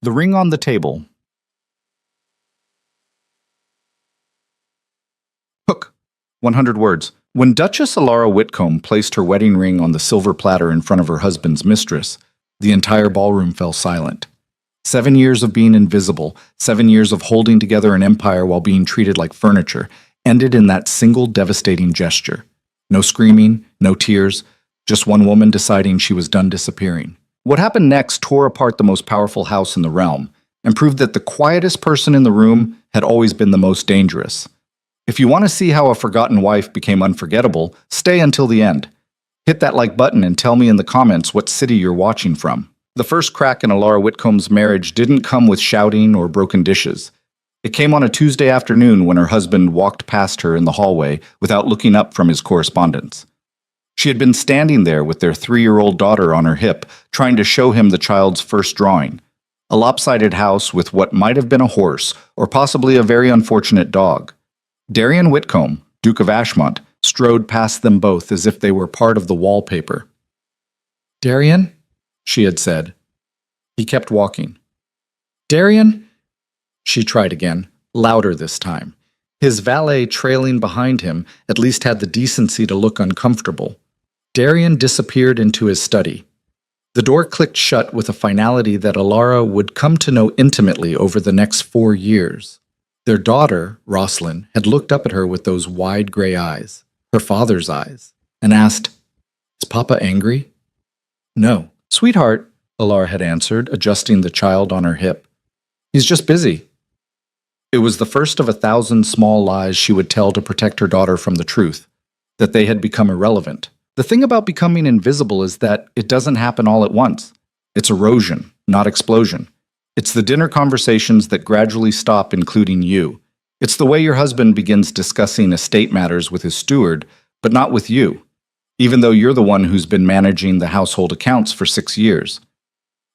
The ring on the table. Hook. 100 words. When Duchess Alara Whitcomb placed her wedding ring on the silver platter in front of her husband's mistress, the entire ballroom fell silent. 7 years of being invisible, 7 years of holding together an empire while being treated like furniture, ended in that single devastating gesture. No screaming, no tears, just one woman deciding she was done disappearing. What happened next tore apart the most powerful house in the realm and proved that the quietest person in the room had always been the most dangerous. If you want to see how a forgotten wife became unforgettable, stay until the end. Hit that like button and tell me in the comments what city you're watching from. The first crack in Alara Whitcomb's marriage didn't come with shouting or broken dishes. It came on a Tuesday afternoon when her husband walked past her in the hallway without looking up from his correspondence. She had been standing there with their 3-year-old daughter on her hip, trying to show him the child's first drawing. A lopsided house with what might have been a horse, or possibly a very unfortunate dog. Darian Whitcomb, Duke of Ashmont, strode past them both as if they were part of the wallpaper. "Darian?" she had said. He kept walking. "Darian?" She tried again, louder this time. His valet, trailing behind him, at least had the decency to look uncomfortable. Darian disappeared into his study. The door clicked shut with a finality that Alara would come to know intimately over the next 4 years. Their daughter, Rosalind, had looked up at her with those wide gray eyes, her father's eyes, and asked, "Is Papa angry?" "No, sweetheart," Alara had answered, adjusting the child on her hip. "He's just busy." It was the first of 1,000 small lies she would tell to protect her daughter from the truth, that they had become irrelevant. The thing about becoming invisible is that it doesn't happen all at once. It's erosion, not explosion. It's the dinner conversations that gradually stop including you. It's the way your husband begins discussing estate matters with his steward, but not with you, even though you're the one who's been managing the household accounts for 6 years.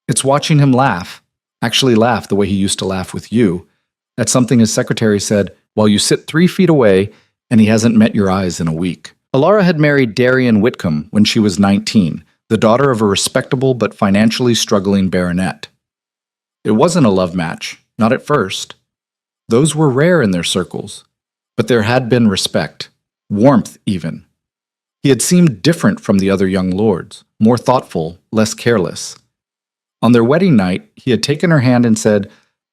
It's watching him laugh, actually laugh the way he used to laugh with you, at something his secretary said while you sit 3 feet away and he hasn't met your eyes in a week. Alara had married Darian Whitcomb when she was 19, the daughter of a respectable but financially struggling baronet. It wasn't a love match, not at first. Those were rare in their circles, but there had been respect, warmth even. He had seemed different from the other young lords, more thoughtful, less careless. On their wedding night, he had taken her hand and said,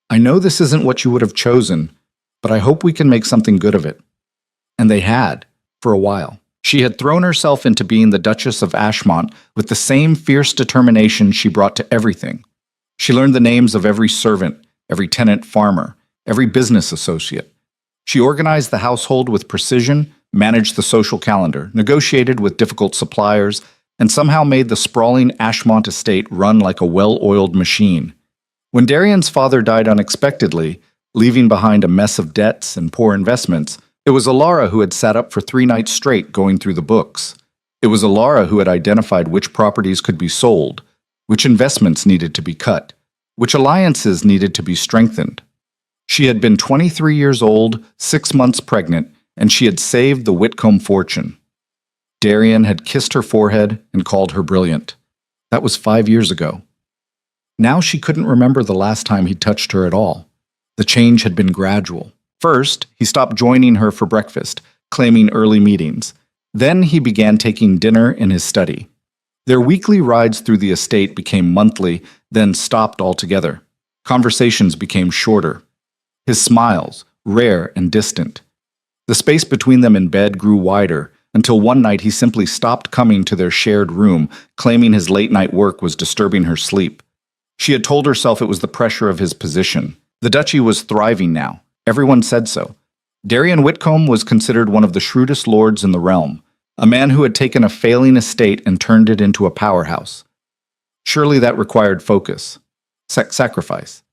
"I know this isn't what you would have chosen, but I hope we can make something good of it." And they had, for a while. She had thrown herself into being the Duchess of Ashmont with the same fierce determination she brought to everything. She learned the names of every servant, every tenant farmer, every business associate. She organized the household with precision, managed the social calendar, negotiated with difficult suppliers, and somehow made the sprawling Ashmont estate run like a well-oiled machine. When Darian's father died unexpectedly, leaving behind a mess of debts and poor investments, it was Alara who had sat up for 3 nights straight going through the books. It was Alara who had identified which properties could be sold, which investments needed to be cut, which alliances needed to be strengthened. She had been 23 years old, 6 months pregnant, and she had saved the Whitcomb fortune. Darian had kissed her forehead and called her brilliant. That was 5 years ago. Now she couldn't remember the last time he touched her at all. The change had been gradual. First, he stopped joining her for breakfast, claiming early meetings. Then he began taking dinner in his study. Their weekly rides through the estate became monthly, then stopped altogether. Conversations became shorter. His smiles, rare and distant. The space between them in bed grew wider, until one night he simply stopped coming to their shared room, claiming his late-night work was disturbing her sleep. She had told herself it was the pressure of his position. The duchy was thriving now. Everyone said so. Darian Whitcomb was considered one of the shrewdest lords in the realm, a man who had taken a failing estate and turned it into a powerhouse. Surely that required focus, sacrifice.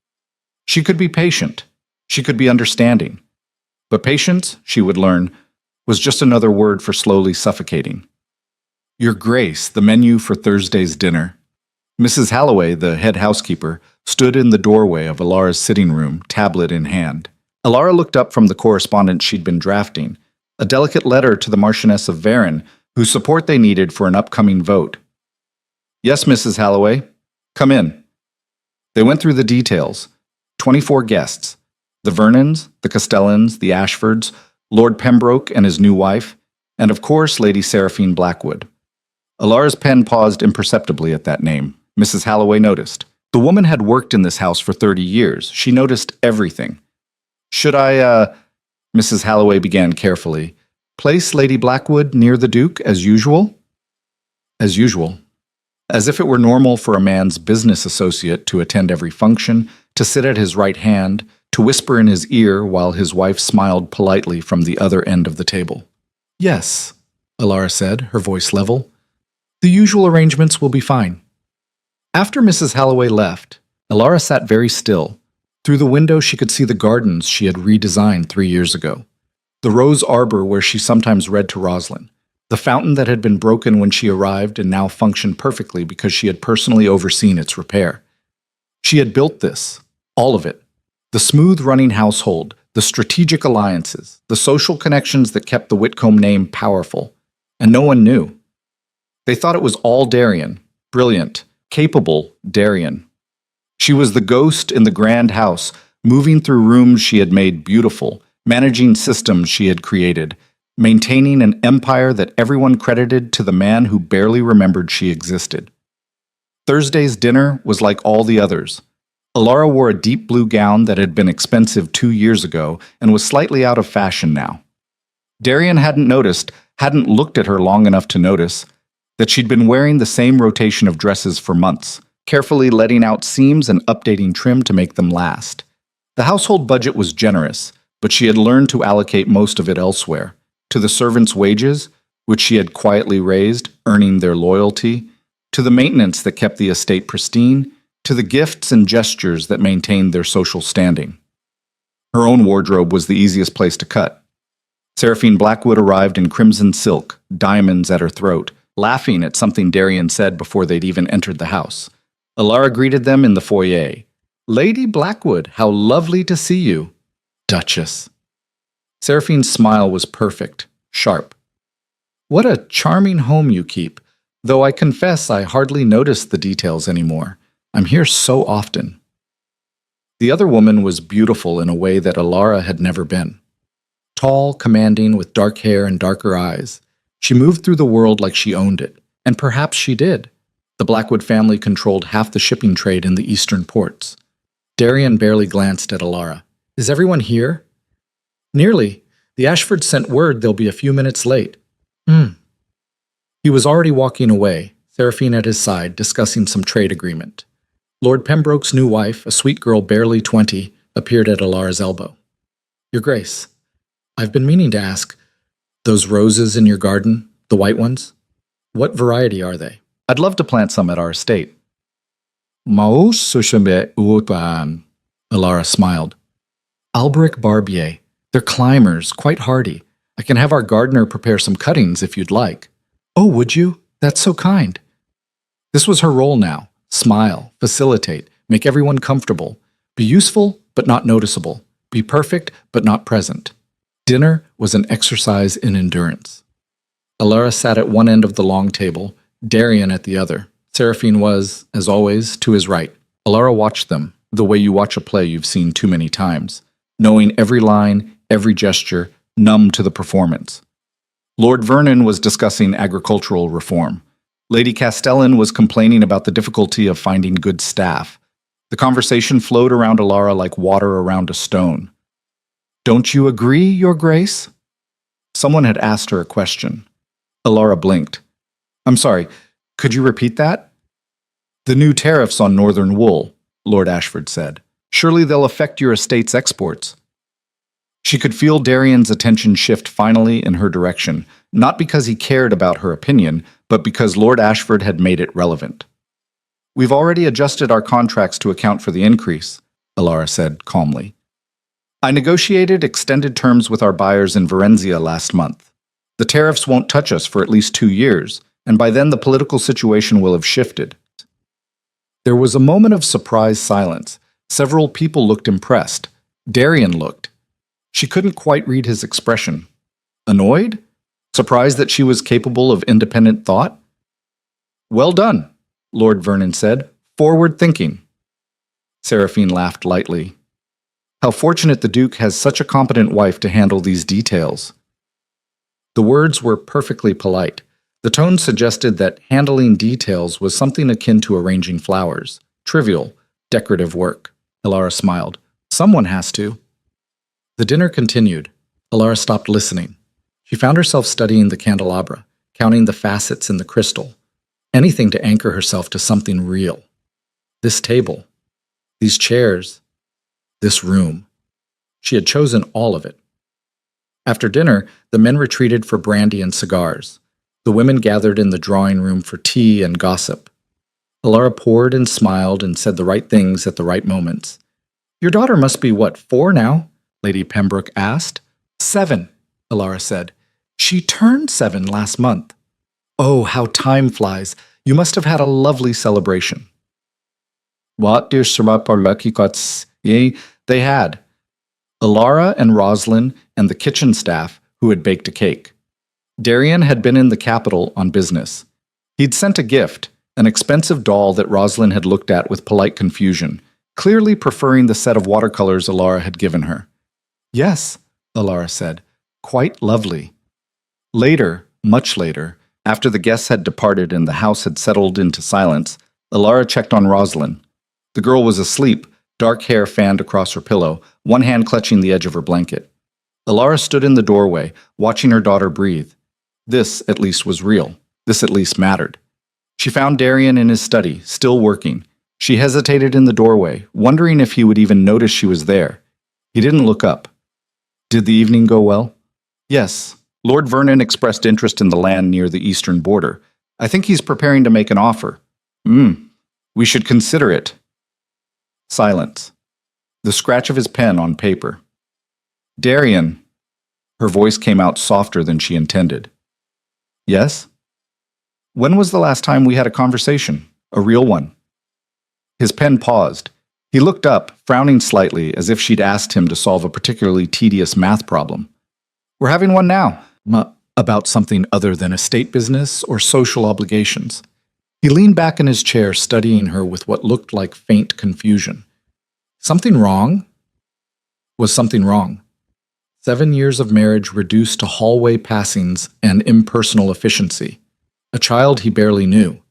She could be patient. She could be understanding. But patience, she would learn, was just another word for slowly suffocating. "Your Grace, the menu for Thursday's dinner." Mrs. Halloway, the head housekeeper, stood in the doorway of Alara's sitting room, tablet in hand. Alara looked up from the correspondence she'd been drafting, a delicate letter to the Marchioness of Varon, whose support they needed for an upcoming vote. "Yes, Mrs. Halloway. Come in." They went through the details. 24 guests. The Vernons, the Castellans, the Ashfords, Lord Pembroke and his new wife, and of course Lady Seraphine Blackwood. Alara's pen paused imperceptibly at that name. Mrs. Halloway noticed. The woman had worked in this house for 30 years. She noticed everything. Should I, Mrs. Halloway began carefully, place Lady Blackwood near the Duke as usual? As usual. As if it were normal for a man's business associate to attend every function, to sit at his right hand, to whisper in his ear while his wife smiled politely from the other end of the table. Yes, Alara said, her voice level. The usual arrangements will be fine. After Mrs. Halloway left, Alara sat very still. Through the window she could see the gardens she had redesigned 3 years ago. The rose arbor where she sometimes read to Rosalind. The fountain that had been broken when she arrived and now functioned perfectly because she had personally overseen its repair. She had built this, all of it. The smooth-running household, the strategic alliances, the social connections that kept the Whitcomb name powerful. And no one knew. They thought it was all Darien, brilliant, capable Darien. She was the ghost in the grand house, moving through rooms she had made beautiful, managing systems she had created, maintaining an empire that everyone credited to the man who barely remembered she existed. Thursday's dinner was like all the others. Alara wore a deep blue gown that had been expensive 2 years ago and was slightly out of fashion now. Darien hadn't looked at her long enough to notice, that she'd been wearing the same rotation of dresses for months, carefully letting out seams and updating trim to make them last. The household budget was generous, but she had learned to allocate most of it elsewhere, to the servants' wages, which she had quietly raised, earning their loyalty, to the maintenance that kept the estate pristine, to the gifts and gestures that maintained their social standing. Her own wardrobe was the easiest place to cut. Seraphine Blackwood arrived in crimson silk, diamonds at her throat, laughing at something Darien said before they'd even entered the house. Alara greeted them in the foyer. Lady Blackwood, how lovely to see you. Duchess. Seraphine's smile was perfect, sharp. What a charming home you keep, though I confess I hardly notice the details anymore. I'm here so often. The other woman was beautiful in a way that Alara had never been. Tall, commanding, with dark hair and darker eyes. She moved through the world like she owned it, and perhaps she did. The Blackwood family controlled half the shipping trade in the eastern ports. Darien barely glanced at Alara. Is everyone here? Nearly. The Ashfords sent word they'll be a few minutes late. He was already walking away, Seraphine at his side, discussing some trade agreement. Lord Pembroke's new wife, a sweet girl barely 20, appeared at Alara's elbow. Your Grace, I've been meaning to ask, those roses in your garden, the white ones, what variety are they? I'd love to plant some at our estate. Alara smiled. Alberic Barbier. They're climbers, quite hardy. I can have our gardener prepare some cuttings if you'd like. Oh, would you? That's so kind. This was her role now. Smile, facilitate, make everyone comfortable. Be useful, but not noticeable. Be perfect, but not present. Dinner was an exercise in endurance. Alara sat at one end of the long table, Darien at the other. Seraphine was, as always, to his right. Alara watched them, the way you watch a play you've seen too many times, knowing every line, every gesture, numb to the performance. Lord Vernon was discussing agricultural reform. Lady Castellan was complaining about the difficulty of finding good staff. The conversation flowed around Alara like water around a stone. Don't you agree, Your Grace? Someone had asked her a question. Alara blinked. I'm sorry, could you repeat that? The new tariffs on northern wool, Lord Ashford said. Surely they'll affect your estate's exports. She could feel Darien's attention shift finally in her direction, not because he cared about her opinion, but because Lord Ashford had made it relevant. We've already adjusted our contracts to account for the increase, Alara said calmly. I negotiated extended terms with our buyers in Varenzia last month. The tariffs won't touch us for at least 2 years, and by then the political situation will have shifted. There was a moment of surprised silence. Several people looked impressed. Darien looked. She couldn't quite read his expression. Annoyed? Surprised that she was capable of independent thought? Well done, Lord Vernon said. Forward thinking. Seraphine laughed lightly. How fortunate the Duke has such a competent wife to handle these details. The words were perfectly polite. The tone suggested that handling details was something akin to arranging flowers. Trivial, decorative work. Alara smiled. Someone has to. The dinner continued. Alara stopped listening. She found herself studying the candelabra, counting the facets in the crystal. Anything to anchor herself to something real. This table. These chairs. This room. She had chosen all of it. After dinner, the men retreated for brandy and cigars. The women gathered in the drawing room for tea and gossip. Alara poured and smiled and said the right things at the right moments. "Your daughter must be, what, 4 now?" Lady Pembroke asked. 7, Alara said. "She turned 7 last month." "Oh, how time flies. You must have had a lovely celebration." "What, dear Yea, they had. Alara and Roslyn and the kitchen staff who had baked a cake. Darian had been in the capital on business. He'd sent a gift, an expensive doll that Roslyn had looked at with polite confusion, clearly preferring the set of watercolors Alara had given her. "Yes," Alara said, "quite lovely." Later, much later, after the guests had departed and the house had settled into silence, Alara checked on Roslyn. The girl was asleep, dark hair fanned across her pillow, one hand clutching the edge of her blanket. Alara stood in the doorway, watching her daughter breathe. This, at least, was real. This, at least, mattered. She found Darian in his study, still working. She hesitated in the doorway, wondering if he would even notice she was there. He didn't look up. "Did the evening go well?" "Yes. Lord Vernon expressed interest in the land near the eastern border. I think he's preparing to make an offer." We should consider it." Silence. The scratch of his pen on paper. "Darian." Her voice came out softer than she intended. "Yes?" "When was the last time we had a conversation? A real one?" His pen paused. He looked up, frowning slightly, as if she'd asked him to solve a particularly tedious math problem. "We're having one now." About something other than estate business or social obligations. He leaned back in his chair, studying her with what looked like faint confusion. Something wrong? Was something wrong? 7 years of marriage reduced to hallway passings and impersonal efficiency. A child he barely knew.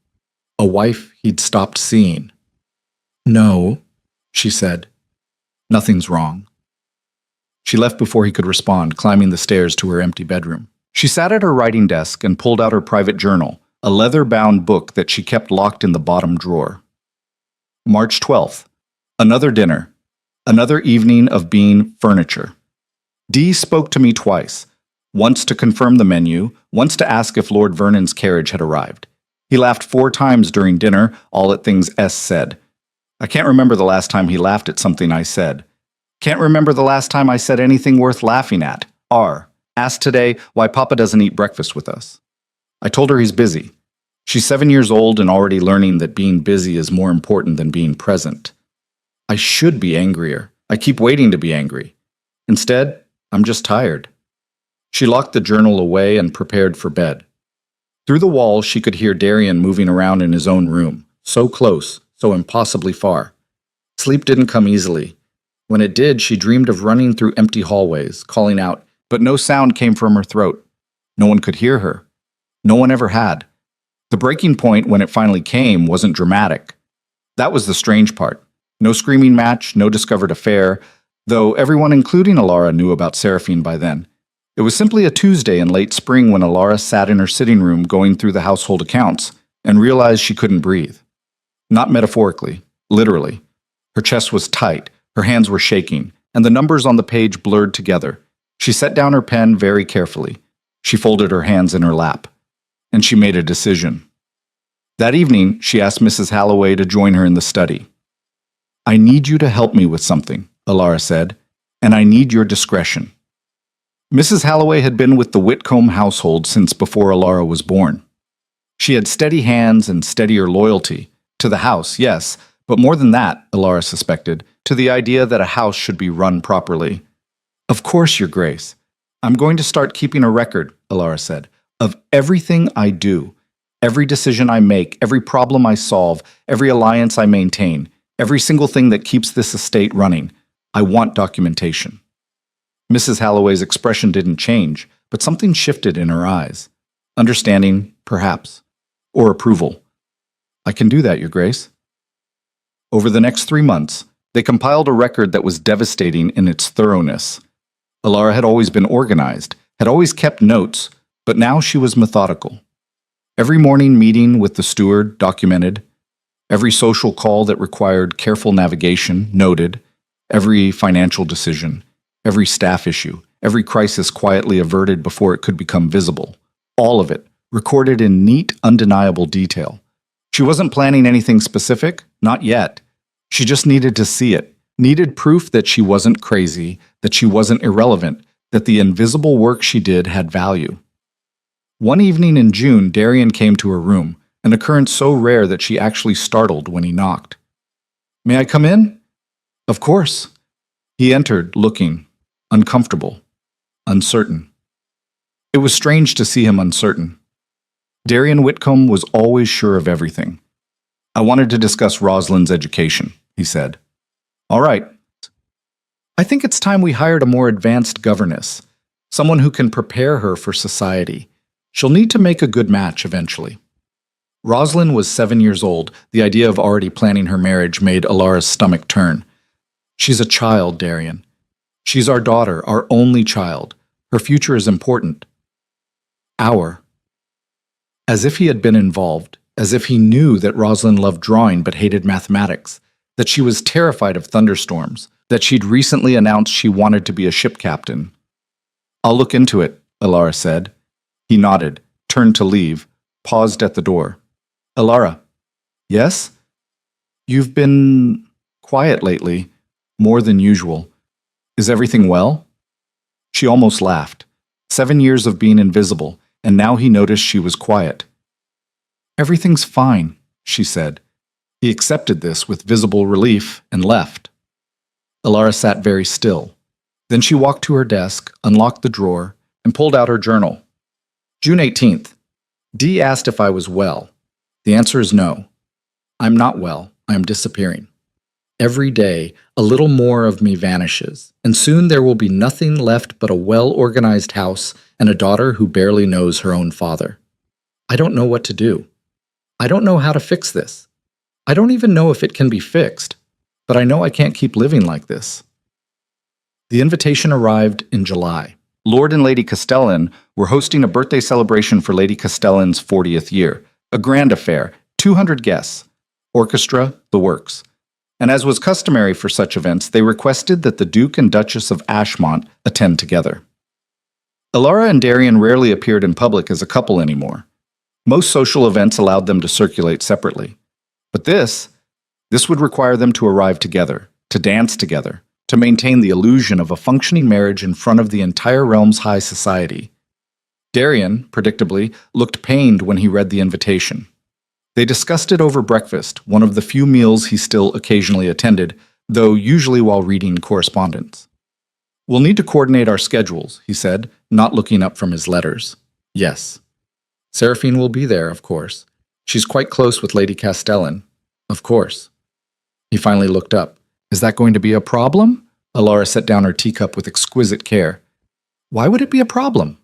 A wife he'd stopped seeing. "No," she said. "Nothing's wrong." She left before he could respond, climbing the stairs to her empty bedroom. She sat at her writing desk and pulled out her private journal, a leather-bound book that she kept locked in the bottom drawer. March 12th. Another dinner. Another evening of being furniture. Dee spoke to me twice, once to confirm the menu, once to ask if Lord Vernon's carriage had arrived. He laughed 4 times during dinner, all at things S said. I can't remember the last time he laughed at something I said. Can't remember the last time I said anything worth laughing at. R. Asked today why Papa doesn't eat breakfast with us. I told her he's busy. She's 7 years old and already learning that being busy is more important than being present. I should be angrier. I keep waiting to be angry. Instead, I'm just tired. She locked the journal away and prepared for bed. Through the wall, she could hear Darian moving around in his own room, so close, so impossibly far. Sleep didn't come easily. When it did, she dreamed of running through empty hallways, calling out, but no sound came from her throat. No one could hear her. No one ever had. The breaking point, when it finally came, wasn't dramatic. That was the strange part. No screaming match, no discovered affair, though everyone, including Alara, knew about Seraphine by then. It was simply a Tuesday in late spring when Alara sat in her sitting room going through the household accounts and realized she couldn't breathe. Not metaphorically, literally. Her chest was tight, her hands were shaking, and the numbers on the page blurred together. She set down her pen very carefully. She folded her hands in her lap. And she made a decision. That evening, she asked Mrs. Halloway to join her in the study. "I need you to help me with something," Alara said, "and I need your discretion." Mrs. Halloway had been with the Whitcomb household since before Alara was born. She had steady hands and steadier loyalty. To the house, yes, but more than that, Alara suspected, to the idea that a house should be run properly. "Of course, Your Grace. I'm going to start keeping a record," Alara said, "of everything I do, every decision I make, every problem I solve, every alliance I maintain. Every single thing that keeps this estate running. I want documentation." Mrs. Halloway's expression didn't change, but something shifted in her eyes. Understanding, perhaps, or approval. "I can do that, Your Grace." Over the next 3 months, they compiled a record that was devastating in its thoroughness. Alara had always been organized, had always kept notes, but now she was methodical. Every morning meeting with the steward documented, every social call that required careful navigation noted, every financial decision, every staff issue, every crisis quietly averted before it could become visible. All of it, recorded in neat, undeniable detail. She wasn't planning anything specific, not yet. She just needed to see it, needed proof that she wasn't crazy, that she wasn't irrelevant, that the invisible work she did had value. One evening in June, Darian came to her room, an occurrence so rare that she actually startled when he knocked. "May I come in?" "Of course." He entered, looking uncomfortable, uncertain. It was strange to see him uncertain. Darian Whitcomb was always sure of everything. "I wanted to discuss Rosalind's education," he said. "All right. I think it's time we hired a more advanced governess, someone who can prepare her for society. She'll need to make a good match eventually." Rosalind was 7 years old. The idea of already planning her marriage made Alara's stomach turn. "She's a child, Darian. She's our daughter, our only child. Her future is important." "Our." As if he had been involved, as if he knew that Rosalind loved drawing but hated mathematics, that she was terrified of thunderstorms, that she'd recently announced she wanted to be a ship captain. "I'll look into it," Alara said. He nodded, turned to leave, paused at the door. "Alara." "Yes?" "You've been quiet lately, more than usual. Is everything well?" She almost laughed. 7 years of being invisible, and now he noticed she was quiet. "Everything's fine," she said. He accepted this with visible relief and left. Alara sat very still. Then she walked to her desk, unlocked the drawer, and pulled out her journal. June 18th. Dee asked if I was well. The answer is no. I'm not well. I am disappearing. Every day, a little more of me vanishes, and soon there will be nothing left but a well-organized house and a daughter who barely knows her own father. I don't know what to do. I don't know how to fix this. I don't even know if it can be fixed, but I know I can't keep living like this. The invitation arrived in July. Lord and Lady Castellan were hosting a birthday celebration for Lady Castellan's 40th year, a grand affair, 200 guests, orchestra, the works. And as was customary for such events, they requested that the Duke and Duchess of Ashmont attend together. Alara and Darian rarely appeared in public as a couple anymore. Most social events allowed them to circulate separately. But this would require them to arrive together, to dance together, to maintain the illusion of a functioning marriage in front of the entire realm's high society. Darian, predictably, looked pained when he read the invitation. They discussed it over breakfast, one of the few meals he still occasionally attended, though usually while reading correspondence. "We'll need to coordinate our schedules," he said, not looking up from his letters. "Yes. Seraphine will be there, of course. She's quite close with Lady Castellan. Of course." He finally looked up. "Is that going to be a problem?" Alara set down her teacup with exquisite care. "Why would it be a problem?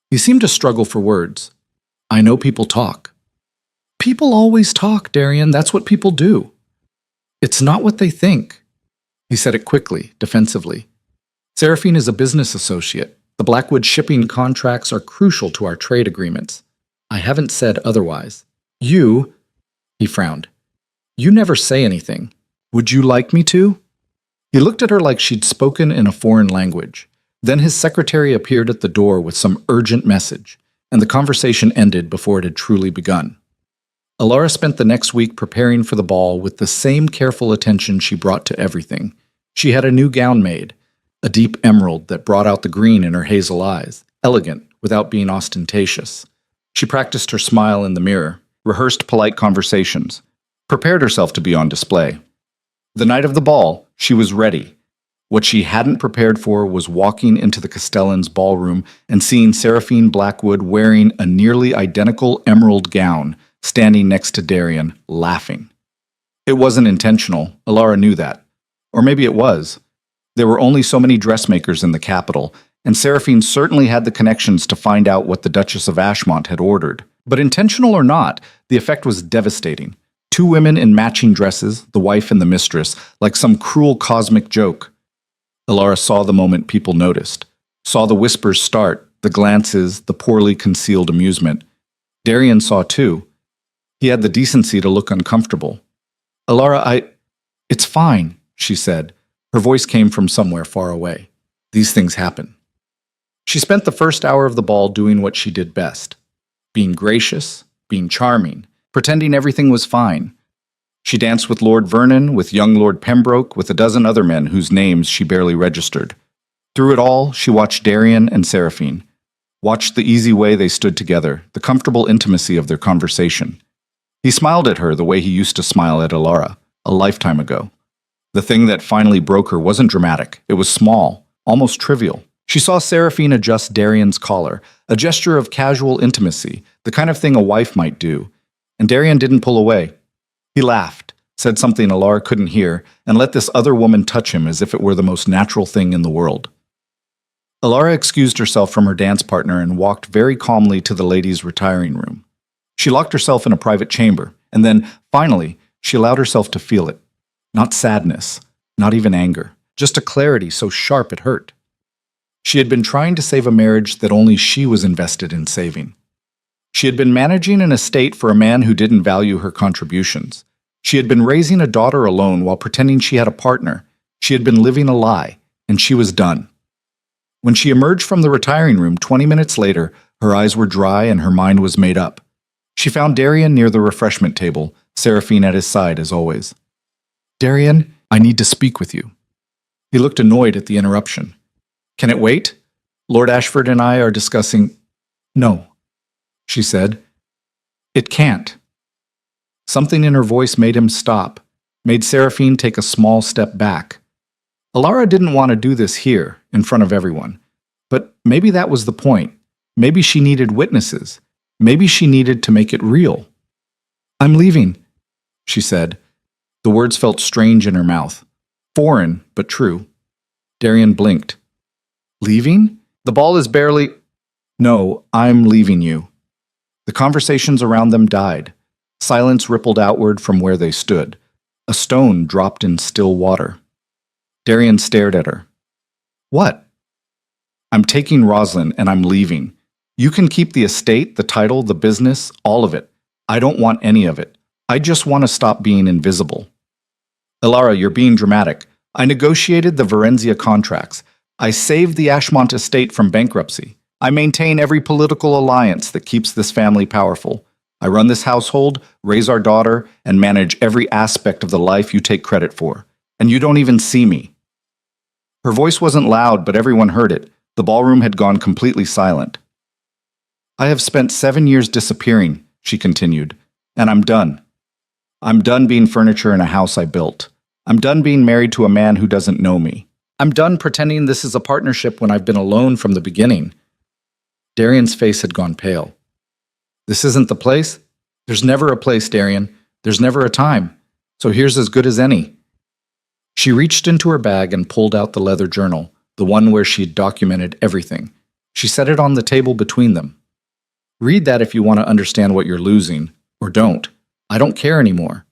He seemed to struggle for words. "I know people talk." "People always talk, Darian. That's what people do." "It's not what they think." He said it quickly, defensively. "Seraphine is a business associate. The Blackwood shipping contracts are crucial to our trade agreements. I haven't said otherwise. He frowned. "You never say anything. Would you like me to?" He looked at her like she'd spoken in a foreign language. Then his secretary appeared at the door with some urgent message, and the conversation ended before it had truly begun. Alara spent the next week preparing for the ball with the same careful attention she brought to everything. She had a new gown made, a deep emerald that brought out the green in her hazel eyes, elegant without being ostentatious. She practiced her smile in the mirror, rehearsed polite conversations, prepared herself to be on display. The night of the ball, she was ready. What she hadn't prepared for was walking into the Castellans' ballroom and seeing Seraphine Blackwood wearing a nearly identical emerald gown, standing next to Darian, laughing. It wasn't intentional. Alara knew that. Or maybe it was. There were only so many dressmakers in the capital, and Seraphine certainly had the connections to find out what the Duchess of Ashmont had ordered. But intentional or not, the effect was devastating. Two women in matching dresses, the wife and the mistress, like some cruel cosmic joke. Alara saw the moment people noticed, saw the whispers start, the glances, the poorly concealed amusement. Darian saw too. He had the decency to look uncomfortable. Alara, It's fine, she said. Her voice came from somewhere far away. These things happen. She spent the first hour of the ball doing what she did best. Being gracious, being charming, pretending everything was fine. She danced with Lord Vernon, with young Lord Pembroke, with a dozen other men whose names she barely registered. Through it all, she watched Darian and Seraphine, watched the easy way they stood together, the comfortable intimacy of their conversation. He smiled at her the way he used to smile at Alara, a lifetime ago. The thing that finally broke her wasn't dramatic. It was small, almost trivial. She saw Seraphine adjust Darian's collar, a gesture of casual intimacy, the kind of thing a wife might do. And Darian didn't pull away. He laughed, said something Alara couldn't hear, and let this other woman touch him as if it were the most natural thing in the world. Alara excused herself from her dance partner and walked very calmly to the ladies' retiring room. She locked herself in a private chamber, and then, finally, she allowed herself to feel it. Not sadness, not even anger, just a clarity so sharp it hurt. She had been trying to save a marriage that only she was invested in saving. She had been managing an estate for a man who didn't value her contributions. She had been raising a daughter alone while pretending she had a partner. She had been living a lie, and she was done. When she emerged from the retiring room 20 minutes later, her eyes were dry and her mind was made up. She found Darian near the refreshment table, Seraphine at his side as always. "Darian, I need to speak with you." He looked annoyed at the interruption. "Can it wait? Lord Ashford and I are discussing—" "No," she said. "It can't." Something in her voice made him stop, made Seraphine take a small step back. Alara didn't want to do this here, in front of everyone. But maybe that was the point. Maybe she needed witnesses. Maybe she needed to make it real. "I'm leaving," she said. The words felt strange in her mouth. Foreign, but true. Darian blinked. "Leaving? The ball is barely—" "No, I'm leaving you." The conversations around them died. Silence rippled outward from where they stood. A stone dropped in still water. Darian stared at her. "What?" "I'm taking Roslyn and I'm leaving. You can keep the estate, the title, the business, all of it. I don't want any of it. I just want to stop being invisible." "Alara, you're being dramatic. I negotiated the Varenzia contracts. I saved the Ashmont estate from bankruptcy. I maintain every political alliance that keeps this family powerful. I run this household, raise our daughter, and manage every aspect of the life you take credit for. And you don't even see me." Her voice wasn't loud, but everyone heard it. The ballroom had gone completely silent. "I have spent 7 years disappearing," she continued, "and I'm done. I'm done being furniture in a house I built. I'm done being married to a man who doesn't know me. I'm done pretending this is a partnership when I've been alone from the beginning." Darian's face had gone pale. "This isn't the place?" "There's never a place, Darian. There's never a time. So here's as good as any." She reached into her bag and pulled out the leather journal, the one where she'd documented everything. She set it on the table between them. "Read that if you want to understand what you're losing, or don't. I don't care anymore."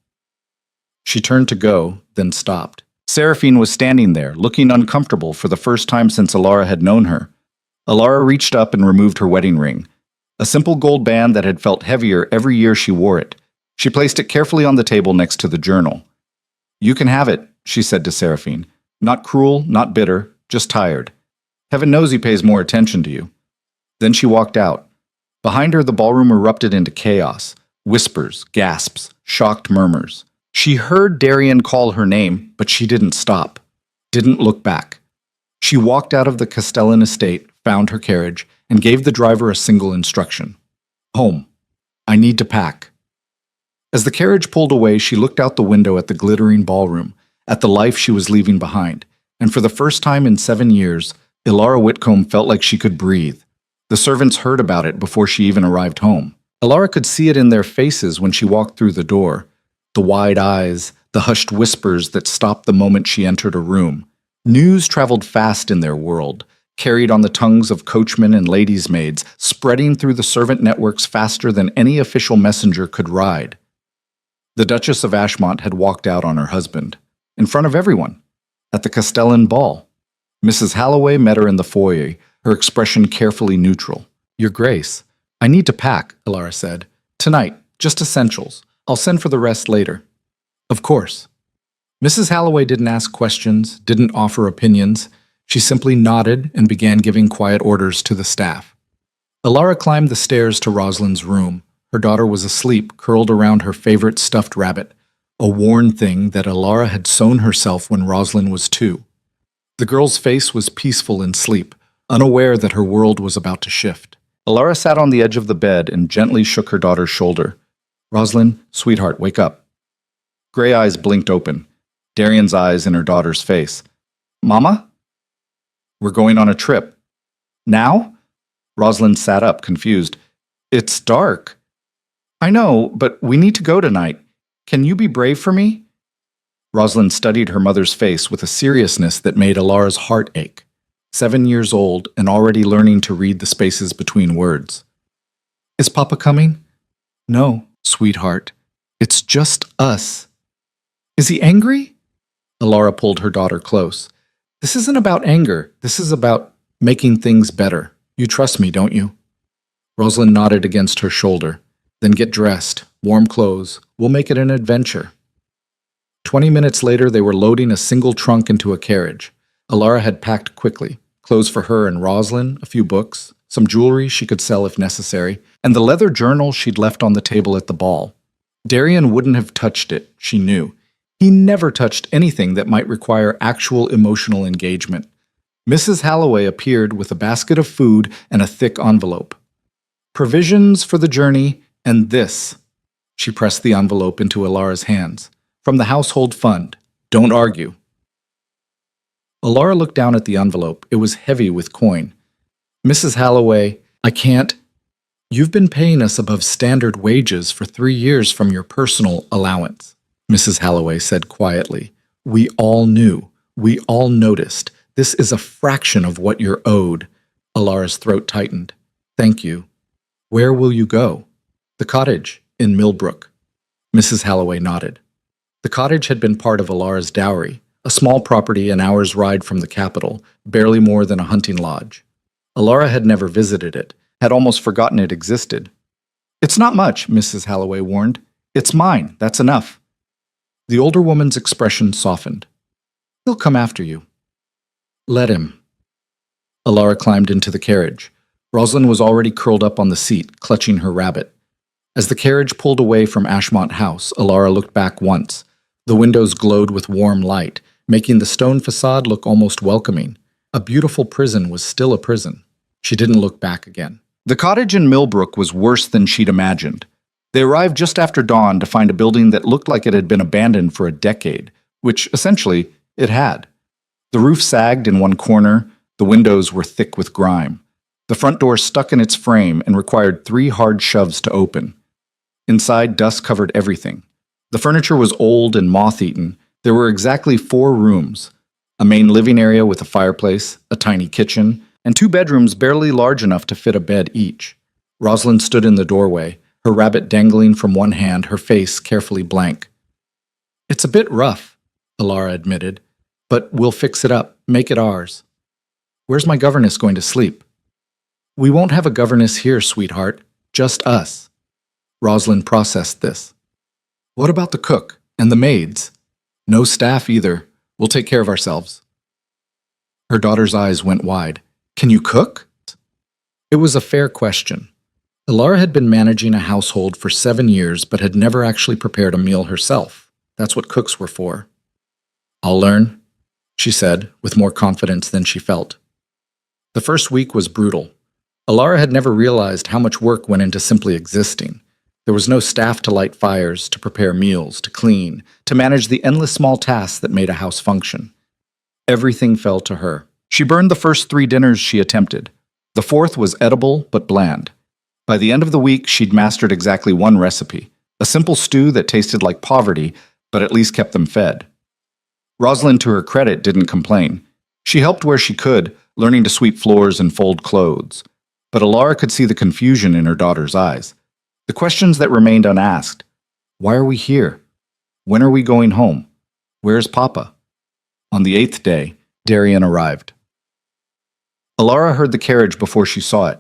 She turned to go, then stopped. Seraphine was standing there, looking uncomfortable for the first time since Alara had known her. Alara reached up and removed her wedding ring, a simple gold band that had felt heavier every year she wore it. She placed it carefully on the table next to the journal. "You can have it," she said to Seraphine. "Not cruel, not bitter, just tired. Heaven knows he pays more attention to you." Then she walked out. Behind her, the ballroom erupted into chaos. Whispers, gasps, shocked murmurs. She heard Darian call her name, but she didn't stop, didn't look back. She walked out of the Castellan estate, found her carriage, and gave the driver a single instruction. "Home. I need to pack." As the carriage pulled away, she looked out the window at the glittering ballroom, at the life she was leaving behind, and for the first time in 7 years, Alara Whitcomb felt like she could breathe. The servants heard about it before she even arrived home. Alara could see it in their faces when she walked through the door. The wide eyes, the hushed whispers that stopped the moment she entered a room. News traveled fast in their world, carried on the tongues of coachmen and ladies' maids, spreading through the servant networks faster than any official messenger could ride. The Duchess of Ashmont had walked out on her husband, in front of everyone, at the Castellan ball. Mrs. Halloway met her in the foyer, her expression carefully neutral. "Your Grace, I need to pack," Alara said. "Tonight, just essentials. I'll send for the rest later." "Of course." Mrs. Halloway didn't ask questions, didn't offer opinions. She simply nodded and began giving quiet orders to the staff. Alara climbed the stairs to Rosalind's room. Her daughter was asleep, curled around her favorite stuffed rabbit, a worn thing that Alara had sewn herself when Rosalind was 2. The girl's face was peaceful in sleep, unaware that her world was about to shift. Alara sat on the edge of the bed and gently shook her daughter's shoulder. "Rosalind, sweetheart, wake up." Gray eyes blinked open, Darian's eyes in her daughter's face. "Mama? We're going on a trip." "Now?" Rosalind sat up, confused. "It's dark." "I know, but we need to go tonight. Can you be brave for me?" Rosalind studied her mother's face with a seriousness that made Alara's heart ache. 7 years old and already learning to read the spaces between words. "Is Papa coming?" "No, sweetheart. It's just us." "Is he angry?" Alara pulled her daughter close. "This isn't about anger. This is about making things better. You trust me, don't you?" Rosalind nodded against her shoulder. "Then get dressed. Warm clothes. We'll make it an adventure." 20 minutes later, they were loading a single trunk into a carriage. Alara had packed quickly. Clothes for her and Rosalind, a few books, some jewelry she could sell if necessary, and the leather journal she'd left on the table at the ball. Darian wouldn't have touched it, she knew. He never touched anything that might require actual emotional engagement. Mrs. Halloway appeared with a basket of food and a thick envelope. "Provisions for the journey, and this." She pressed the envelope into Alara's hands. "From the household fund. Don't argue." Alara looked down at the envelope. It was heavy with coin. "Mrs. Halloway, I can't. You've been paying us above standard wages for 3 years from your personal allowance," Mrs. Halloway said quietly. "We all knew. We all noticed. This is a fraction of what you're owed." Alara's throat tightened. "Thank you. Where will you go?" "The cottage in Millbrook." Mrs. Halloway nodded. The cottage had been part of Alara's dowry, a small property an hour's ride from the capital, barely more than a hunting lodge. Alara had never visited it, had almost forgotten it existed. "It's not much," Mrs. Halloway warned. "It's mine, that's enough." The older woman's expression softened. "He'll come after you." "Let him." Alara climbed into the carriage. Rosalind was already curled up on the seat, clutching her rabbit. As the carriage pulled away from Ashmont House, Alara looked back once. The windows glowed with warm light, making the stone facade look almost welcoming. A beautiful prison was still a prison. She didn't look back again. The cottage in Millbrook was worse than she'd imagined. They arrived just after dawn to find a building that looked like it had been abandoned for a decade, which, essentially, it had. The roof sagged in one corner, the windows were thick with grime. The front door stuck in its frame and required 3 hard shoves to open. Inside, dust covered everything. The furniture was old and moth-eaten. There were exactly 4 rooms, a main living area with a fireplace, a tiny kitchen, and 2 bedrooms barely large enough to fit a bed each. Rosalind stood in the doorway, her rabbit dangling from one hand, her face carefully blank. "It's a bit rough," Alara admitted, "but we'll fix it up, make it ours." "Where's my governess going to sleep?" "We won't have a governess here, sweetheart, just us." Rosalind processed this. "What about the cook and the maids?" "No staff either. We'll take care of ourselves." Her daughter's eyes went wide. "Can you cook?" It was a fair question. Alara had been managing a household for 7 years, but had never actually prepared a meal herself. That's what cooks were for. "I'll learn," she said, with more confidence than she felt. The first week was brutal. Alara had never realized how much work went into simply existing. There was no staff to light fires, to prepare meals, to clean, to manage the endless small tasks that made a house function. Everything fell to her. She burned the first 3 dinners she attempted. The 4th was edible but bland. By the end of the week, she'd mastered exactly 1 recipe, a simple stew that tasted like poverty, but at least kept them fed. Rosalind, to her credit, didn't complain. She helped where she could, learning to sweep floors and fold clothes. But Alara could see the confusion in her daughter's eyes. The questions that remained unasked. Why are we here? When are we going home? Where's Papa? On the 8th day, Darian arrived. Alara heard the carriage before she saw it,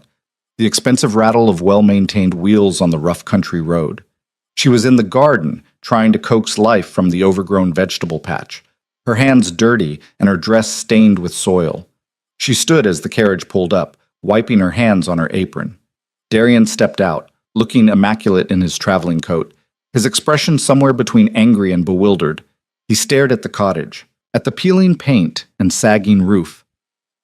the expensive rattle of well-maintained wheels on the rough country road. She was in the garden, trying to coax life from the overgrown vegetable patch, her hands dirty and her dress stained with soil. She stood as the carriage pulled up, wiping her hands on her apron. Darian stepped out, looking immaculate in his traveling coat, his expression somewhere between angry and bewildered. He stared at the cottage, at the peeling paint and sagging roof,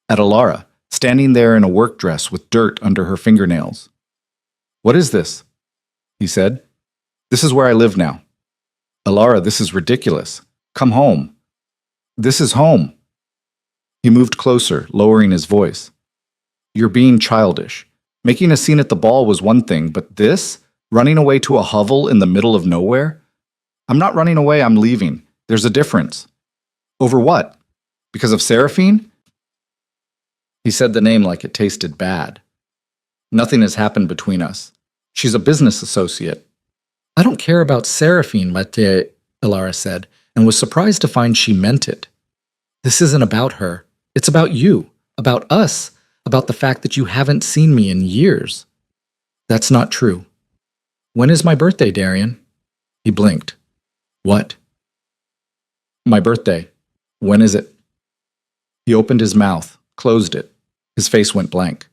at Alara, standing there in a work dress with dirt under her fingernails. "What is this?" he said. "This is where I live now." "Alara, this is ridiculous. Come home." "This is home." He moved closer, lowering his voice. "You're being childish. Making a scene at the ball was one thing, but this? Running away to a hovel in the middle of nowhere? I'm not running away, I'm leaving. There's a difference." "Over what? Because of Seraphine?" He said the name like it tasted bad. "Nothing has happened between us. She's a business associate." "I don't care about Seraphine, Mate," Alara said, and was surprised to find she meant it. "This isn't about her. It's about you, about us, about the fact that you haven't seen me in years." "That's not true." "When is my birthday, Darian?" He blinked. "What?" "My birthday. When is it?" He opened his mouth, closed it. His face went blank.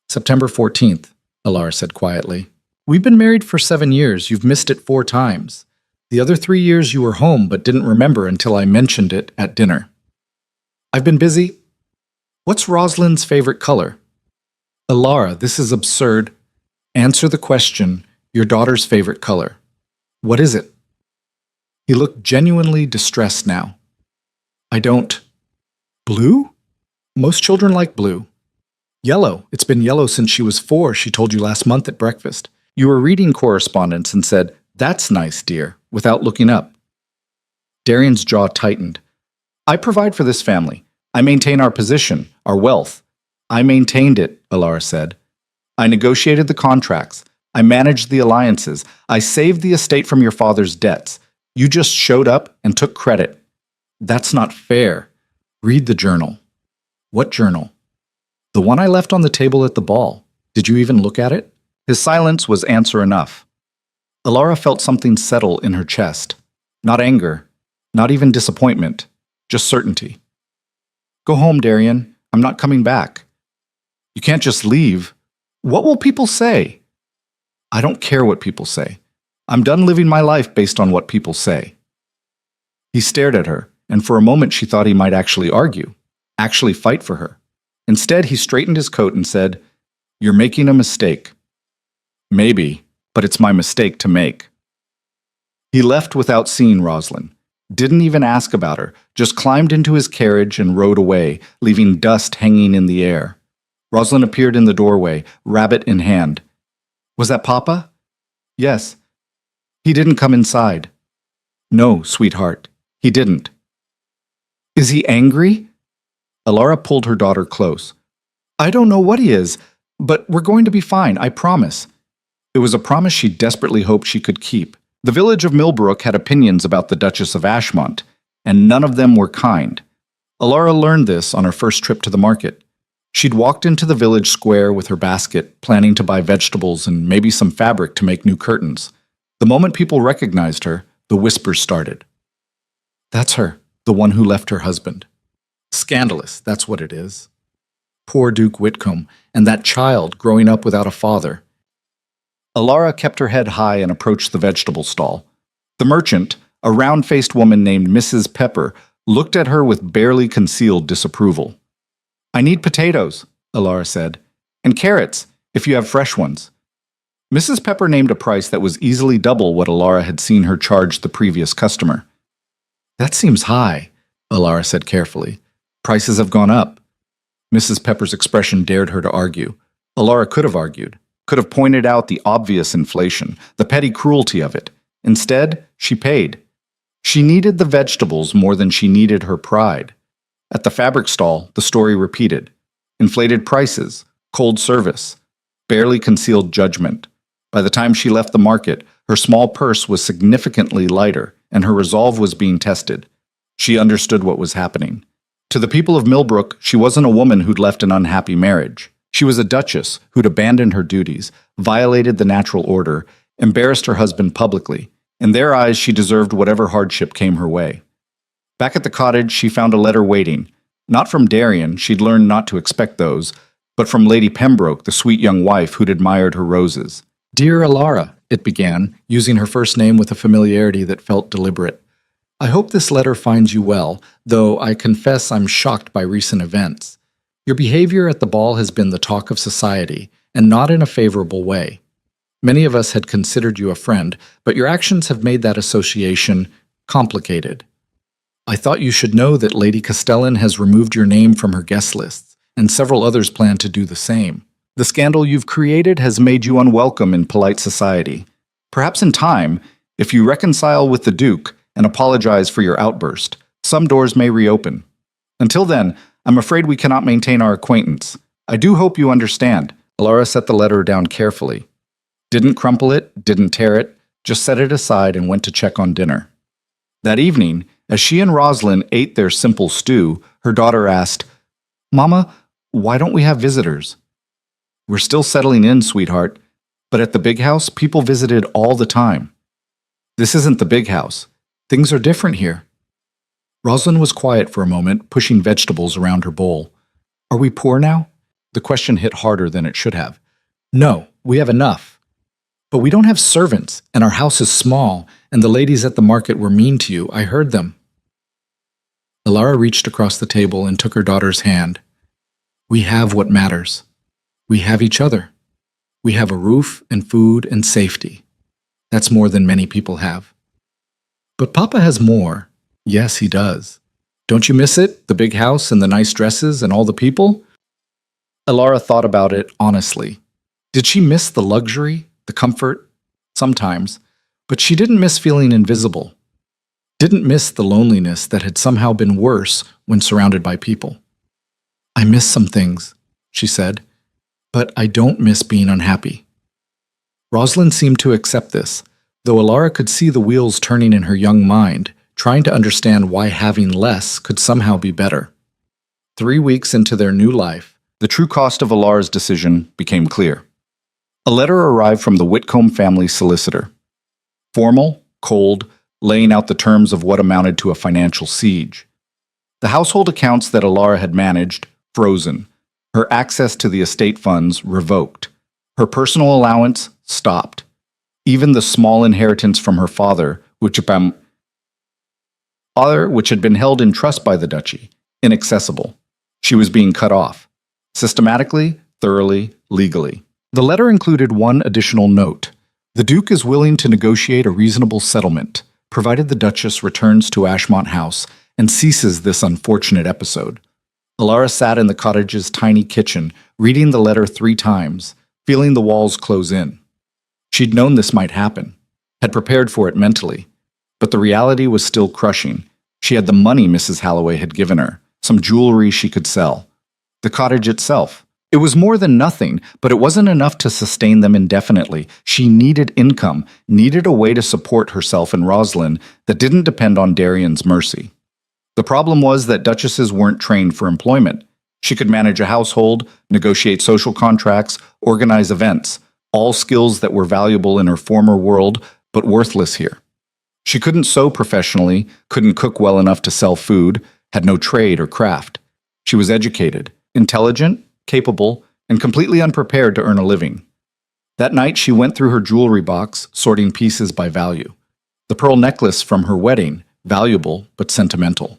"September 14th, Alara said quietly. "We've been married for 7 years. You've missed it 4 times. The other 3 years you were home but didn't remember until I mentioned it at dinner." "I've been busy." "What's Rosalind's favorite color?" "Alara, this is absurd. Answer the question, your daughter's favorite color. What is it?" He looked genuinely distressed now. "I don't." "Blue? Most children like blue." "Yellow. It's been yellow since she was 4, she told you last month at breakfast. You were reading correspondence and said, 'That's nice, dear,' without looking up." Darian's jaw tightened. "I provide for this family. I maintain our position, our wealth." "I maintained it," Alara said. "I negotiated the contracts. I managed the alliances. I saved the estate from your father's debts. You just showed up and took credit. That's not fair. Read the journal." "What journal?" "The one I left on the table at the ball. Did you even look at it?" His silence was answer enough. Alara felt something settle in her chest. Not anger, not even disappointment, just certainty. "Go home, Darian. I'm not coming back." "You can't just leave. What will people say?" "I don't care what people say. I'm done living my life based on what people say." He stared at her, and for a moment she thought he might actually argue, actually fight for her. Instead, he straightened his coat and said, "You're making a mistake." "Maybe, but it's my mistake to make." He left without seeing Rosalind, didn't even ask about her, just climbed into his carriage and rode away, leaving dust hanging in the air. Rosalind appeared in the doorway, rabbit in hand. "Was that Papa?" "Yes." "He didn't come inside." "No, sweetheart, he didn't." "Is he angry?" Alara pulled her daughter close. "I don't know what he is, but we're going to be fine, I promise." It was a promise she desperately hoped she could keep. The village of Millbrook had opinions about the Duchess of Ashmont, and none of them were kind. Alara learned this on her first trip to the market. She'd walked into the village square with her basket, planning to buy vegetables and maybe some fabric to make new curtains. The moment people recognized her, the whispers started. "That's her, the one who left her husband. Scandalous, that's what it is. Poor Duke Whitcomb, and that child growing up without a father." Alara kept her head high and approached the vegetable stall. The merchant, a round-faced woman named Mrs. Pepper, looked at her with barely concealed disapproval. "I need potatoes," Alara said, "and carrots, if you have fresh ones." Mrs. Pepper named a price that was easily double what Alara had seen her charge the previous customer. "That seems high," Alara said carefully. "Prices have gone up." Mrs. Pepper's expression dared her to argue. Alara could have argued, could have pointed out the obvious inflation, the petty cruelty of it. Instead, she paid. She needed the vegetables more than she needed her pride. At the fabric stall, the story repeated. Inflated prices, cold service, barely concealed judgment. By the time she left the market, her small purse was significantly lighter, and her resolve was being tested. She understood what was happening. To the people of Millbrook, she wasn't a woman who'd left an unhappy marriage. She was a duchess who'd abandoned her duties, violated the natural order, embarrassed her husband publicly. In their eyes, she deserved whatever hardship came her way. Back at the cottage, she found a letter waiting. Not from Darian, she'd learned not to expect those, but from Lady Pembroke, the sweet young wife who'd admired her roses. "Dear Alara," it began, using her first name with a familiarity that felt deliberate. "I hope this letter finds you well, though I confess I'm shocked by recent events. Your behavior at the ball has been the talk of society, and not in a favorable way. Many of us had considered you a friend, but your actions have made that association complicated. I thought you should know that Lady Castellan has removed your name from her guest lists, and several others plan to do the same. The scandal you've created has made you unwelcome in polite society. Perhaps in time, if you reconcile with the Duke and apologize for your outburst, some doors may reopen. Until then, I'm afraid we cannot maintain our acquaintance. I do hope you understand." Alara set the letter down carefully. Didn't crumple it, didn't tear it, just set it aside and went to check on dinner. That evening, as she and Rosalind ate their simple stew, her daughter asked, "Mama, why don't we have visitors?" "We're still settling in, sweetheart, but at the big house, people visited all the time." "This isn't the big house. Things are different here." Rosalind was quiet for a moment, pushing vegetables around her bowl. "Are we poor now?" The question hit harder than it should have. "No, we have enough. But we don't have servants, and our house is small, and the ladies at the market were mean to you. I heard them." Alara reached across the table and took her daughter's hand. "We have what matters. We have each other. We have a roof and food and safety. That's more than many people have." "But Papa has more." "Yes, he does. Don't you miss it? The big house and the nice dresses and all the people?" Alara thought about it honestly. Did she miss the luxury, the comfort? Sometimes. But she didn't miss feeling invisible. Didn't miss the loneliness that had somehow been worse when surrounded by people. "I miss some things," she said, "but I don't miss being unhappy." Rosalind seemed to accept this, though Alara could see the wheels turning in her young mind, trying to understand why having less could somehow be better. 3 weeks into their new life, the true cost of Alara's decision became clear. A letter arrived from the Whitcomb family solicitor. Formal, cold, laying out the terms of what amounted to a financial siege. The household accounts that Alara had managed, frozen. Her access to the estate funds, revoked. Her personal allowance, stopped. Even the small inheritance from her father, which had been held in trust by the duchy, inaccessible. She was being cut off. Systematically, thoroughly, legally. The letter included one additional note. The Duke is willing to negotiate a reasonable settlement, provided the Duchess returns to Ashmont House and ceases this unfortunate episode. Alara sat in the cottage's tiny kitchen, reading the letter 3 times, feeling the walls close in. She'd known this might happen, had prepared for it mentally, but the reality was still crushing. She had the money Mrs. Halloway had given her, some jewelry she could sell. The cottage itself. It was more than nothing, but it wasn't enough to sustain them indefinitely. She needed income, needed a way to support herself and Rosalind that didn't depend on Darian's mercy. The problem was that duchesses weren't trained for employment. She could manage a household, negotiate social contracts, organize events, all skills that were valuable in her former world, but worthless here. She couldn't sew professionally, couldn't cook well enough to sell food, had no trade or craft. She was educated, intelligent, capable, and completely unprepared to earn a living. That night she went through her jewelry box, sorting pieces by value. The pearl necklace from her wedding, valuable but sentimental.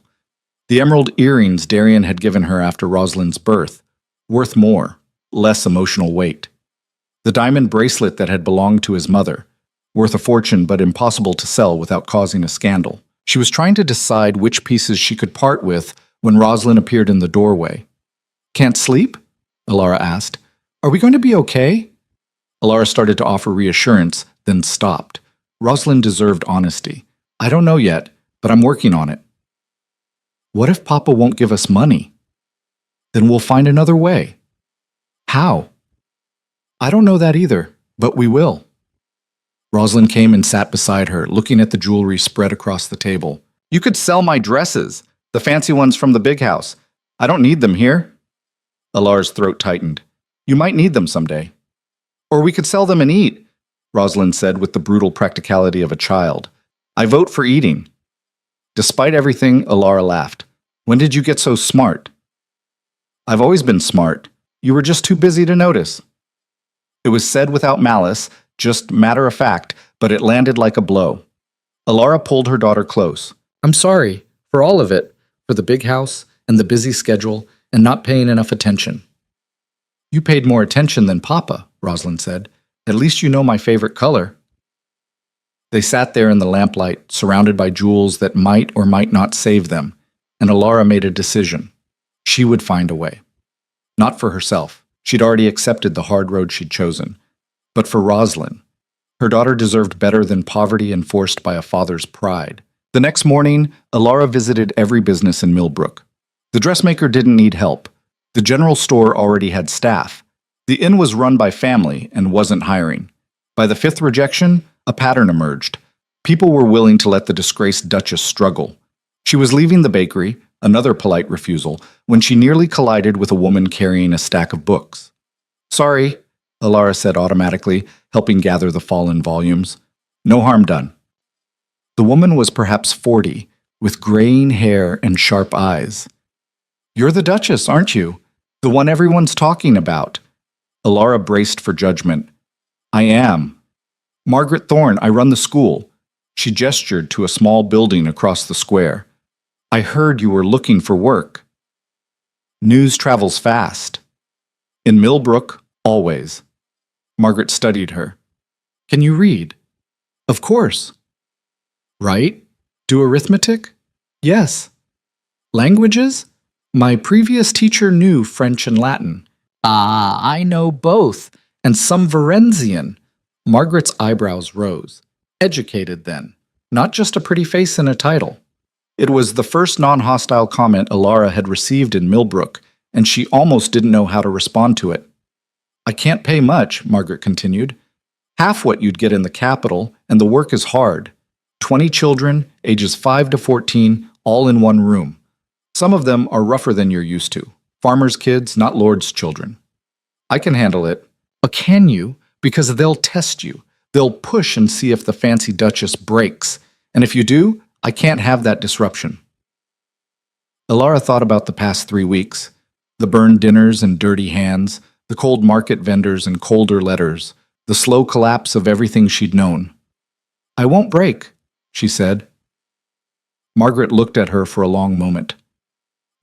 The emerald earrings Darian had given her after Rosalind's birth, worth more, less emotional weight. The diamond bracelet that had belonged to his mother, worth a fortune but impossible to sell without causing a scandal. She was trying to decide which pieces she could part with when Rosalind appeared in the doorway. "Can't sleep?" Alara asked. "Are we going to be okay?" Alara started to offer reassurance, then stopped. Rosalind deserved honesty. "I don't know yet, but I'm working on it. What if Papa won't give us money? Then we'll find another way. How? I don't know that either, but we will. Rosalind came and sat beside her, looking at the jewelry spread across the table. You could sell my dresses, the fancy ones from the big house. I don't need them here. Alara's throat tightened. You might need them someday. Or we could sell them and eat, Rosalind said with the brutal practicality of a child. I vote for eating. Despite everything, Alara laughed. When did you get so smart? I've always been smart. You were just too busy to notice. It was said without malice, just matter of fact, but it landed like a blow. Alara pulled her daughter close. I'm sorry for all of it, for the big house and the busy schedule and not paying enough attention. You paid more attention than Papa, Rosalind said. At least you know my favorite color. They sat there in the lamplight, surrounded by jewels that might or might not save them, and Alara made a decision. She would find a way. Not for herself. She'd already accepted the hard road she'd chosen. But for Rosalind. Her daughter deserved better than poverty enforced by a father's pride. The next morning, Alara visited every business in Millbrook. The dressmaker didn't need help. The general store already had staff. The inn was run by family and wasn't hiring. By the fifth rejection, a pattern emerged. People were willing to let the disgraced Duchess struggle. She was leaving the bakery, another polite refusal, when she nearly collided with a woman carrying a stack of books. Sorry, Alara said automatically, helping gather the fallen volumes. No harm done. The woman was perhaps 40, with graying hair and sharp eyes. You're the Duchess, aren't you? The one everyone's talking about. Alara braced for judgment. I am. Margaret Thorne, I run the school. She gestured to a small building across the square. I heard you were looking for work. News travels fast. In Millbrook, always. Margaret studied her. Can you read? Of course. Write? Do arithmetic? Yes. Languages? My previous teacher knew French and Latin. Ah, I know both, and some Varensian. Margaret's eyebrows rose. Educated, then. Not just a pretty face and a title. It was the first non-hostile comment Alara had received in Millbrook, and she almost didn't know how to respond to it. I can't pay much, Margaret continued. Half what you'd get in the capital, and the work is hard. 20 children, ages 5 to 14, all in one room. Some of them are rougher than you're used to. Farmers' kids, not lords' children. I can handle it. But can you? Because they'll test you. They'll push and see if the fancy Duchess breaks. And if you do, I can't have that disruption. Alara thought about the past 3 weeks. The burned dinners and dirty hands, the cold market vendors and colder letters, the slow collapse of everything she'd known. I won't break, she said. Margaret looked at her for a long moment.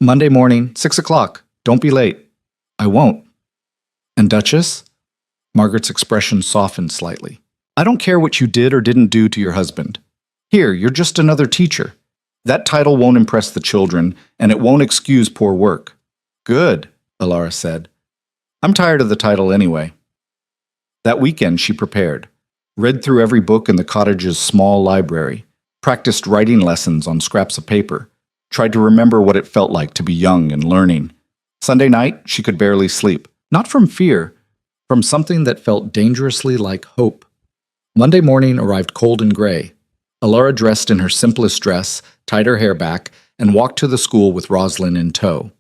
Monday morning, 6 o'clock. Don't be late. I won't. And Duchess? Margaret's expression softened slightly. I don't care what you did or didn't do to your husband. Here, you're just another teacher. That title won't impress the children, and it won't excuse poor work. Good, Alara said. I'm tired of the title anyway. That weekend she prepared, read through every book in the cottage's small library, practiced writing lessons on scraps of paper, tried to remember what it felt like to be young and learning. Sunday night, she could barely sleep, not from fear, from something that felt dangerously like hope. Monday morning arrived cold and gray. Alara dressed in her simplest dress, tied her hair back, and walked to the school with Rosalind in tow.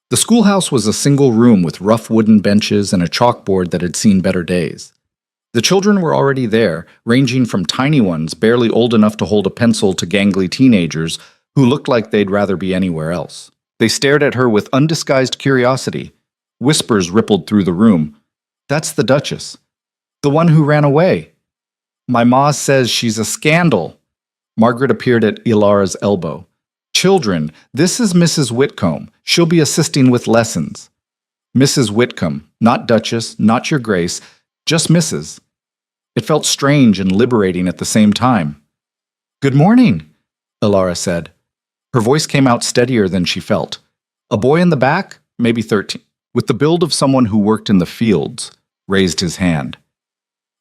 The schoolhouse was a single room with rough wooden benches and a chalkboard that had seen better days. The children were already there, ranging from tiny ones barely old enough to hold a pencil to gangly teenagers who looked like they'd rather be anywhere else. They stared at her with undisguised curiosity. Whispers rippled through the room. That's the Duchess. The one who ran away. My ma says she's a scandal. Margaret appeared at Alara's elbow. Children, this is Mrs. Whitcomb. She'll be assisting with lessons. Mrs. Whitcomb, not Duchess, not your Grace, just Mrs. It felt strange and liberating at the same time. Good morning, Alara said. Her voice came out steadier than she felt. A boy in the back, maybe 13, with the build of someone who worked in the fields, raised his hand.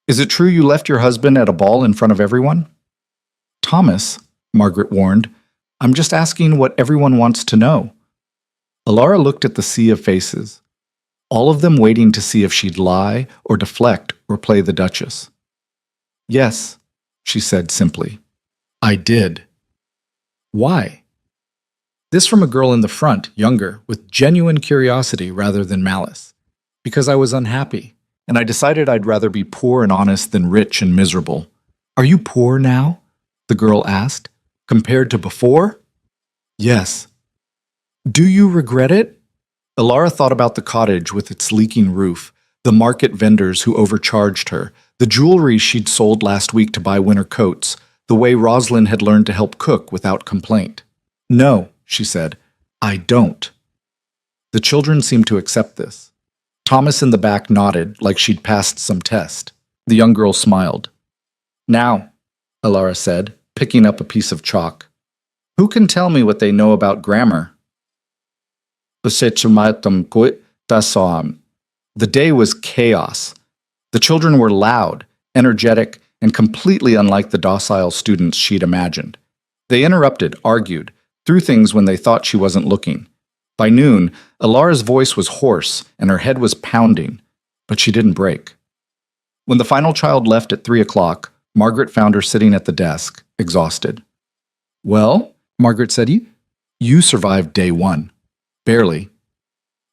Is it true you left your husband at a ball in front of everyone? Thomas, Margaret warned. "I'm just asking what everyone wants to know." Alara looked at the sea of faces, all of them waiting to see if she'd lie or deflect or play the Duchess. "Yes," she said simply. "I did." "Why?" This from a girl in the front, younger, with genuine curiosity rather than malice. "Because I was unhappy, and I decided I'd rather be poor and honest than rich and miserable." "Are you poor now?" the girl asked. "Compared to before?" "Yes." "Do you regret it?" Alara thought about the cottage with its leaking roof, the market vendors who overcharged her, the jewelry she'd sold last week to buy winter coats, the way Rosalind had learned to help cook without complaint. "No," she said, "I don't." The children seemed to accept this. Thomas in the back nodded like she'd passed some test. The young girl smiled. "Now," Alara said, picking up a piece of chalk, "who can tell me what they know about grammar?" The day was chaos. The children were loud, energetic, and completely unlike the docile students she'd imagined. They interrupted, argued, threw things when they thought she wasn't looking. By noon, Alara's voice was hoarse and her head was pounding, but she didn't break. When the final child left at 3 o'clock, Margaret found her sitting at the desk, exhausted. "Well," Margaret said, "you survived day 1. Barely.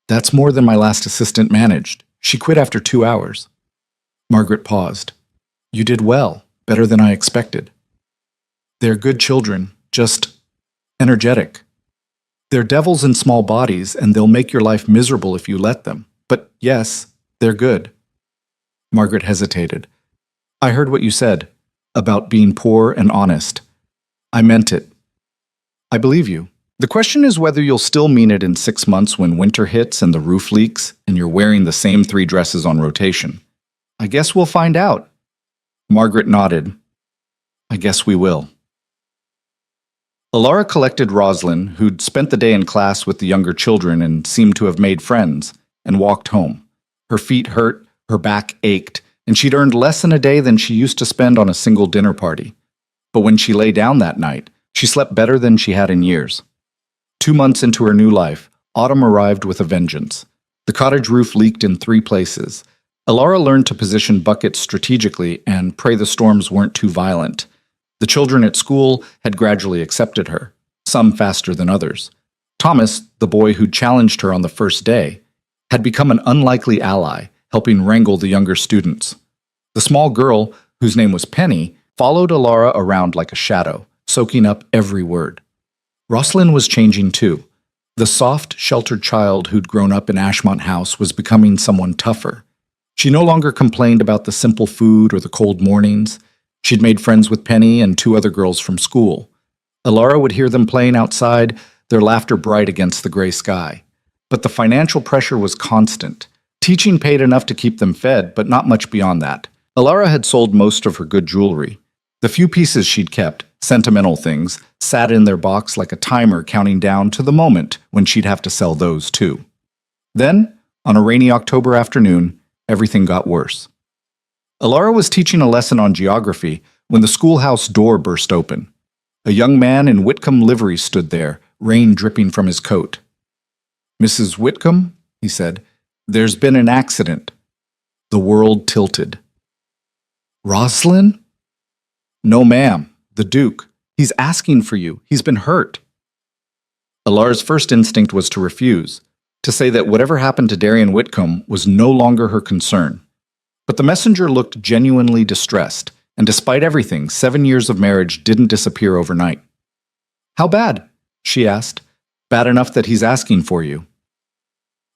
That's more than my last assistant managed. She quit after 2 hours." Margaret paused. "You did well, better than I expected." "They're good children, just energetic. They're devils in small bodies, and they'll make your life miserable if you let them. But yes, they're good." Margaret hesitated. "I heard what you said, about being poor and honest. I meant it. I believe you. The question is whether you'll still mean it in 6 months when winter hits and the roof leaks and you're wearing the same 3 dresses on rotation. I guess we'll find out." Margaret nodded. "I guess we will." Alara collected Rosalind, who'd spent the day in class with the younger children and seemed to have made friends, and walked home. Her feet hurt, her back ached, and she'd earned less in a day than she used to spend on a single dinner party. But when she lay down that night, she slept better than she had in years. 2 months into her new life, autumn arrived with a vengeance. The cottage roof leaked in 3 places. Alara learned to position buckets strategically and pray the storms weren't too violent. The children at school had gradually accepted her, some faster than others. Thomas, the boy who challenged her on the first day, had become an unlikely ally, helping wrangle the younger students. The small girl, whose name was Penny, followed Alara around like a shadow, soaking up every word. Rosalind was changing too. The soft, sheltered child who'd grown up in Ashmont House was becoming someone tougher. She no longer complained about the simple food or the cold mornings. She'd made friends with Penny and 2 other girls from school. Alara would hear them playing outside, their laughter bright against the gray sky. But the financial pressure was constant. Teaching paid enough to keep them fed, but not much beyond that. Alara had sold most of her good jewelry. The few pieces she'd kept, sentimental things, sat in their box like a timer counting down to the moment when she'd have to sell those too. Then, on a rainy October afternoon, everything got worse. Alara was teaching a lesson on geography when the schoolhouse door burst open. A young man in Whitcomb livery stood there, rain dripping from his coat. "Mrs. Whitcomb," he said, "there's been an accident." The world tilted. "Rosalind?" "No, ma'am. The Duke. He's asking for you. He's been hurt." Alara's first instinct was to refuse, to say that whatever happened to Darian Whitcomb was no longer her concern. But the messenger looked genuinely distressed, and despite everything, 7 years of marriage didn't disappear overnight. "How bad?" she asked. "Bad enough that he's asking for you."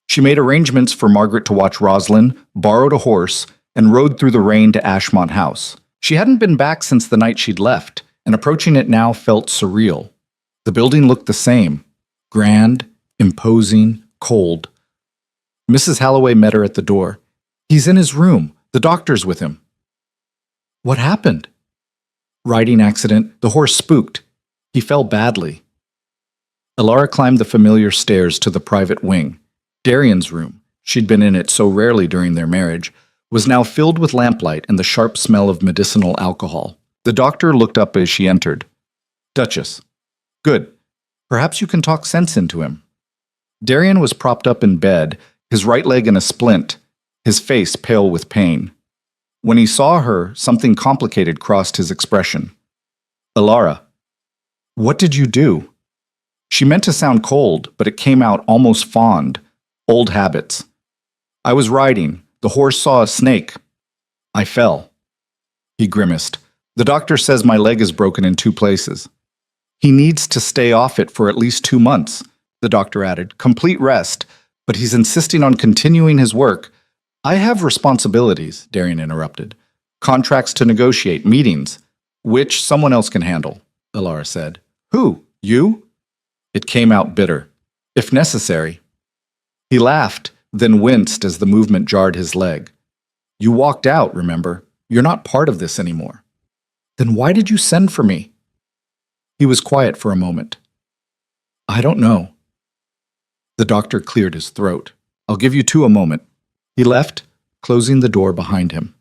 She made arrangements for Margaret to watch Rosalind, borrowed a horse, and rode through the rain to Ashmont House. She hadn't been back since the night she'd left, and approaching it now felt surreal. The building looked the same, grand, imposing, cold. Mrs. Halloway met her at the door. "He's in his room. The doctor's with him." "What happened?" "Riding accident. The horse spooked. He fell badly." Alara climbed the familiar stairs to the private wing. Darian's room, she'd been in it so rarely during their marriage, was now filled with lamplight and the sharp smell of medicinal alcohol. The doctor looked up as she entered. Duchess. Good. Perhaps you can talk sense into him. Darian was propped up in bed, his right leg in a splint, his face pale with pain. When he saw her, something complicated crossed his expression. Alara, what did you do? She meant to sound cold, but it came out almost fond. Old habits. I was riding. The horse saw a snake. I fell. He grimaced. The doctor says my leg is broken in 2 places. He needs to stay off it for at least 2 months, the doctor added. Complete rest, but he's insisting on continuing his work. I have responsibilities, Darian interrupted. Contracts to negotiate, meetings, which someone else can handle, Alara said. Who? You? It came out bitter. If necessary. He laughed, then winced as the movement jarred his leg. You walked out, remember? You're not part of this anymore. Then why did you send for me? He was quiet for a moment. I don't know. The doctor cleared his throat. I'll give you 2 a moment. He left, closing the door behind him.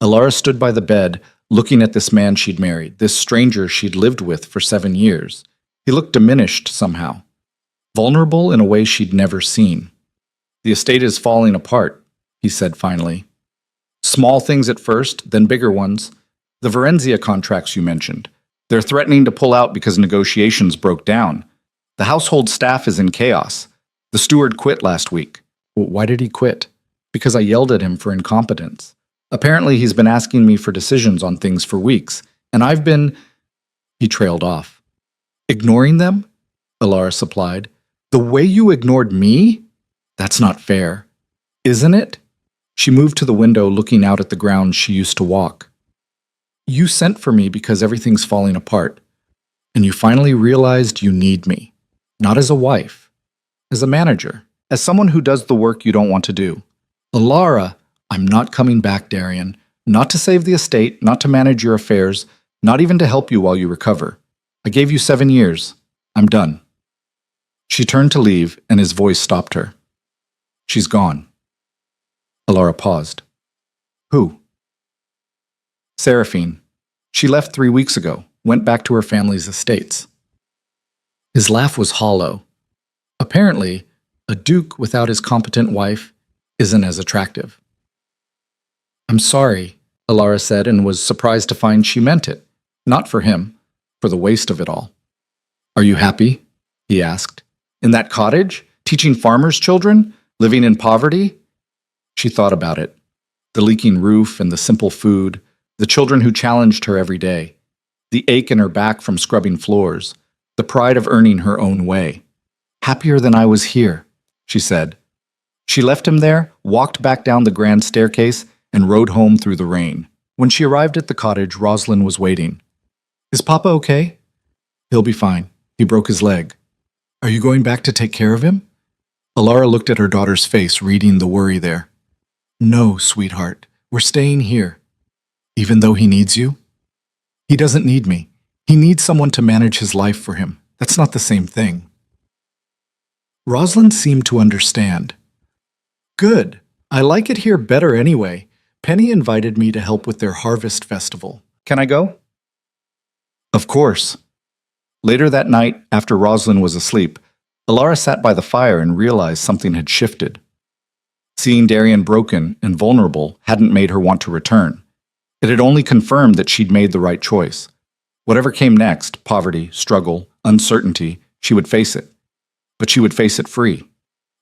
Alara stood by the bed, looking at this man she'd married, this stranger she'd lived with for 7 years. He looked diminished somehow, vulnerable in a way she'd never seen. The estate is falling apart, he said finally. Small things at first, then bigger ones. The Varenzia contracts you mentioned. They're threatening to pull out because negotiations broke down. The household staff is in chaos. The steward quit last week. Why did he quit? Because I yelled at him for incompetence. Apparently he's been asking me for decisions on things for weeks, and I've been... He trailed off. Ignoring them? Alara supplied. The way you ignored me? That's not fair. Isn't it? She moved to the window, looking out at the ground she used to walk. You sent for me because everything's falling apart, and you finally realized you need me. Not as a wife, as a manager, as someone who does the work you don't want to do. Alara, I'm not coming back, Darian. Not to save the estate, not to manage your affairs, not even to help you while you recover. I gave you 7 years. I'm done. She turned to leave, and his voice stopped her. She's gone. Alara paused. Who? Seraphine. She left 3 weeks ago, went back to her family's estates. His laugh was hollow. Apparently, a duke without his competent wife isn't as attractive. I'm sorry, Alara said, and was surprised to find she meant it. Not for him, for the waste of it all. Are you happy? He asked. In that cottage? Teaching farmers' children? Living in poverty? She thought about it. The leaking roof and the simple food, the children who challenged her every day, the ache in her back from scrubbing floors, the pride of earning her own way. Happier than I was here, she said. She left him there, walked back down the grand staircase, and rode home through the rain. When she arrived at the cottage, Rosalind was waiting. Is Papa okay? He'll be fine. He broke his leg. Are you going back to take care of him? Alara looked at her daughter's face, reading the worry there. No, sweetheart. We're staying here. Even though he needs you? He doesn't need me. He needs someone to manage his life for him. That's not the same thing. Rosalind seemed to understand. Good. I like it here better anyway. Penny invited me to help with their harvest festival. Can I go? Of course. Later that night, after Rosalind was asleep, Alara sat by the fire and realized something had shifted. Seeing Darian broken and vulnerable hadn't made her want to return. It had only confirmed that she'd made the right choice. Whatever came next, poverty, struggle, uncertainty, she would face it. But she would face it free.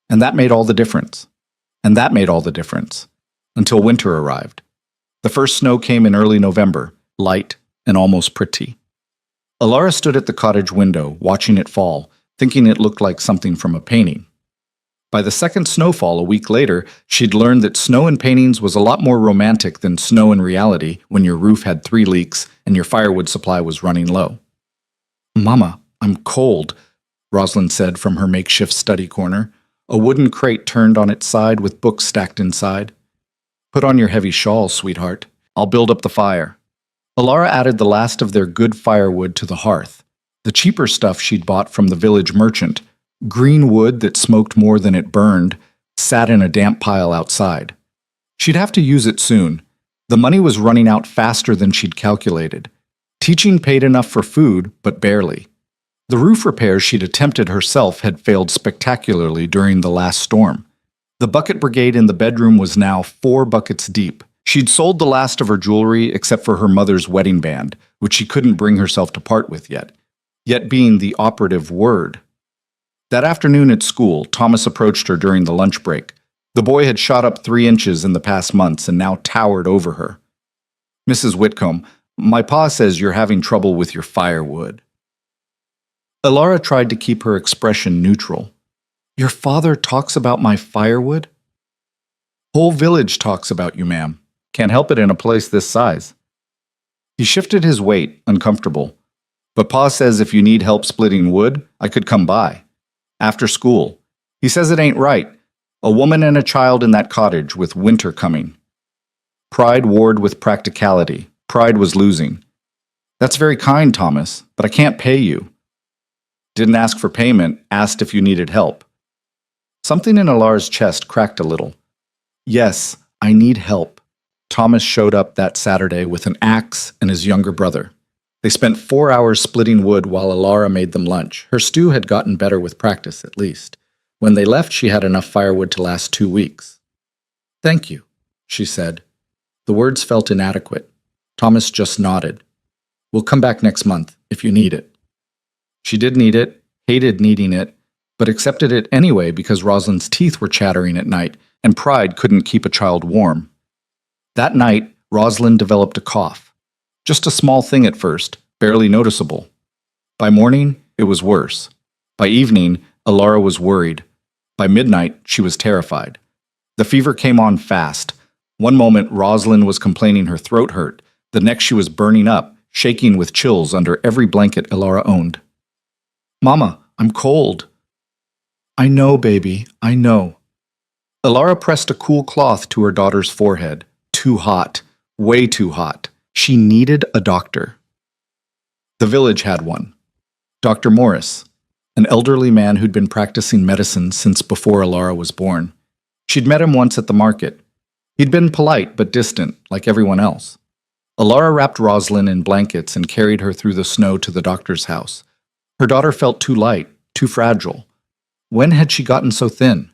And that made all the difference. And that made all the difference. Until winter arrived. The first snow came in early November, light and almost pretty. Alara stood at the cottage window, watching it fall, thinking it looked like something from a painting. By the second snowfall a week later, she'd learned that snow in paintings was a lot more romantic than snow in reality when your roof had 3 leaks and your firewood supply was running low. Mama, I'm cold, Rosalind said from her makeshift study corner, a wooden crate turned on its side with books stacked inside. Put on your heavy shawl, sweetheart. I'll build up the fire. Alara added the last of their good firewood to the hearth, the cheaper stuff she'd bought from the village merchant. Green wood that smoked more than it burned sat in a damp pile outside. She'd have to use it soon. The money was running out faster than she'd calculated. Teaching paid enough for food, but barely. The roof repairs she'd attempted herself had failed spectacularly during the last storm. The bucket brigade in the bedroom was now 4 buckets deep. She'd sold the last of her jewelry except for her mother's wedding band, which she couldn't bring herself to part with yet being the operative word. That afternoon at school, Thomas approached her during the lunch break. The boy had shot up 3 inches in the past months and now towered over her. "Mrs. Whitcomb, my pa says you're having trouble with your firewood." Elara tried to keep her expression neutral. "Your father talks about my firewood?" "Whole village talks about you, ma'am. Can't help it in a place this size." He shifted his weight, uncomfortable. "But Pa says if you need help splitting wood, I could come by. After school. He says it ain't right. A woman and a child in that cottage with winter coming." Pride warred with practicality. Pride was losing. "That's very kind, Thomas, but I can't pay you." "Didn't ask for payment, asked if you needed help." Something in Alara's chest cracked a little. "Yes, I need help." Thomas showed up that Saturday with an axe and his younger brother. They spent 4 hours splitting wood while Elara made them lunch. Her stew had gotten better with practice, at least. When they left, she had enough firewood to last 2 weeks. "Thank you," she said. The words felt inadequate. Thomas just nodded. "We'll come back next month, if you need it." She did need it, hated needing it, but accepted it anyway because Rosalind's teeth were chattering at night, and pride couldn't keep a child warm. That night, Rosalind developed a cough. Just a small thing at first, barely noticeable. By morning, it was worse. By evening, Elara was worried. By midnight, she was terrified. The fever came on fast. One moment, Rosalind was complaining her throat hurt. The next, she was burning up, shaking with chills under every blanket Elara owned. "Mama, I'm cold." "I know, baby, I know." Elara pressed a cool cloth to her daughter's forehead. Too hot. Way too hot. She needed a doctor. The village had one. Dr. Morris, an elderly man who'd been practicing medicine since before Elara was born. She'd met him once at the market. He'd been polite but distant, like everyone else. Elara wrapped Rosalind in blankets and carried her through the snow to the doctor's house. Her daughter felt too light, too fragile. When had she gotten so thin?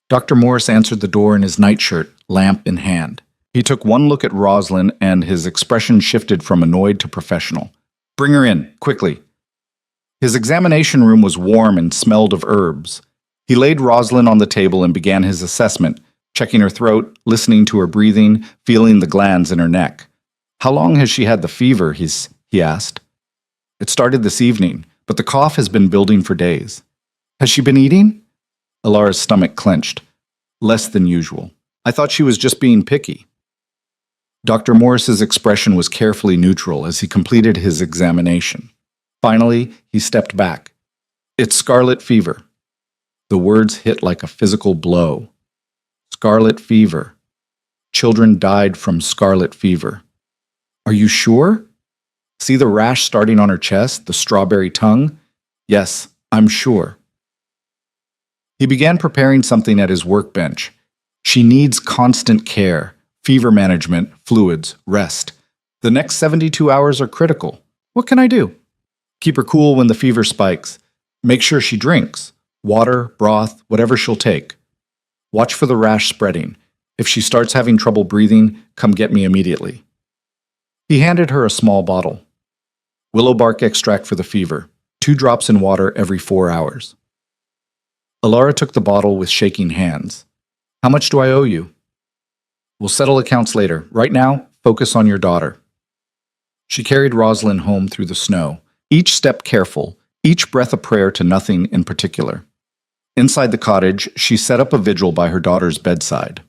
Dr. Morris answered the door in his nightshirt, lamp in hand. He took one look at Rosalind and his expression shifted from annoyed to professional. "Bring her in, quickly." His examination room was warm and smelled of herbs. He laid Rosalind on the table and began his assessment, checking her throat, listening to her breathing, feeling the glands in her neck. "How long has she had the fever?" he asked. "It started this evening, but the cough has been building for days." "Has she been eating?" Elara's stomach clenched. "Less than usual. I thought she was just being picky." Dr. Morris's expression was carefully neutral as he completed his examination. Finally, he stepped back. "It's scarlet fever." The words hit like a physical blow. Scarlet fever. Children died from scarlet fever. "Are you sure? See the rash starting on her chest, the strawberry tongue?" "Yes, I'm sure." He began preparing something at his workbench. "She needs constant care. Fever management, fluids, rest. The next 72 hours are critical. What can I do?" "Keep her cool when the fever spikes. Make sure she drinks. Water, broth, whatever she'll take. Watch for the rash spreading. If she starts having trouble breathing, come get me immediately." He handed her a small bottle. "Willow bark extract for the fever. 2 drops in water every 4 hours." Elara took the bottle with shaking hands. "How much do I owe you?" "We'll settle accounts later. Right now, focus on your daughter." She carried Rosalind home through the snow, each step careful, each breath a prayer to nothing in particular. Inside the cottage, she set up a vigil by her daughter's bedside.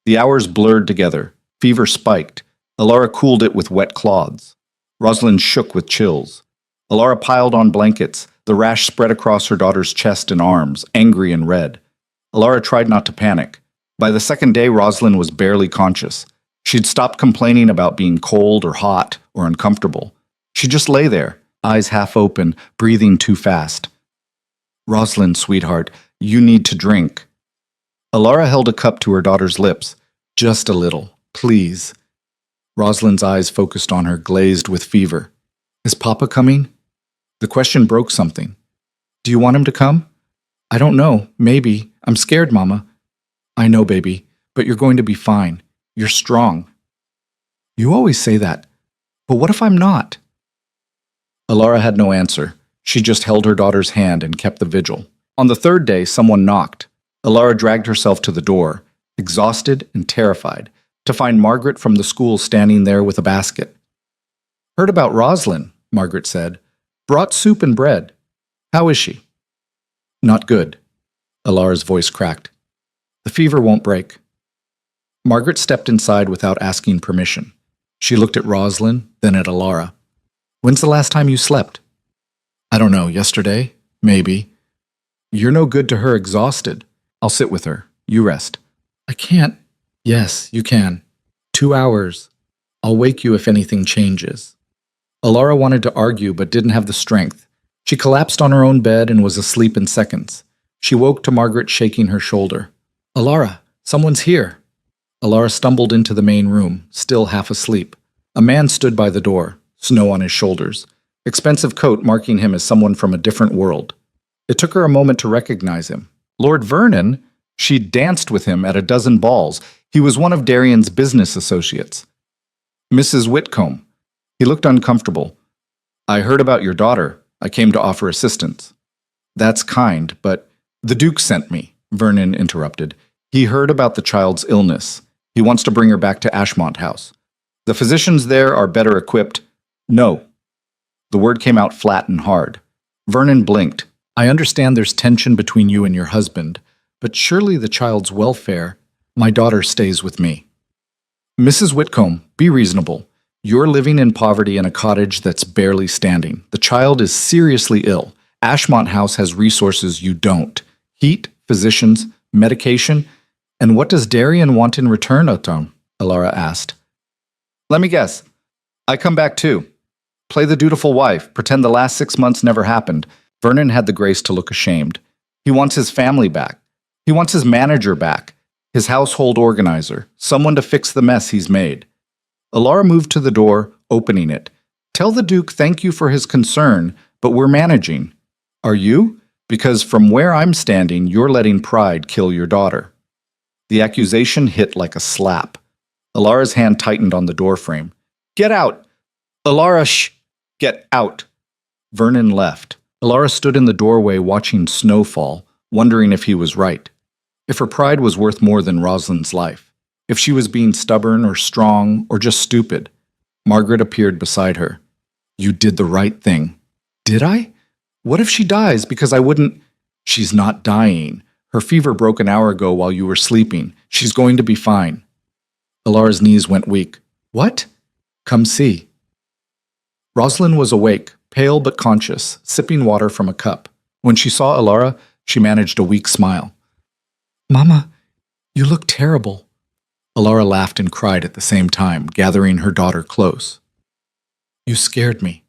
The hours blurred together. Fever spiked. Elara cooled it with wet cloths. Rosalind shook with chills. Elara piled on blankets. The rash spread across her daughter's chest and arms, angry and red. Elara tried not to panic. By the second day, Rosalind was barely conscious. She'd stopped complaining about being cold or hot or uncomfortable. She just lay there, eyes half open, breathing too fast. "Rosalind, sweetheart, you need to drink." Elara held a cup to her daughter's lips. "Just a little, please." Rosalind's eyes focused on her, glazed with fever. Is Papa coming? The question broke something. Do you want him to come? I don't know. Maybe. I'm scared, Mama. I know, baby, but you're going to be fine. You're strong. You always say that. But what if I'm not? Alara had no answer. She just held her daughter's hand and kept the vigil. On the third day, someone knocked. Alara dragged herself to the door, exhausted and terrified, to find Margaret from the school standing there with a basket. Heard about Rosalind, Margaret said. Brought soup and bread. How is she? Not good. Alara's voice cracked. The fever won't break. Margaret stepped inside without asking permission. She looked at Rosalind, then at Alara. When's the last time you slept? I don't know, yesterday? Maybe. You're no good to her exhausted. I'll sit with her. You rest. I can't. Yes, you can. 2 hours. I'll wake you if anything changes. Alara wanted to argue but didn't have the strength. She collapsed on her own bed and was asleep in seconds. She woke to Margaret shaking her shoulder. Alara, someone's here. Alara stumbled into the main room, still half asleep. A man stood by the door, snow on his shoulders, expensive coat marking him as someone from a different world. It took her a moment to recognize him. Lord Vernon? She'd danced with him at a dozen balls. He was one of Darian's business associates. Mrs. Whitcomb. He looked uncomfortable. I heard about your daughter. I came to offer assistance. That's kind, but the Duke sent me, Vernon interrupted. He heard about the child's illness. He wants to bring her back to Ashmont House. The physicians there are better equipped. No. The word came out flat and hard. Vernon blinked. I understand there's tension between you and your husband, but surely the child's welfare. My daughter stays with me. Mrs. Whitcomb, be reasonable. You're living in poverty in a cottage that's barely standing. The child is seriously ill. Ashmont House has resources you don't. Heat, physicians, medication. And what does Darian want in return, Oton? Alara asked. Let me guess. I come back too. Play the dutiful wife, pretend the last 6 months never happened. Vernon had the grace to look ashamed. He wants his family back. He wants his manager back, his household organizer, someone to fix the mess he's made. Alara moved to the door, opening it. Tell the Duke thank you for his concern, but we're managing. Are you? Because from where I'm standing, you're letting pride kill your daughter. The accusation hit like a slap. Alara's hand tightened on the doorframe. Get out! Alara, shh! Get out! Vernon left. Alara stood in the doorway watching snow fall, wondering if he was right. If her pride was worth more than Rosalind's life. If she was being stubborn or strong or just stupid. Margaret appeared beside her. You did the right thing. Did I? What if she dies because I wouldn't? She's not dying. Her fever broke an hour ago while you were sleeping. She's going to be fine. Alara's knees went weak. What? Come see. Rosalind was awake, pale but conscious, sipping water from a cup. When she saw Alara, she managed a weak smile. Mama, you look terrible. Alara laughed and cried at the same time, gathering her daughter close. You scared me.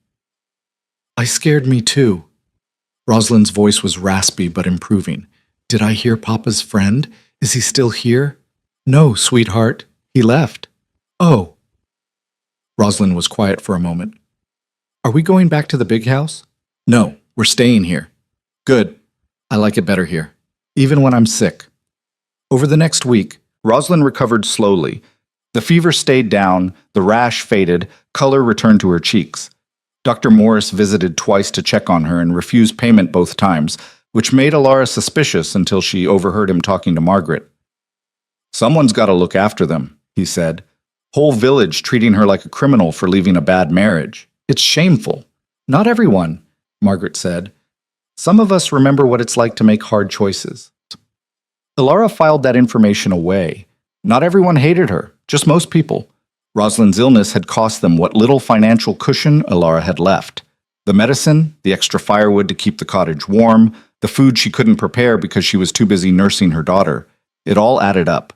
I scared me too. Rosalind's voice was raspy but improving. Did I hear Papa's friend? Is he still here? No, sweetheart. He left. Oh. Rosalind was quiet for a moment. Are we going back to the big house? No, we're staying here. Good. I like it better here, even when I'm sick. Over the next week, Rosalind recovered slowly. The fever stayed down, the rash faded, color returned to her cheeks. Dr. Morris visited twice to check on her and refused payment both times, which made Alara suspicious until she overheard him talking to Margaret. Someone's got to look after them, he said. Whole village treating her like a criminal for leaving a bad marriage. It's shameful. Not everyone, Margaret said. Some of us remember what it's like to make hard choices. Alara filed that information away. Not everyone hated her, just most people. Rosalind's illness had cost them what little financial cushion Alara had left. The medicine, the extra firewood to keep the cottage warm, the food she couldn't prepare because she was too busy nursing her daughter. It all added up.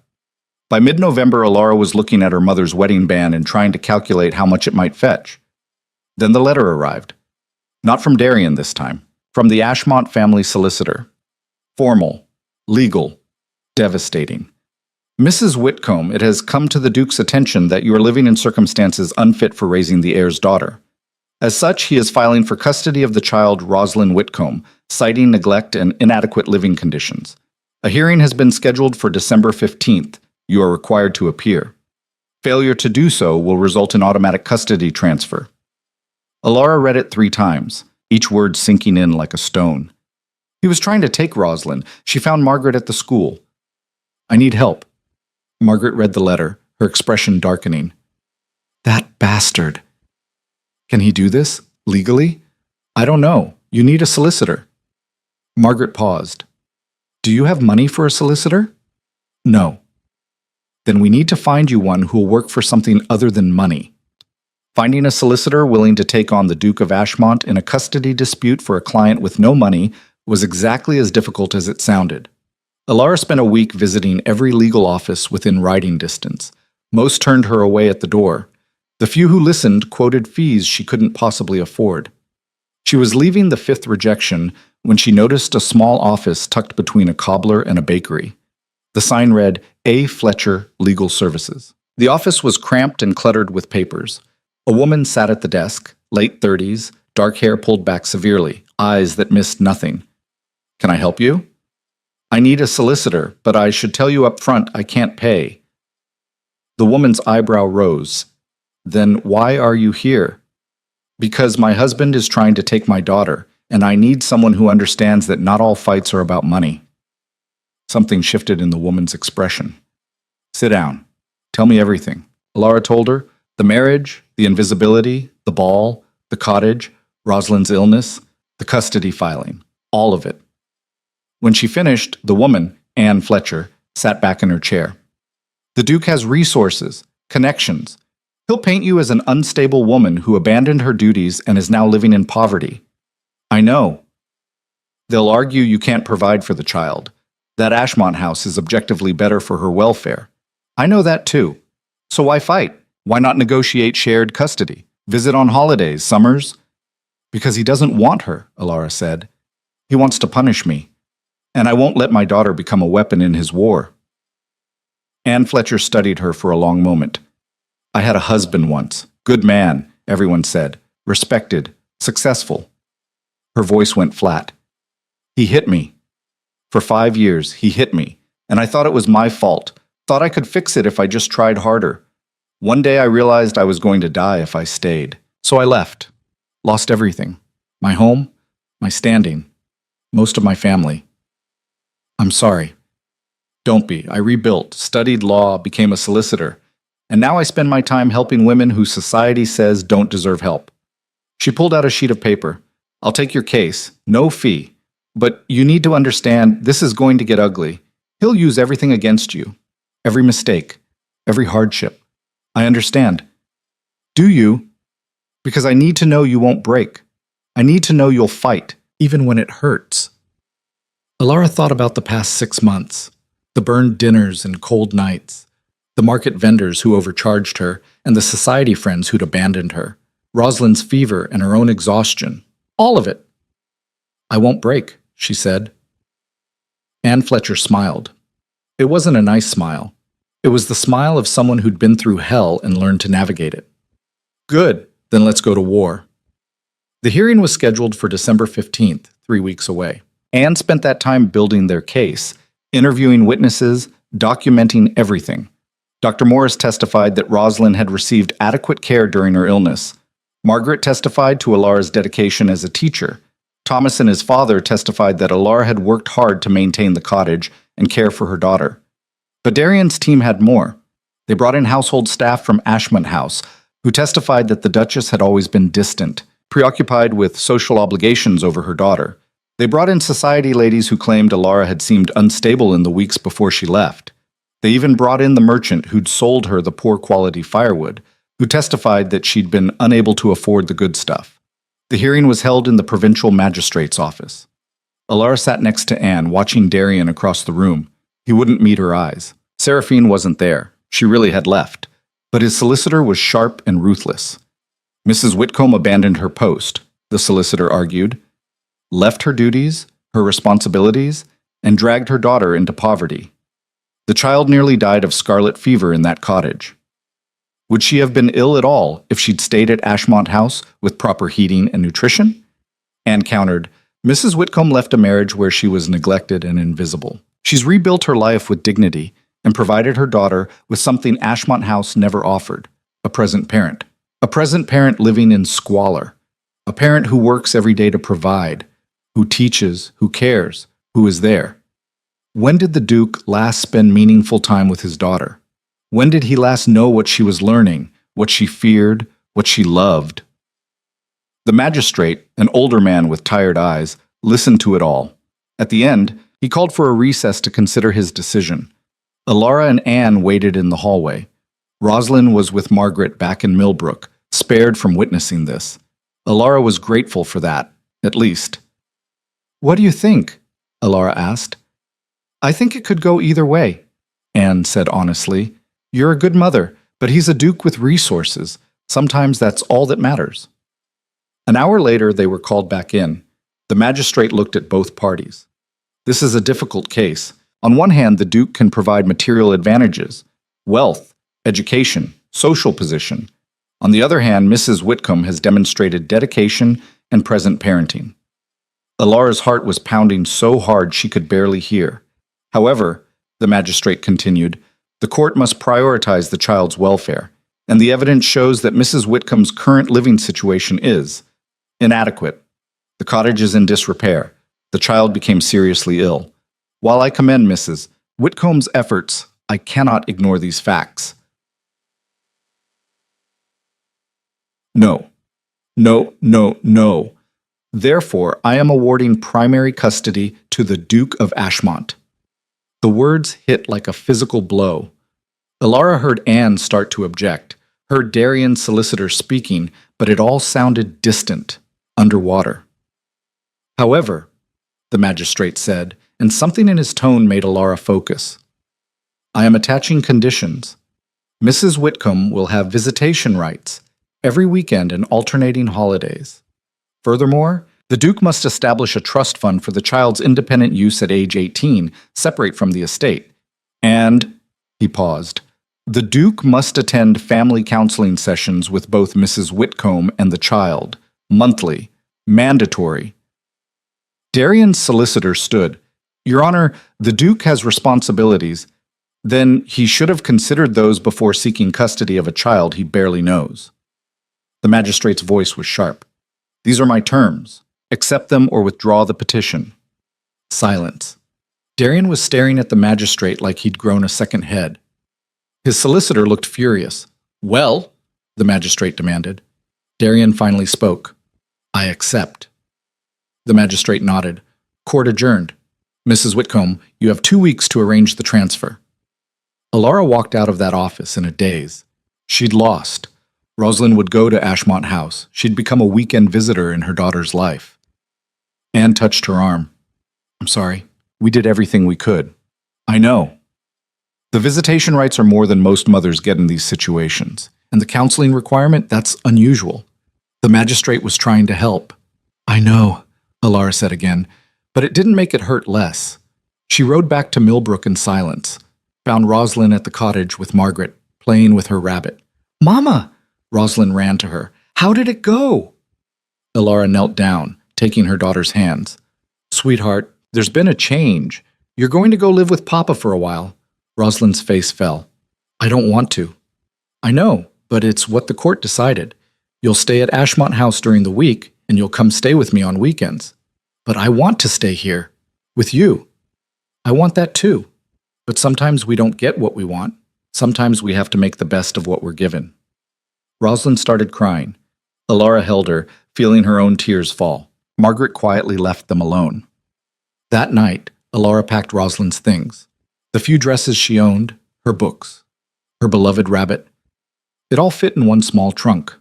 By mid-November, Alara was looking at her mother's wedding band and trying to calculate how much it might fetch. Then the letter arrived. Not from Darian this time, from the Ashmont family solicitor. Formal, legal, devastating. Mrs. Whitcomb, it has come to the Duke's attention that you are living in circumstances unfit for raising the heir's daughter. As such, he is filing for custody of the child Rosalind Whitcomb, citing neglect and inadequate living conditions. A hearing has been scheduled for December 15th. You are required to appear. Failure to do so will result in automatic custody transfer. Alara read it 3 times, each word sinking in like a stone. He was trying to take Rosalind. She found Margaret at the school. I need help. Margaret read the letter, her expression darkening. That bastard. Can he do this? Legally? I don't know. You need a solicitor. Margaret paused. Do you have money for a solicitor? No. Then we need to find you one who will work for something other than money. Finding a solicitor willing to take on the Duke of Ashmont in a custody dispute for a client with no money was exactly as difficult as it sounded. Alara spent a week visiting every legal office within riding distance. Most turned her away at the door. The few who listened quoted fees she couldn't possibly afford. She was leaving the 5th rejection when she noticed a small office tucked between a cobbler and a bakery. The sign read, A. Fletcher Legal Services. The office was cramped and cluttered with papers. A woman sat at the desk, late 30s, dark hair pulled back severely, eyes that missed nothing. Can I help you? I need a solicitor, but I should tell you up front I can't pay. The woman's eyebrow rose. Then why are you here? Because my husband is trying to take my daughter, and I need someone who understands that not all fights are about money. Something shifted in the woman's expression. Sit down. Tell me everything. Alara told her. The marriage, the invisibility, the ball, the cottage, Rosalind's illness, the custody filing. All of it. When she finished, the woman, Anne Fletcher, sat back in her chair. The Duke has resources, connections. He'll paint you as an unstable woman who abandoned her duties and is now living in poverty. I know. They'll argue you can't provide for the child. That Ashmont house is objectively better for her welfare. I know that too. So why fight? Why not negotiate shared custody? Visit on holidays, summers? Because he doesn't want her, Alara said. He wants to punish me. And I won't let my daughter become a weapon in his war. Anne Fletcher studied her for a long moment. I had a husband once. Good man, everyone said. Respected. Successful. Her voice went flat. He hit me. For 5 years, he hit me, and I thought it was my fault. Thought I could fix it if I just tried harder. One day I realized I was going to die if I stayed. So I left. Lost everything. My home, my standing, most of my family. I'm sorry. Don't be. I rebuilt, studied law, became a solicitor, and now I spend my time helping women who society says don't deserve help. She pulled out a sheet of paper. I'll take your case. No fee. But you need to understand this is going to get ugly. He'll use everything against you. Every mistake. Every hardship. I understand. Do you? Because I need to know you won't break. I need to know you'll fight, even when it hurts. Alara thought about the past 6 months. The burned dinners and cold nights. The market vendors who overcharged her, and the society friends who'd abandoned her. Rosalind's fever and her own exhaustion. All of it. I won't break, she said. Anne Fletcher smiled. It wasn't a nice smile. It was the smile of someone who'd been through hell and learned to navigate it. Good, then let's go to war. The hearing was scheduled for December 15th, 3 weeks away. Anne spent that time building their case, interviewing witnesses, documenting everything. Dr. Morris testified that Rosalind had received adequate care during her illness. Margaret testified to Alara's dedication as a teacher. Thomas and his father testified that Alara had worked hard to maintain the cottage and care for her daughter. But Darian's team had more. They brought in household staff from Ashmont House, who testified that the Duchess had always been distant, preoccupied with social obligations over her daughter. They brought in society ladies who claimed Alara had seemed unstable in the weeks before she left. They even brought in the merchant who'd sold her the poor-quality firewood, who testified that she'd been unable to afford the good stuff. The hearing was held in the provincial magistrate's office. Alara sat next to Anne, watching Darian across the room. He wouldn't meet her eyes. Seraphine wasn't there. She really had left. But his solicitor was sharp and ruthless. Mrs. Whitcomb abandoned her post, the solicitor argued, left her duties, her responsibilities, and dragged her daughter into poverty. The child nearly died of scarlet fever in that cottage. Would she have been ill at all if she'd stayed at Ashmont House with proper heating and nutrition? Anne countered, Mrs. Whitcomb left a marriage where she was neglected and invisible. She's rebuilt her life with dignity and provided her daughter with something Ashmont House never offered, a present parent. A present parent living in squalor. A parent who works every day to provide, who teaches, who cares, who is there. When did the Duke last spend meaningful time with his daughter? When did he last know what she was learning, what she feared, what she loved? The magistrate, an older man with tired eyes, listened to it all. At the end, he called for a recess to consider his decision. Alara and Anne waited in the hallway. Rosalind was with Margaret back in Millbrook, spared from witnessing this. Alara was grateful for that, at least. What do you think? Alara asked. I think it could go either way, Anne said honestly. You're a good mother, but he's a duke with resources. Sometimes that's all that matters. An hour later, they were called back in. The magistrate looked at both parties. This is a difficult case. On one hand, the Duke can provide material advantages, wealth, education, social position. On the other hand, Mrs. Whitcomb has demonstrated dedication and present parenting. Alara's heart was pounding so hard she could barely hear. However, the magistrate continued, the court must prioritize the child's welfare, and the evidence shows that Mrs. Whitcomb's current living situation is inadequate. The cottage is in disrepair. The child became seriously ill. While I commend Mrs. Whitcomb's efforts, I cannot ignore these facts. No. No, no, no. Therefore, I am awarding primary custody to the Duke of Ashmont. The words hit like a physical blow. Alara heard Anne start to object, heard Darian's solicitor speaking, but it all sounded distant, underwater. However, the magistrate said, and something in his tone made Alara focus. I am attaching conditions. Mrs. Whitcomb will have visitation rights every weekend and alternating holidays. Furthermore, the Duke must establish a trust fund for the child's independent use at age 18, separate from the estate. And, he paused, the Duke must attend family counseling sessions with both Mrs. Whitcomb and the child, monthly, mandatory. Darian's solicitor stood. Your Honor, the Duke has responsibilities. Then he should have considered those before seeking custody of a child he barely knows. The magistrate's voice was sharp. These are my terms. Accept them or withdraw the petition. Silence. Darian was staring at the magistrate like he'd grown a second head. His solicitor looked furious. Well, the magistrate demanded. Darian finally spoke. I accept. The magistrate nodded. Court adjourned. Mrs. Whitcomb, you have 2 weeks to arrange the transfer. Alara walked out of that office in a daze. She'd lost. Rosalind would go to Ashmont House. She'd become a weekend visitor in her daughter's life. Anne touched her arm. I'm sorry. We did everything we could. I know. The visitation rights are more than most mothers get in these situations. And the counseling requirement, that's unusual. The magistrate was trying to help. I know, Alara said again, but it didn't make it hurt less. She rode back to Millbrook in silence, found Rosalind at the cottage with Margaret, playing with her rabbit. Mama! Rosalind ran to her. How did it go? Alara knelt down, taking her daughter's hands. Sweetheart, there's been a change. You're going to go live with Papa for a while. Rosalind's face fell. I don't want to. I know, but it's what the court decided. You'll stay at Ashmont House during the week, and you'll come stay with me on weekends. But I want to stay here, with you. I want that too. But sometimes we don't get what we want. Sometimes we have to make the best of what we're given. Rosalind started crying. Alara held her, feeling her own tears fall. Margaret quietly left them alone. That night, Alara packed Rosalind's things. The few dresses she owned, her books, her beloved rabbit. It all fit in one small trunk.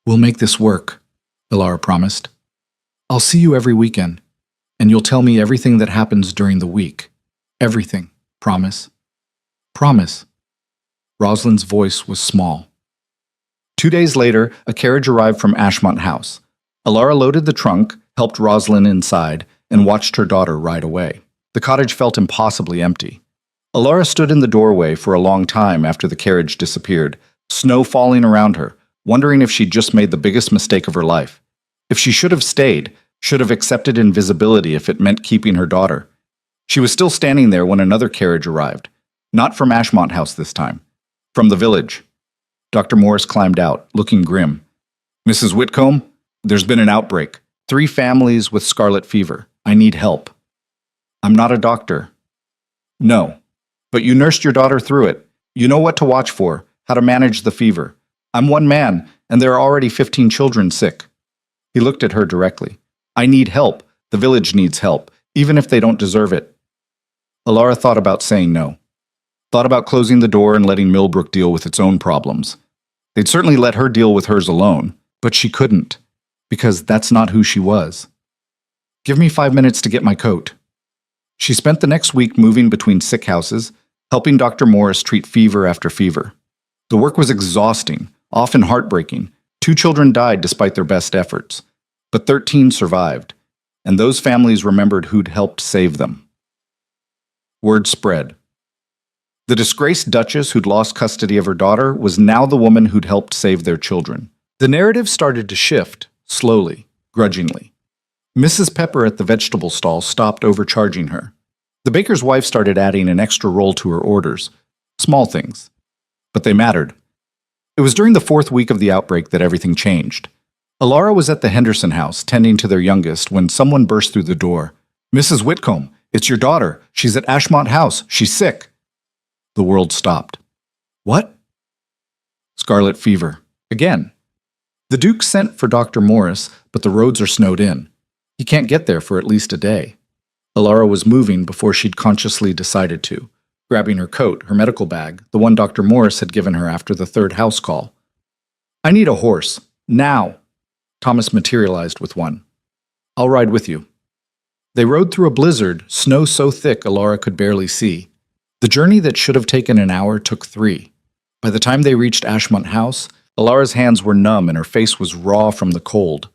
We'll make this work, Alara promised. I'll see you every weekend, and you'll tell me everything that happens during the week. Everything. Promise. Promise. Rosalind's voice was small. 2 days later, a carriage arrived from Ashmont House. Alara loaded the trunk, helped Rosalind inside, and watched her daughter ride away. The cottage felt impossibly empty. Alara stood in the doorway for a long time after the carriage disappeared, snow falling around her, wondering if she'd just made the biggest mistake of her life. If she should have stayed, should have accepted invisibility if it meant keeping her daughter. She was still standing there when another carriage arrived. Not from Ashmont House this time. From the village. Dr. Morris climbed out, looking grim. Mrs. Whitcomb, there's been an outbreak. 3 families with scarlet fever. I need help. I'm not a doctor. No. But you nursed your daughter through it. You know what to watch for, how to manage the fever. I'm one man, and there are already 15 children sick. He looked at her directly. I need help. The village needs help, even if they don't deserve it. Alara thought about saying no. Thought about closing the door and letting Millbrook deal with its own problems. They'd certainly let her deal with hers alone, but she couldn't, because that's not who she was. Give me 5 minutes to get my coat. She spent the next week moving between sick houses, helping Dr. Morris treat fever after fever. The work was exhausting, often heartbreaking. 2 children died despite their best efforts, but 13 survived, and those families remembered who'd helped save them. Word spread. The disgraced duchess who'd lost custody of her daughter was now the woman who'd helped save their children. The narrative started to shift, slowly, grudgingly. Mrs. Pepper at the vegetable stall stopped overcharging her. The baker's wife started adding an extra roll to her orders. Small things. But they mattered. It was during the 4th week of the outbreak that everything changed. Alara was at the Henderson house, tending to their youngest, when someone burst through the door. Mrs. Whitcomb, it's your daughter. She's at Ashmont House. She's sick. The world stopped. What? Scarlet fever. Again. The Duke sent for Dr. Morris, but the roads are snowed in. He can't get there for at least a day. Alara was moving before she'd consciously decided to, grabbing her coat, her medical bag, the one Dr. Morris had given her after the 3rd house call. I need a horse. Now. Thomas materialized with one. I'll ride with you. They rode through a blizzard, snow so thick Alara could barely see. The journey that should have taken an hour took 3. By the time they reached Ashmont House, Alara's hands were numb and her face was raw from the cold.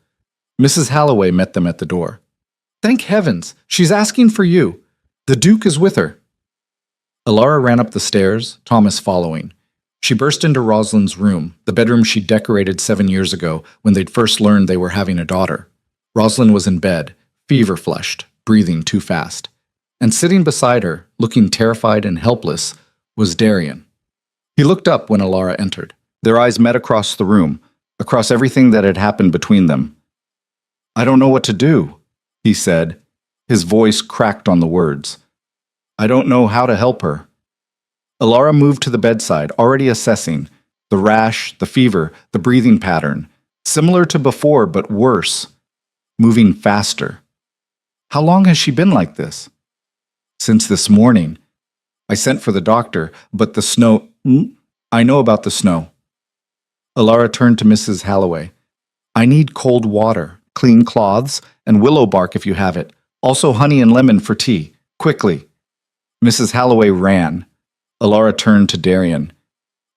Mrs. Halloway met them at the door. Thank heavens! She's asking for you. The Duke is with her. Alara ran up the stairs, Thomas following. She burst into Rosalind's room, the bedroom she'd decorated 7 years ago when they'd first learned they were having a daughter. Rosalind was in bed, fever-flushed, breathing too fast. And sitting beside her, looking terrified and helpless, was Darian. He looked up when Alara entered. Their eyes met across the room, across everything that had happened between them. I don't know what to do, he said. His voice cracked on the words. I don't know how to help her. Alara moved to the bedside, already assessing the rash, the fever, the breathing pattern, similar to before but worse, moving faster. How long has she been like this? Since this morning. I sent for the doctor, but the snow... I know about the snow. Alara turned to Mrs. Halloway. I need cold water, clean cloths, and willow bark if you have it. Also honey and lemon for tea. Quickly. Mrs. Halloway ran. Alara turned to Darian.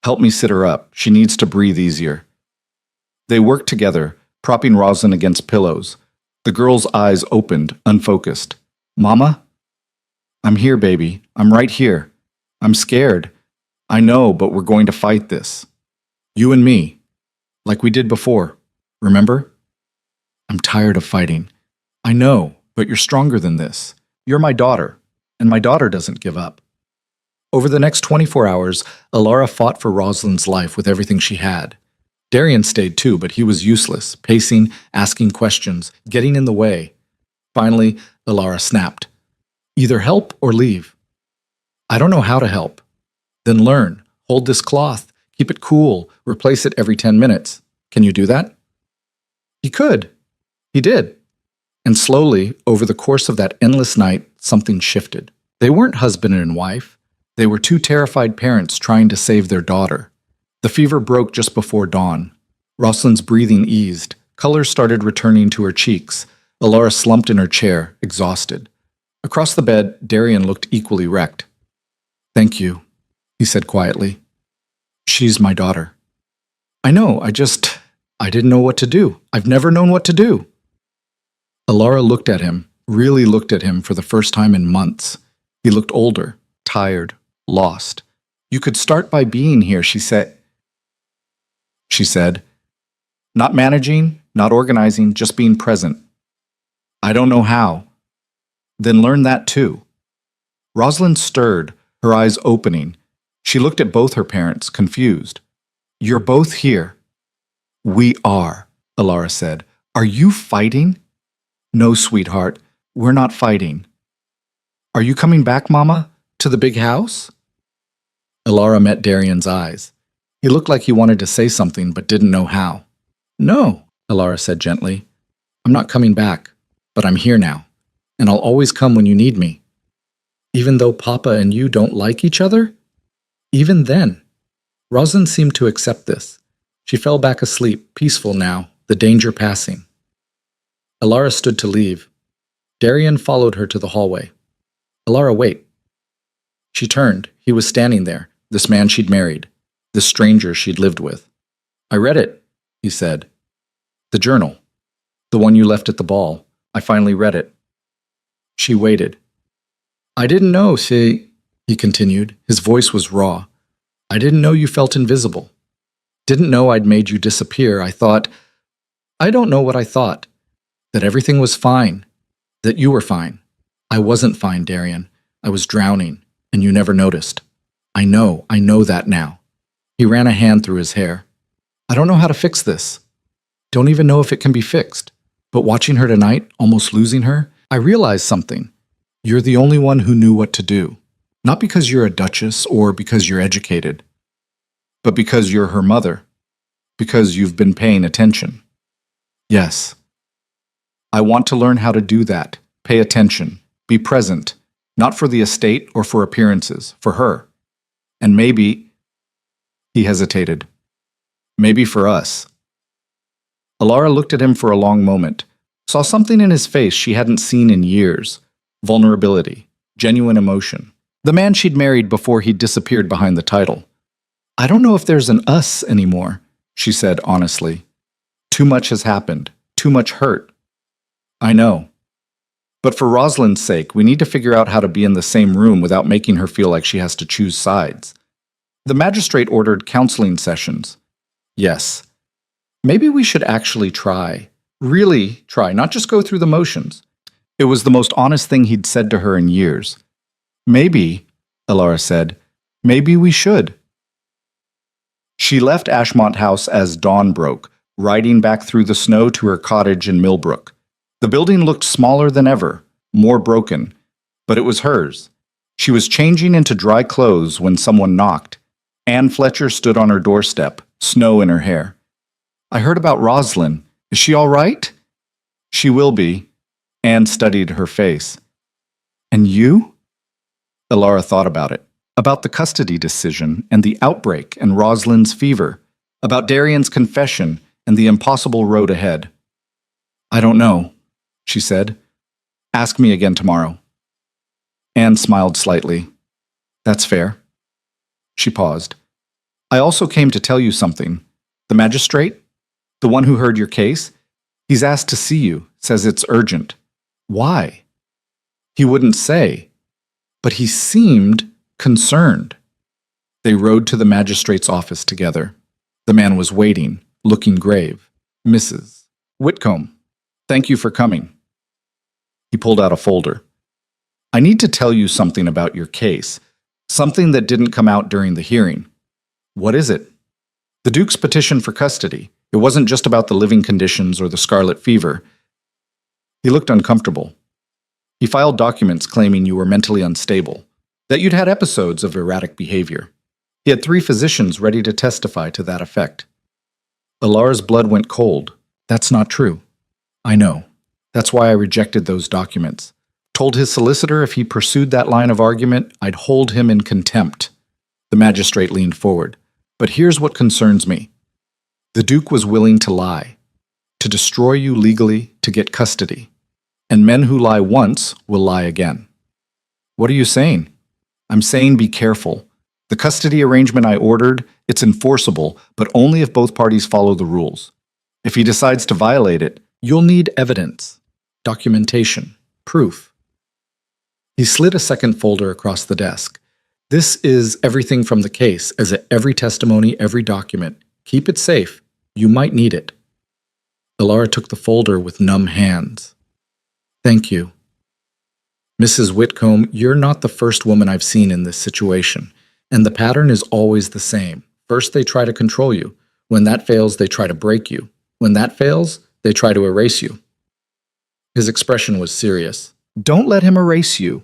Help me sit her up. She needs to breathe easier. They worked together, propping Rosalind against pillows. The girl's eyes opened, unfocused. Mama? I'm here, baby. I'm right here. I'm scared. I know, but we're going to fight this. You and me. Like we did before. Remember? I'm tired of fighting. I know, but you're stronger than this. You're my daughter, and my daughter doesn't give up. Over the next 24 hours, Alara fought for Rosalind's life with everything she had. Darian stayed too, but he was useless, pacing, asking questions, getting in the way. Finally, Alara snapped. Either help or leave. I don't know how to help. Then learn. Hold this cloth. Keep it cool. Replace it every 10 minutes. Can you do that? He could. He did. And slowly, over the course of that endless night, something shifted. They weren't husband and wife. They were 2 terrified parents trying to save their daughter. The fever broke just before dawn. Rosalind's breathing eased. Color started returning to her cheeks. Alara slumped in her chair, exhausted. Across the bed, Darian looked equally wrecked. Thank you, he said quietly. She's my daughter. I know, I didn't know what to do. I've never known what to do. Alara looked at him, really looked at him for the first time in months. He looked older, tired, lost. You could start by being here, she said. She said, not managing, not organizing, just being present. I don't know how. Then learn that too. Rosalind stirred, her eyes opening. She looked at both her parents, confused. You're both here. We are, Alara said. Are you fighting? No, sweetheart, we're not fighting. Are you coming back, Mama? To the big house? Alara met Darian's eyes. He looked like he wanted to say something but didn't know how. No, Alara said gently. I'm not coming back, but I'm here now, and I'll always come when you need me. Even though Papa and you don't like each other? Even then. Rosalind seemed to accept this. She fell back asleep, peaceful now, the danger passing. Alara stood to leave. Darian followed her to the hallway. Alara, wait. She turned. He was standing there, this man she'd married, this stranger she'd lived with. I read it, he said. The journal. The one you left at the ball. I finally read it. She waited. I didn't know, he continued. His voice was raw. I didn't know you felt invisible. Didn't know I'd made you disappear. I don't know what I thought. That everything was fine. That you were fine. I wasn't fine, Darian. I was drowning, and you never noticed. I know that now. He ran a hand through his hair. I don't know how to fix this. Don't even know if it can be fixed. But watching her tonight, almost losing her, I realized something. You're the only one who knew what to do. Not because you're a duchess or because you're educated, but because you're her mother. Because you've been paying attention. Yes. I want to learn how to do that. Pay attention. Be present. Not for the estate or for appearances. For her. And maybe, he hesitated, maybe for us. Alara looked at him for a long moment, saw something in his face she hadn't seen in years. Vulnerability. Genuine emotion. The man she'd married before he disappeared behind the title. I don't know if there's an us anymore, she said honestly. Too much has happened. Too much hurt. I know. But for Rosalind's sake, we need to figure out how to be in the same room without making her feel like she has to choose sides. The magistrate ordered counseling sessions. Yes. Maybe we should actually try. Really try, not just go through the motions. It was the most honest thing he'd said to her in years. Maybe, Alara said, maybe we should. She left Ashmont House as dawn broke, riding back through the snow to her cottage in Millbrook. The building looked smaller than ever, more broken, but it was hers. She was changing into dry clothes when someone knocked. Anne Fletcher stood on her doorstep, snow in her hair. I heard about Rosalind. Is she all right? She will be. Anne studied her face. And you? Alara thought about it. About the custody decision and the outbreak and Rosalind's fever. About Darian's confession and the impossible road ahead. I don't know, she said. Ask me again tomorrow. Anne smiled slightly. That's fair. She paused. I also came to tell you something. The magistrate, the one who heard your case, he's asked to see you, says it's urgent. Why? He wouldn't say, but he seemed concerned. They rode to the magistrate's office together. The man was waiting, looking grave. Mrs. Whitcomb, thank you for coming. He pulled out a folder. I need to tell you something about your case, something that didn't come out during the hearing. What is it? The Duke's petition for custody. It wasn't just about the living conditions or the scarlet fever. He looked uncomfortable. He filed documents claiming you were mentally unstable, that you'd had episodes of erratic behavior. He had 3 physicians ready to testify to that effect. Alara's blood went cold. That's not true. I know. That's why I rejected those documents. Told his solicitor if he pursued that line of argument, I'd hold him in contempt. The magistrate leaned forward. But here's what concerns me. The Duke was willing to lie, to destroy you legally to get custody. And men who lie once will lie again. What are you saying? I'm saying be careful. The custody arrangement I ordered, it's enforceable, but only if both parties follow the rules. If he decides to violate it, you'll need evidence, documentation, proof. He slid a second folder across the desk. This is everything from the case, as every testimony, every document. Keep it safe. You might need it. Alara took the folder with numb hands. Thank you. Mrs. Whitcomb, you're not the first woman I've seen in this situation, and the pattern is always the same. First, they try to control you. When that fails, they try to break you. When that fails, they try to erase you. His expression was serious. Don't let him erase you.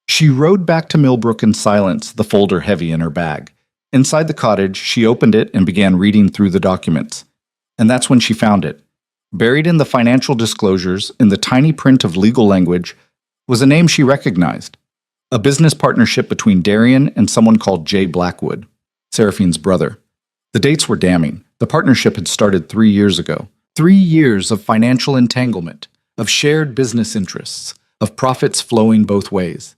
She rode back to Millbrook in silence, the folder heavy in her bag. Inside the cottage, she opened it and began reading through the documents. And that's when she found it. Buried in the financial disclosures, in the tiny print of legal language, was a name she recognized. A business partnership between Darian and someone called Jay Blackwood, Seraphine's brother. The dates were damning. The partnership had started 3 years ago. 3 years of financial entanglement, of shared business interests, of profits flowing both ways.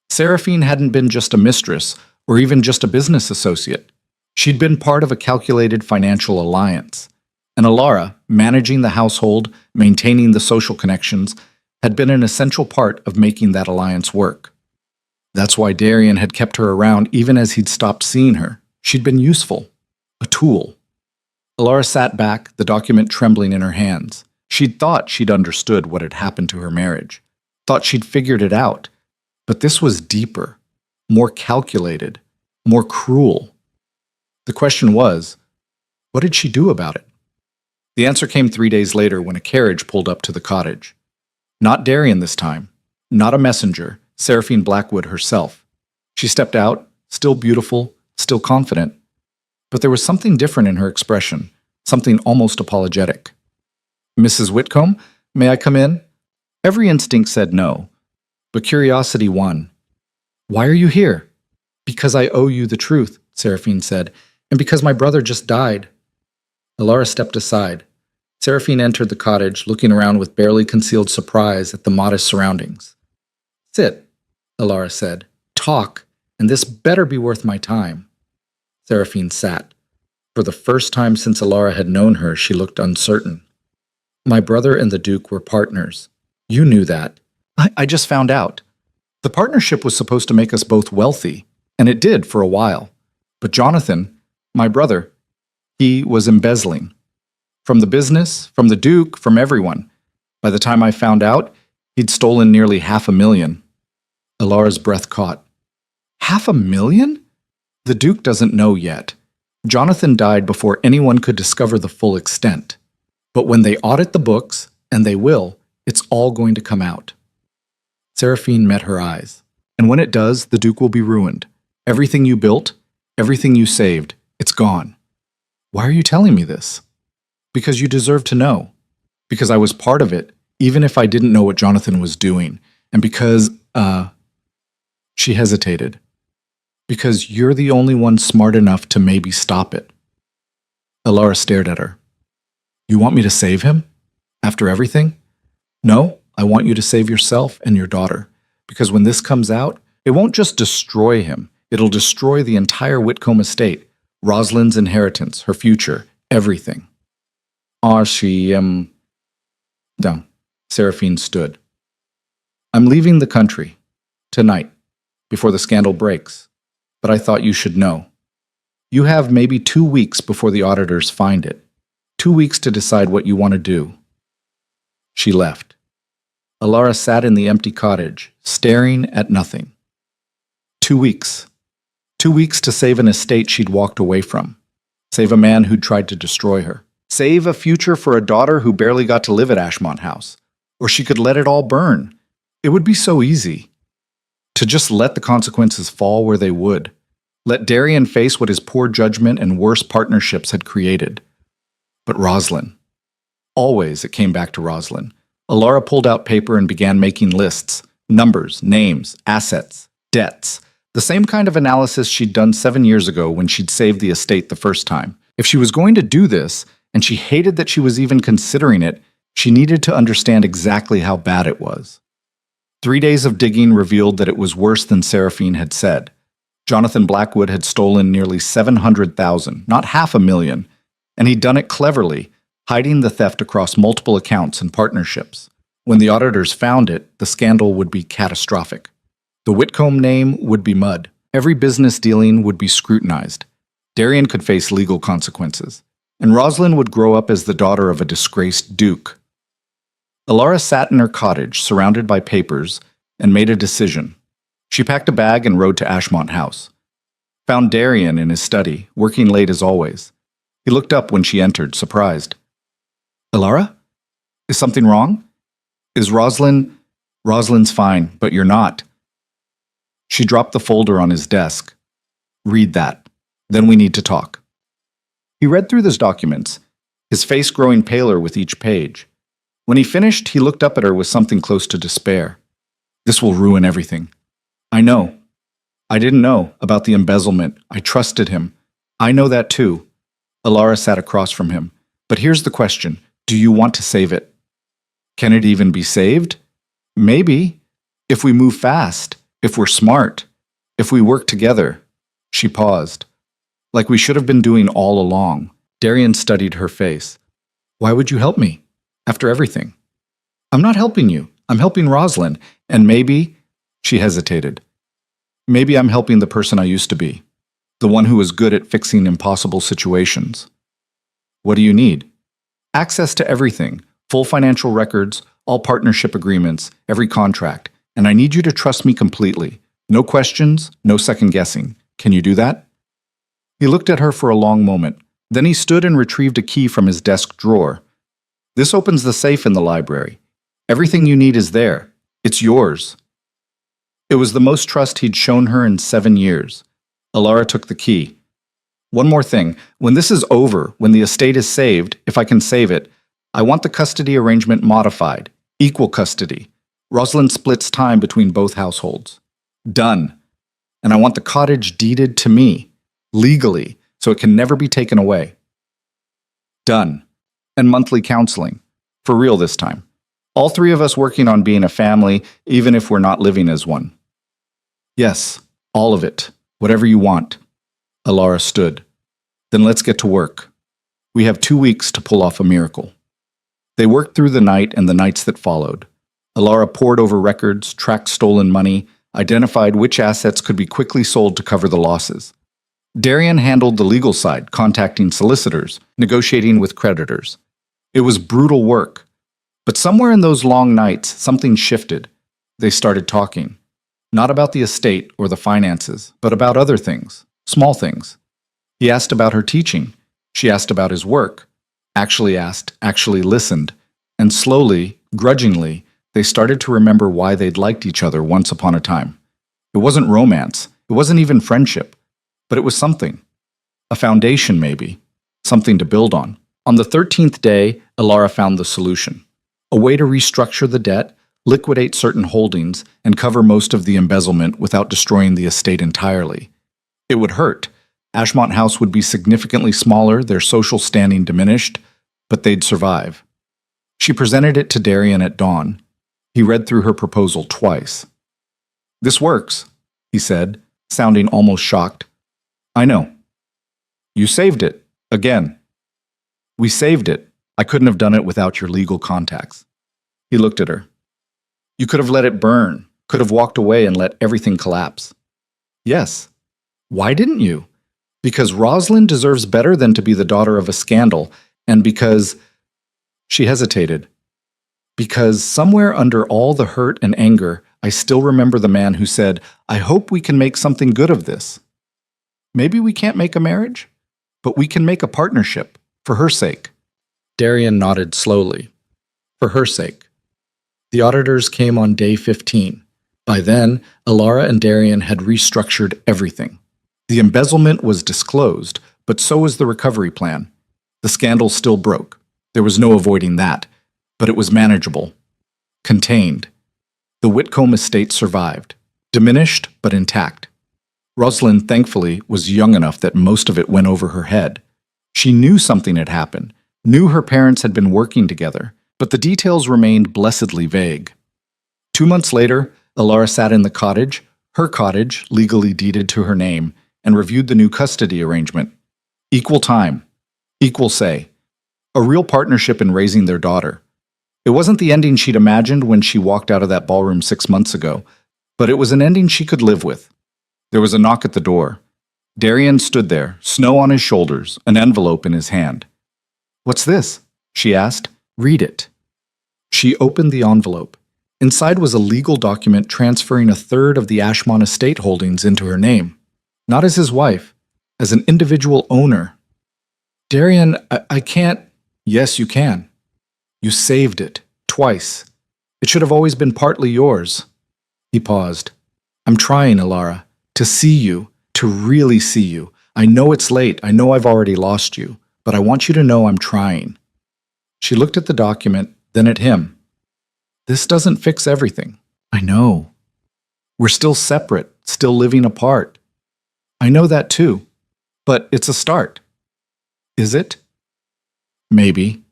Seraphine hadn't been just a mistress or even just a business associate. She'd been part of a calculated financial alliance. And Alara, managing the household, maintaining the social connections, had been an essential part of making that alliance work. That's why Darian had kept her around even as he'd stopped seeing her. She'd been useful. A tool. Alara sat back, the document trembling in her hands. She'd thought she'd understood what had happened to her marriage. Thought she'd figured it out. But this was deeper, more calculated, more cruel. The question was, what did she do about it? The answer came 3 days later when a carriage pulled up to the cottage. Not Darian this time. Not a messenger, Seraphine Blackwood herself. She stepped out, still beautiful, still confident. But there was something different in her expression, something almost apologetic. Mrs. Whitcomb, may I come in? Every instinct said no, but curiosity won. Why are you here? Because I owe you the truth, Seraphine said, and because my brother just died. Alara stepped aside. Seraphine entered the cottage, looking around with barely concealed surprise at the modest surroundings. Sit, Alara said. Talk, and this better be worth my time. Seraphine sat. For the first time since Alara had known her, she looked uncertain. My brother and the Duke were partners. You knew that. I just found out. The partnership was supposed to make us both wealthy, and it did for a while. But Jonathan, my brother, he was embezzling. From the business, from the Duke, from everyone. By the time I found out, he'd stolen nearly $500,000. Alara's breath caught. $500,000? The Duke doesn't know yet. Jonathan died before anyone could discover the full extent. But when they audit the books, and they will, it's all going to come out. Seraphine met her eyes. And when it does, the Duke will be ruined. Everything you built, everything you saved, it's gone. Why are you telling me this? Because you deserve to know. Because I was part of it, even if I didn't know what Jonathan was doing. And because, she hesitated. Because you're the only one smart enough to maybe stop it. Alara stared at her. You want me to save him? After everything? No, I want you to save yourself and your daughter. Because when this comes out, it won't just destroy him. It'll destroy the entire Whitcomb estate. Rosalind's inheritance, her future, everything. No. Seraphine stood. I'm leaving the country. Tonight. Before the scandal breaks. But I thought you should know. You have maybe 2 weeks before the auditors find it. 2 weeks to decide what you want to do. She left. Alara sat in the empty cottage, staring at nothing. 2 weeks. 2 weeks to save an estate she'd walked away from. Save a man who'd tried to destroy her. Save a future for a daughter who barely got to live at Ashmont House. Or she could let it all burn. It would be so easy. To just let the consequences fall where they would. Let Darian face what his poor judgment and worse partnerships had created. But Rosalind. Always it came back to Rosalind. Alara pulled out paper and began making lists. Numbers, names, assets, debts. The same kind of analysis she'd done 7 years ago when she'd saved the estate the first time. If she was going to do this, and she hated that she was even considering it, she needed to understand exactly how bad it was. 3 days of digging revealed that it was worse than Seraphine had said. Jonathan Blackwood had stolen nearly $700,000, not $500,000, and he'd done it cleverly, hiding the theft across multiple accounts and partnerships. When the auditors found it, the scandal would be catastrophic. The Whitcomb name would be mud. Every business dealing would be scrutinized. Darian could face legal consequences, and Rosalind would grow up as the daughter of a disgraced duke. Alara sat in her cottage, surrounded by papers, and made a decision. She packed a bag and rode to Ashmont House. Found Darian in his study, working late as always. He looked up when she entered, surprised. Alara? Is something wrong? Is Rosalind? Rosalind's fine, but you're not. She dropped the folder on his desk. Read that. Then we need to talk. He read through those documents, his face growing paler with each page. When he finished, he looked up at her with something close to despair. This will ruin everything. I know. I didn't know about the embezzlement. I trusted him. I know that too. Alara sat across from him. But here's the question. Do you want to save it? Can it even be saved? Maybe. If we move fast. If we're smart. If we work together. She paused. Like we should have been doing all along. Darian studied her face. Why would you help me? After everything. I'm not helping you. I'm helping Rosalind. And maybe... She hesitated. Maybe I'm helping the person I used to be. The one who was good at fixing impossible situations. What do you need? Access to everything. Full financial records, all partnership agreements, every contract. And I need you to trust me completely. No questions, no second guessing. Can you do that? He looked at her for a long moment. Then he stood and retrieved a key from his desk drawer. This opens the safe in the library. Everything you need is there. It's yours. It was the most trust he'd shown her in 7 years. Alara took the key. One more thing. When this is over, when the estate is saved, if I can save it, I want the custody arrangement modified. Equal custody. Rosalind splits time between both households. Done. And I want the cottage deeded to me, legally, so it can never be taken away. Done. And monthly counseling. For real this time. All three of us working on being a family, even if we're not living as one. Yes, all of it. Whatever you want. Alara stood. Then let's get to work. We have 2 weeks to pull off a miracle. They worked through the night and the nights that followed. Alara pored over records, tracked stolen money, identified which assets could be quickly sold to cover the losses. Darian handled the legal side, contacting solicitors, negotiating with creditors. It was brutal work. But somewhere in those long nights, something shifted. They started talking. Not about the estate or the finances, but about other things, small things. He asked about her teaching. She asked about his work. Actually asked, actually listened. And slowly, grudgingly, they started to remember why they'd liked each other once upon a time. It wasn't romance. It wasn't even friendship. But it was something. A foundation, maybe. Something to build on. On the 13th day, Alara found the solution. A way to restructure the debt, liquidate certain holdings, and cover most of the embezzlement without destroying the estate entirely. It would hurt. Ashmont House would be significantly smaller, their social standing diminished, but they'd survive. She presented it to Darian at dawn. He read through her proposal twice. This works, he said, sounding almost shocked. I know. You saved it. Again. We saved it. I couldn't have done it without your legal contacts. He looked at her. You could have let it burn, could have walked away and let everything collapse. Yes. Why didn't you? Because Rosalind deserves better than to be the daughter of a scandal, and because... She hesitated. Because somewhere under all the hurt and anger, I still remember the man who said, I hope we can make something good of this. Maybe we can't make a marriage, but we can make a partnership, for her sake. Darian nodded slowly. For her sake. The auditors came on day 15. By then, Alara and Darian had restructured everything. The embezzlement was disclosed, but so was the recovery plan. The scandal still broke. There was no avoiding that, but it was manageable. Contained. The Whitcomb estate survived. Diminished, but intact. Rosalind, thankfully, was young enough that most of it went over her head. She knew something had happened, knew her parents had been working together, but the details remained blessedly vague. 2 months later, Alara sat in the cottage, her cottage, legally deeded to her name, and reviewed the new custody arrangement. Equal time. Equal say. A real partnership in raising their daughter. It wasn't the ending she'd imagined when she walked out of that ballroom 6 months ago, but it was an ending she could live with. There was a knock at the door. Darian stood there, snow on his shoulders, an envelope in his hand. "What's this?" she asked. "Read it." She opened the envelope. Inside was a legal document transferring a third of the Ashmont estate holdings into her name. Not as his wife, as an individual owner. "Darian, I can't." "Yes, you can. You saved it. Twice. It should have always been partly yours." He paused. "I'm trying, Alara, to see you, to really see you. I know it's late. I know I've already lost you. But I want you to know I'm trying." She looked at the document, then at him. "This doesn't fix everything. I know. We're still separate, still living apart. I know that too. But it's a start." "Is it?" "Maybe."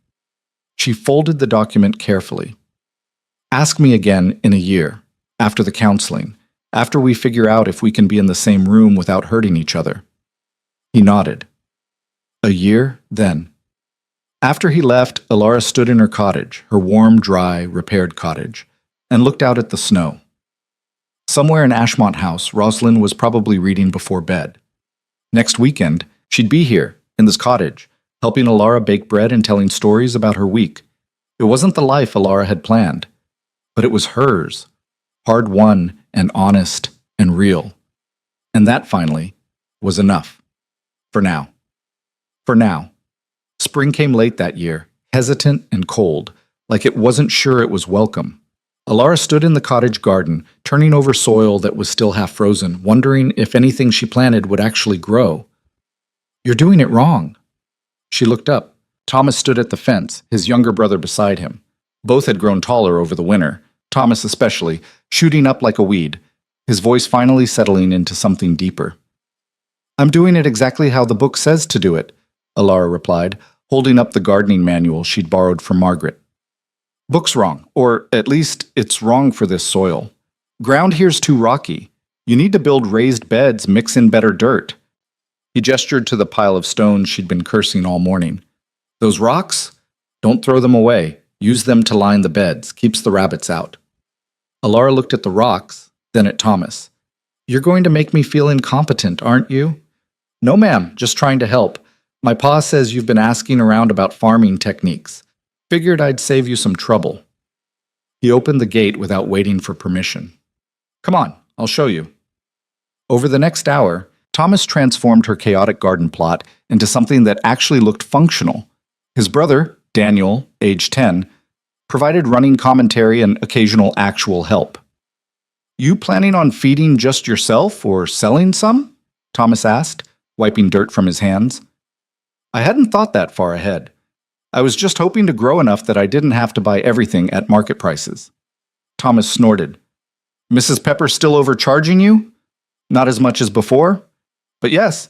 She folded the document carefully. "Ask me again in a year, after the counseling, after we figure out if we can be in the same room without hurting each other." He nodded. A year, then. After he left, Alara stood in her cottage, her warm, dry, repaired cottage, and looked out at the snow. Somewhere in Ashmont House, Rosalind was probably reading before bed. Next weekend, she'd be here, in this cottage, helping Alara bake bread and telling stories about her week. It wasn't the life Alara had planned, but it was hers, hard-won and honest and real. And that, finally, was enough. For now. For now. Spring came late that year, hesitant and cold, like it wasn't sure it was welcome. Alara stood in the cottage garden, turning over soil that was still half frozen, wondering if anything she planted would actually grow. "You're doing it wrong." She looked up. Thomas stood at the fence, his younger brother beside him. Both had grown taller over the winter, Thomas especially, shooting up like a weed, his voice finally settling into something deeper. "I'm doing it exactly how the book says to do it," Alara replied, holding up the gardening manual she'd borrowed from Margaret. "Book's wrong, or at least it's wrong for this soil. Ground here's too rocky. You need to build raised beds, mix in better dirt." He gestured to the pile of stones she'd been cursing all morning. "Those rocks? Don't throw them away. Use them to line the beds. Keeps the rabbits out." Alara looked at the rocks, then at Thomas. "You're going to make me feel incompetent, aren't you?" "No, ma'am, just trying to help. My pa says you've been asking around about farming techniques. Figured I'd save you some trouble." He opened the gate without waiting for permission. "Come on, I'll show you." Over the next hour, Thomas transformed her chaotic garden plot into something that actually looked functional. His brother, Daniel, age 10, provided running commentary and occasional actual help. "You planning on feeding just yourself or selling some?" Thomas asked, wiping dirt from his hands. "I hadn't thought that far ahead. I was just hoping to grow enough that I didn't have to buy everything at market prices." Thomas snorted. "Mrs. Pepper still overcharging you?" "Not as much as before. But yes."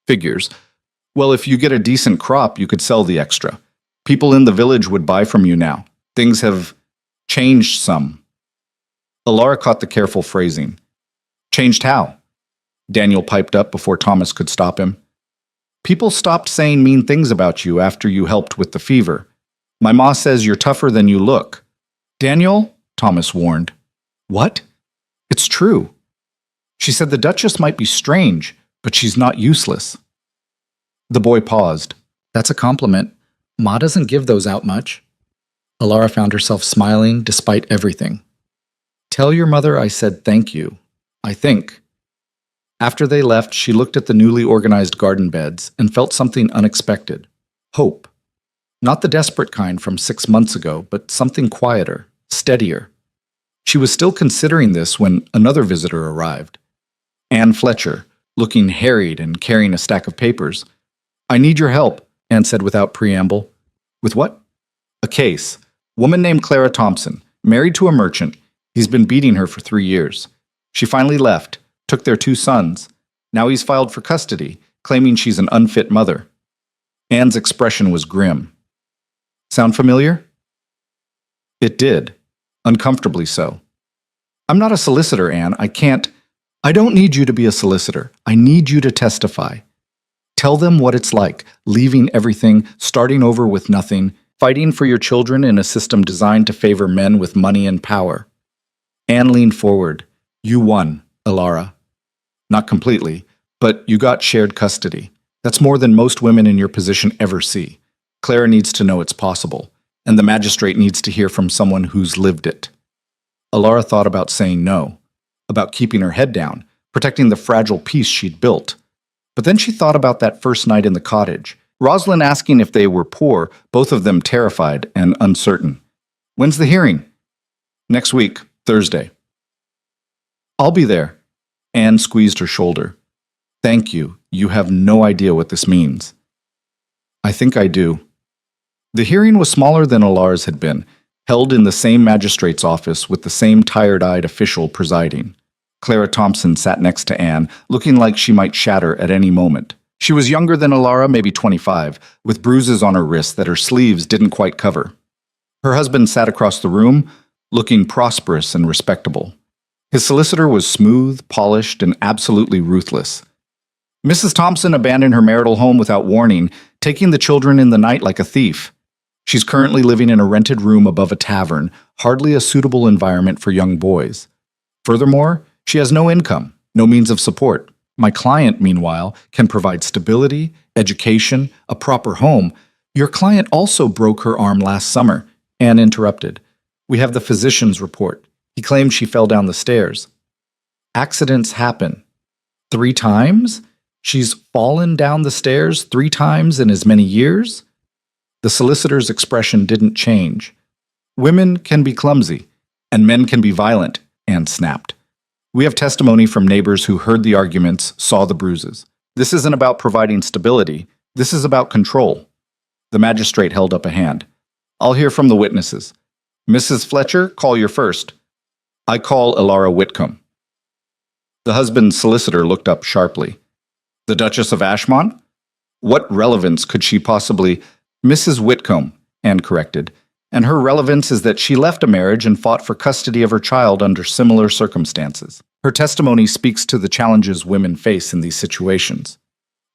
"Figures. Well, if you get a decent crop, you could sell the extra. People in the village would buy from you now. Things have changed some." Alara caught the careful phrasing. "Changed how?" Daniel piped up before Thomas could stop him. "People stopped saying mean things about you after you helped with the fever. My ma says you're tougher than you look." "Daniel," Thomas warned. "What?" "It's true. She said the Duchess might be strange, but she's not useless." The boy paused. "That's a compliment. Ma doesn't give those out much." Alara found herself smiling despite everything. "Tell your mother I said thank you, I think." After they left, she looked at the newly organized garden beds and felt something unexpected. Hope. Not the desperate kind from 6 months ago, but something quieter, steadier. She was still considering this when another visitor arrived. Anne Fletcher, looking harried and carrying a stack of papers. "I need your help," Anne said without preamble. "With what?" "A case. Woman named Clara Thompson, married to a merchant. He's been beating her for 3 years. She finally left, took their 2 sons. Now he's filed for custody, claiming she's an unfit mother." Anne's expression was grim. "Sound familiar?" It did, uncomfortably so. "I'm not a solicitor, Anne. I don't need you to be a solicitor. I need you to testify. Tell them what it's like, leaving everything, starting over with nothing, fighting for your children in a system designed to favor men with money and power." Anne leaned forward. "You won, Alara. Not completely, but you got shared custody. That's more than most women in your position ever see. Clara needs to know it's possible, and the magistrate needs to hear from someone who's lived it. Alara thought about saying no, about keeping her head down, protecting the fragile peace she'd built. But then she thought about that first night in the cottage, Rosalind asking if they were poor, both of them terrified and uncertain. When's the hearing? Next week, Thursday. I'll be there. Anne squeezed her shoulder. Thank you. You have no idea what this means. I think I do. The hearing was smaller than Alara's had been, held in the same magistrate's office with the same tired-eyed official presiding. Clara Thompson sat next to Anne, looking like she might shatter at any moment. She was younger than Alara, maybe 25, with bruises on her wrists that her sleeves didn't quite cover. Her husband sat across the room, looking prosperous and respectable. His solicitor was smooth, polished, and absolutely ruthless. Mrs. Thompson abandoned her marital home without warning, taking the children in the night like a thief. She's currently living in a rented room above a tavern, hardly a suitable environment for young boys. Furthermore, she has no income, no means of support. My client, meanwhile, can provide stability, education, a proper home. Your client also broke her arm last summer. Anne interrupted. We have the physician's report. He claims she fell down the stairs. Accidents happen. 3 times? She's fallen down the stairs 3 times in as many years? The solicitor's expression didn't change. Women can be clumsy, and men can be violent, Anne snapped. We have testimony from neighbors who heard the arguments, saw the bruises. This isn't about providing stability. This is about control. The magistrate held up a hand. I'll hear from the witnesses. Mrs. Fletcher, call your first. I call Alara Whitcomb. The husband's solicitor looked up sharply. The Duchess of Ashmont? What relevance could she possibly... Mrs. Whitcomb, Anne corrected, and her relevance is that she left a marriage and fought for custody of her child under similar circumstances. Her testimony speaks to the challenges women face in these situations.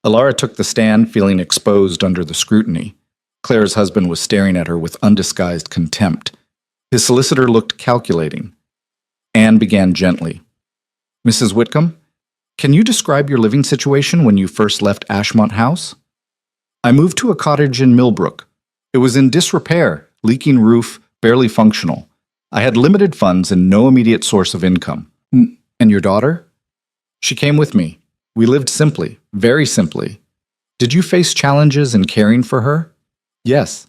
Alara took the stand, feeling exposed under the scrutiny. Claire's husband was staring at her with undisguised contempt. His solicitor looked calculating. Anne began gently. Mrs. Whitcomb, can you describe your living situation when you first left Ashmont House? I moved to a cottage in Millbrook. It was in disrepair, leaking roof, barely functional. I had limited funds and no immediate source of income. And your daughter? She came with me. We lived simply, very simply. Did you face challenges in caring for her? Yes.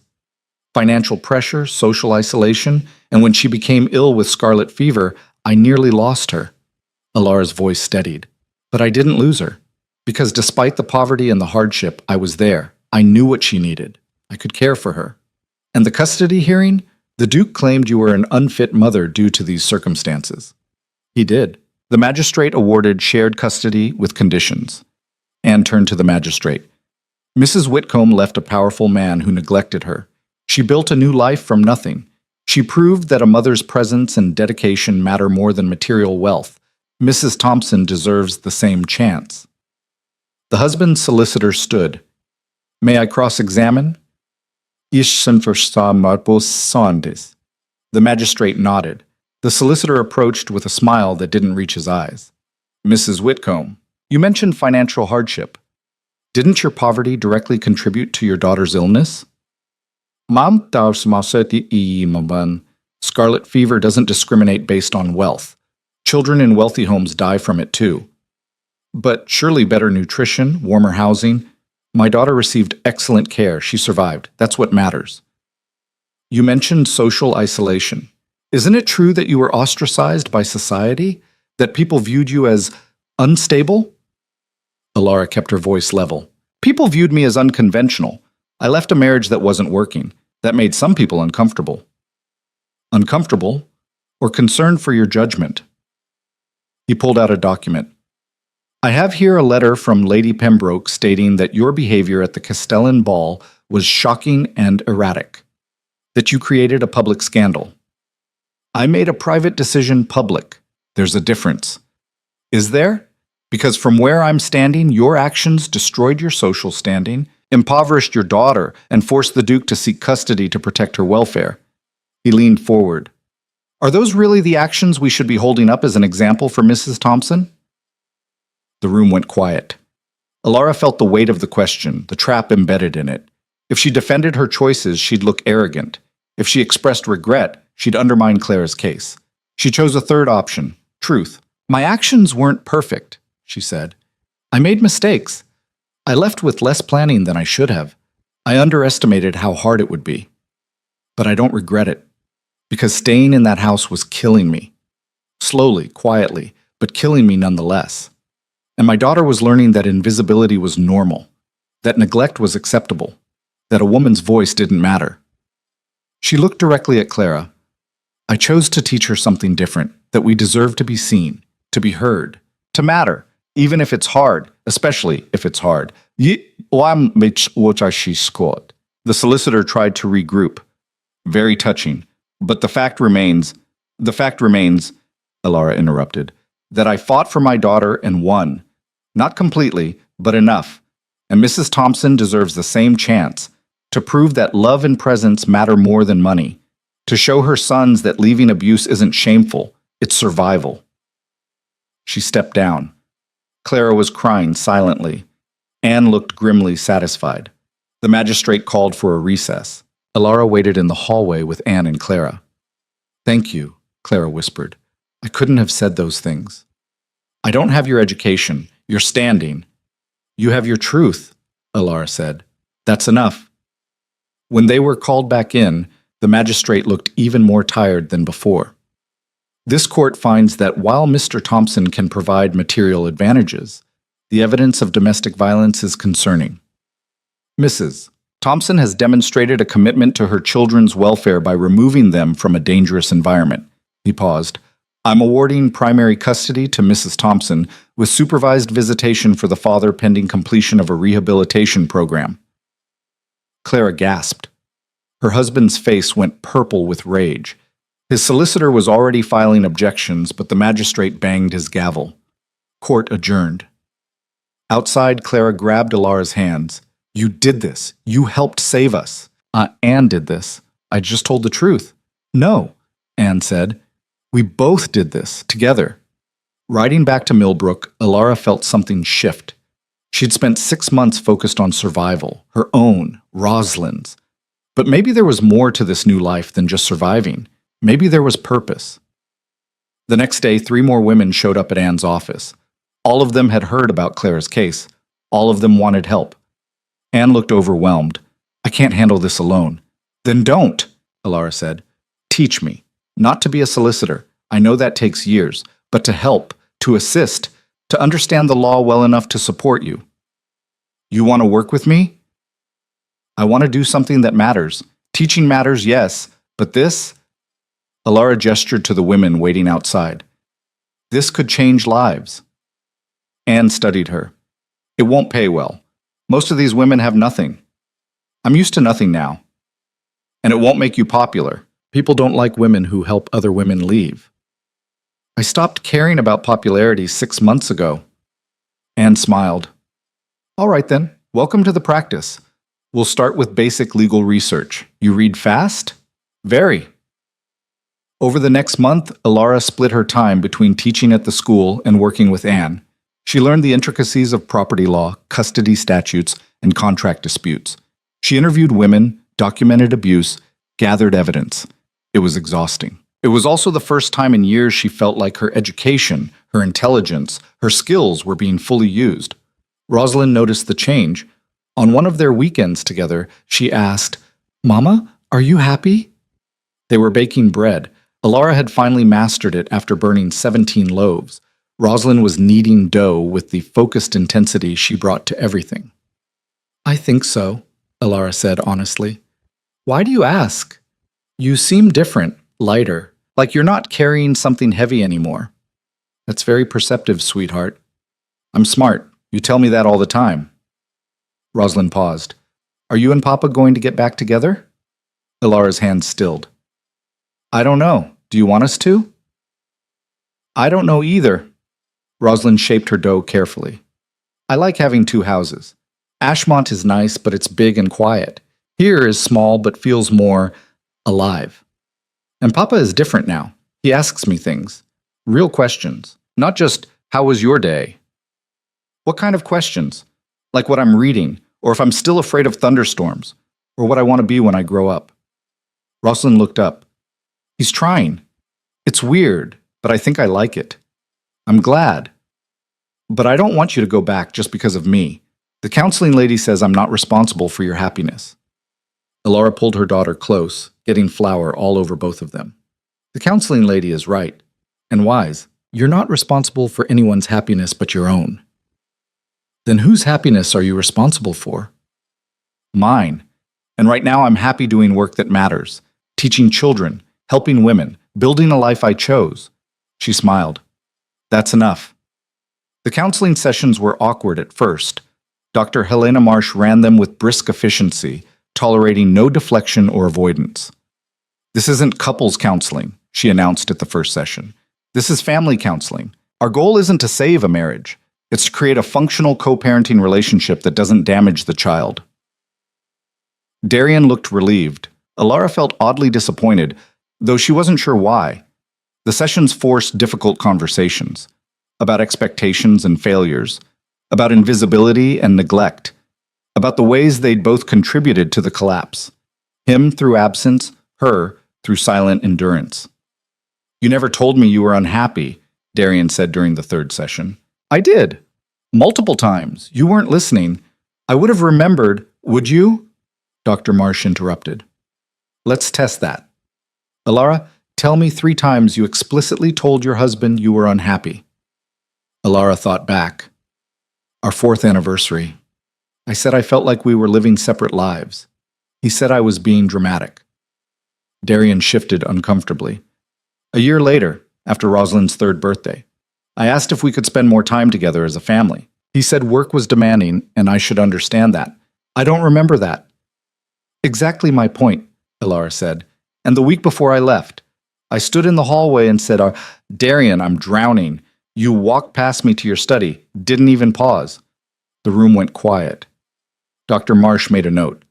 Financial pressure, social isolation, and when she became ill with scarlet fever, I nearly lost her. Alara's voice steadied. But I didn't lose her, because despite the poverty and the hardship, I was there. I knew what she needed. I could care for her. And the custody hearing? The Duke claimed you were an unfit mother due to these circumstances. He did. The magistrate awarded shared custody with conditions. Anne turned to the magistrate. Mrs. Whitcomb left a powerful man who neglected her. She built a new life from nothing. She proved that a mother's presence and dedication matter more than material wealth. Mrs. Thompson deserves the same chance. The husband's solicitor stood. May I cross-examine? The magistrate nodded. The solicitor approached with a smile that didn't reach his eyes. Mrs. Whitcomb, you mentioned financial hardship. Didn't your poverty directly contribute to your daughter's illness? Scarlet fever doesn't discriminate based on wealth. Children in wealthy homes die from it too. But surely better nutrition, warmer housing. My daughter received excellent care. She survived. That's what matters. You mentioned social isolation. Isn't it true that you were ostracized by society? That people viewed you as unstable? Alara kept her voice level. People viewed me as unconventional. I left a marriage that wasn't working. That made some people uncomfortable. Uncomfortable? Or concerned for your judgment? He pulled out a document. I have here a letter from Lady Pembroke stating that your behavior at the Castellan ball was shocking and erratic. That you created a public scandal. I made a private decision public. There's a difference. Is there? Because from where I'm standing, your actions destroyed your social standing, impoverished your daughter, and forced the Duke to seek custody to protect her welfare. He leaned forward. Are those really the actions we should be holding up as an example for Mrs. Thompson? The room went quiet. Alara felt the weight of the question, the trap embedded in it. If she defended her choices, she'd look arrogant. If she expressed regret, she'd undermine Clara's case. She chose a third option, truth. My actions weren't perfect, she said. I made mistakes. I left with less planning than I should have. I underestimated how hard it would be. But I don't regret it, because staying in that house was killing me. Slowly, quietly, but killing me nonetheless. And my daughter was learning that invisibility was normal, that neglect was acceptable, that a woman's voice didn't matter. She looked directly at Clara. I chose to teach her something different, that we deserve to be seen, to be heard, to matter, even if it's hard, especially if it's hard. The solicitor tried to regroup. Very touching. But the fact remains, Alara interrupted, that I fought for my daughter and won. Not completely, but enough. And Mrs. Thompson deserves the same chance to prove that love and presence matter more than money, to show her sons that leaving abuse isn't shameful, it's survival. She stepped down. Clara was crying silently. Anne looked grimly satisfied. The magistrate called for a recess. Alara waited in the hallway with Anne and Clara. Thank you, Clara whispered. I couldn't have said those things. I don't have your education, your standing. You have your truth, Alara said. That's enough. When they were called back in, the magistrate looked even more tired than before. This court finds that while Mr. Thompson can provide material advantages, the evidence of domestic violence is concerning. Mrs. Thompson has demonstrated a commitment to her children's welfare by removing them from a dangerous environment. He paused. I'm awarding primary custody to Mrs. Thompson with supervised visitation for the father pending completion of a rehabilitation program. Clara gasped. Her husband's face went purple with rage. His solicitor was already filing objections, but the magistrate banged his gavel. Court adjourned. Outside, Clara grabbed Alara's hands. You did this. You helped save us. Anne did this. I just told the truth. No, Anne said. We both did this, together. Riding back to Millbrook, Alara felt something shift. She'd spent 6 months focused on survival, her own, Rosalind's. But maybe there was more to this new life than just surviving. Maybe there was purpose. The next day, 3 more women showed up at Anne's office. All of them had heard about Clara's case. All of them wanted help. Anne looked overwhelmed. I can't handle this alone. Then don't, Alara said. Teach me. Not to be a solicitor. I know that takes years. But to help, to assist, to understand the law well enough to support you. You want to work with me? I want to do something that matters. Teaching matters, yes. But this? Alara gestured to the women waiting outside. This could change lives. Anne studied her. It won't pay well. Most of these women have nothing. I'm used to nothing now. And it won't make you popular. People don't like women who help other women leave. I stopped caring about popularity 6 months ago. Anne smiled. All right then, welcome to the practice. We'll start with basic legal research. You read fast? Very. Over the next month, Alara split her time between teaching at the school and working with Anne. She learned the intricacies of property law, custody statutes, and contract disputes. She interviewed women, documented abuse, gathered evidence. It was exhausting. It was also the first time in years she felt like her education, her intelligence, her skills were being fully used. Rosalind noticed the change. On one of their weekends together, she asked, Mama, are you happy? They were baking bread. Alara had finally mastered it after burning 17 loaves. Rosalind was kneading dough with the focused intensity she brought to everything. I think so, Alara said honestly. Why do you ask? You seem different, lighter, like you're not carrying something heavy anymore. That's very perceptive, sweetheart. I'm smart. You tell me that all the time. Rosalind paused. Are you and Papa going to get back together? Alara's hand stilled. I don't know. Do you want us to? I don't know either. Rosalind shaped her dough carefully. I like having 2 houses. Ashmont is nice, but it's big and quiet. Here is small, but feels more alive. And Papa is different now. He asks me things. Real questions. Not just, how was your day? What kind of questions? Like what I'm reading, or if I'm still afraid of thunderstorms, or what I want to be when I grow up. Rosalind looked up. He's trying. It's weird, but I think I like it. I'm glad. But I don't want you to go back just because of me. The counseling lady says I'm not responsible for your happiness. Alara pulled her daughter close, getting flour all over both of them. The counseling lady is right, and wise. You're not responsible for anyone's happiness but your own. Then whose happiness are you responsible for? Mine. And right now I'm happy doing work that matters, teaching children, helping women, building a life I chose. She smiled. That's enough. The counseling sessions were awkward at first. Dr. Helena Marsh ran them with brisk efficiency, tolerating no deflection or avoidance. This isn't couples counseling, she announced at the first session. This is family counseling. Our goal isn't to save a marriage. It's to create a functional co-parenting relationship that doesn't damage the child. Darian looked relieved. Alara felt oddly disappointed, though she wasn't sure why. The sessions forced difficult conversations about expectations and failures, about invisibility and neglect, about the ways they'd both contributed to the collapse. Him through absence, her through silent endurance. You never told me you were unhappy, Darian said during the third session. I did. Multiple times. You weren't listening. I would have remembered, would you? Dr. Marsh interrupted. Let's test that. Alara, tell me 3 times you explicitly told your husband you were unhappy. Alara thought back. Our 4th anniversary. I said I felt like we were living separate lives. He said I was being dramatic. Darian shifted uncomfortably. A year later, after Rosalind's 3rd birthday, I asked if we could spend more time together as a family. He said work was demanding and I should understand that. I don't remember that. Exactly my point, Alara said. And the week before I left, I stood in the hallway and said, Darian, I'm drowning. You walked past me to your study, didn't even pause. The room went quiet. Dr. Marsh made a note.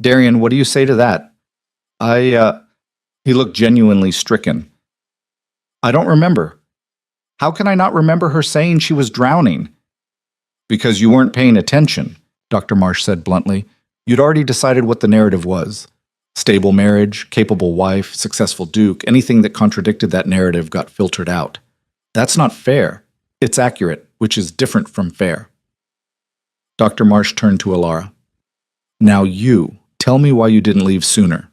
Darian, what do you say to that? He looked genuinely stricken. I don't remember. How can I not remember her saying she was drowning? Because you weren't paying attention, Dr. Marsh said bluntly. You'd already decided what the narrative was. Stable marriage, capable wife, successful duke, anything that contradicted that narrative got filtered out. That's not fair. It's accurate, which is different from fair. Dr. Marsh turned to Alara. Now you, tell me why you didn't leave sooner.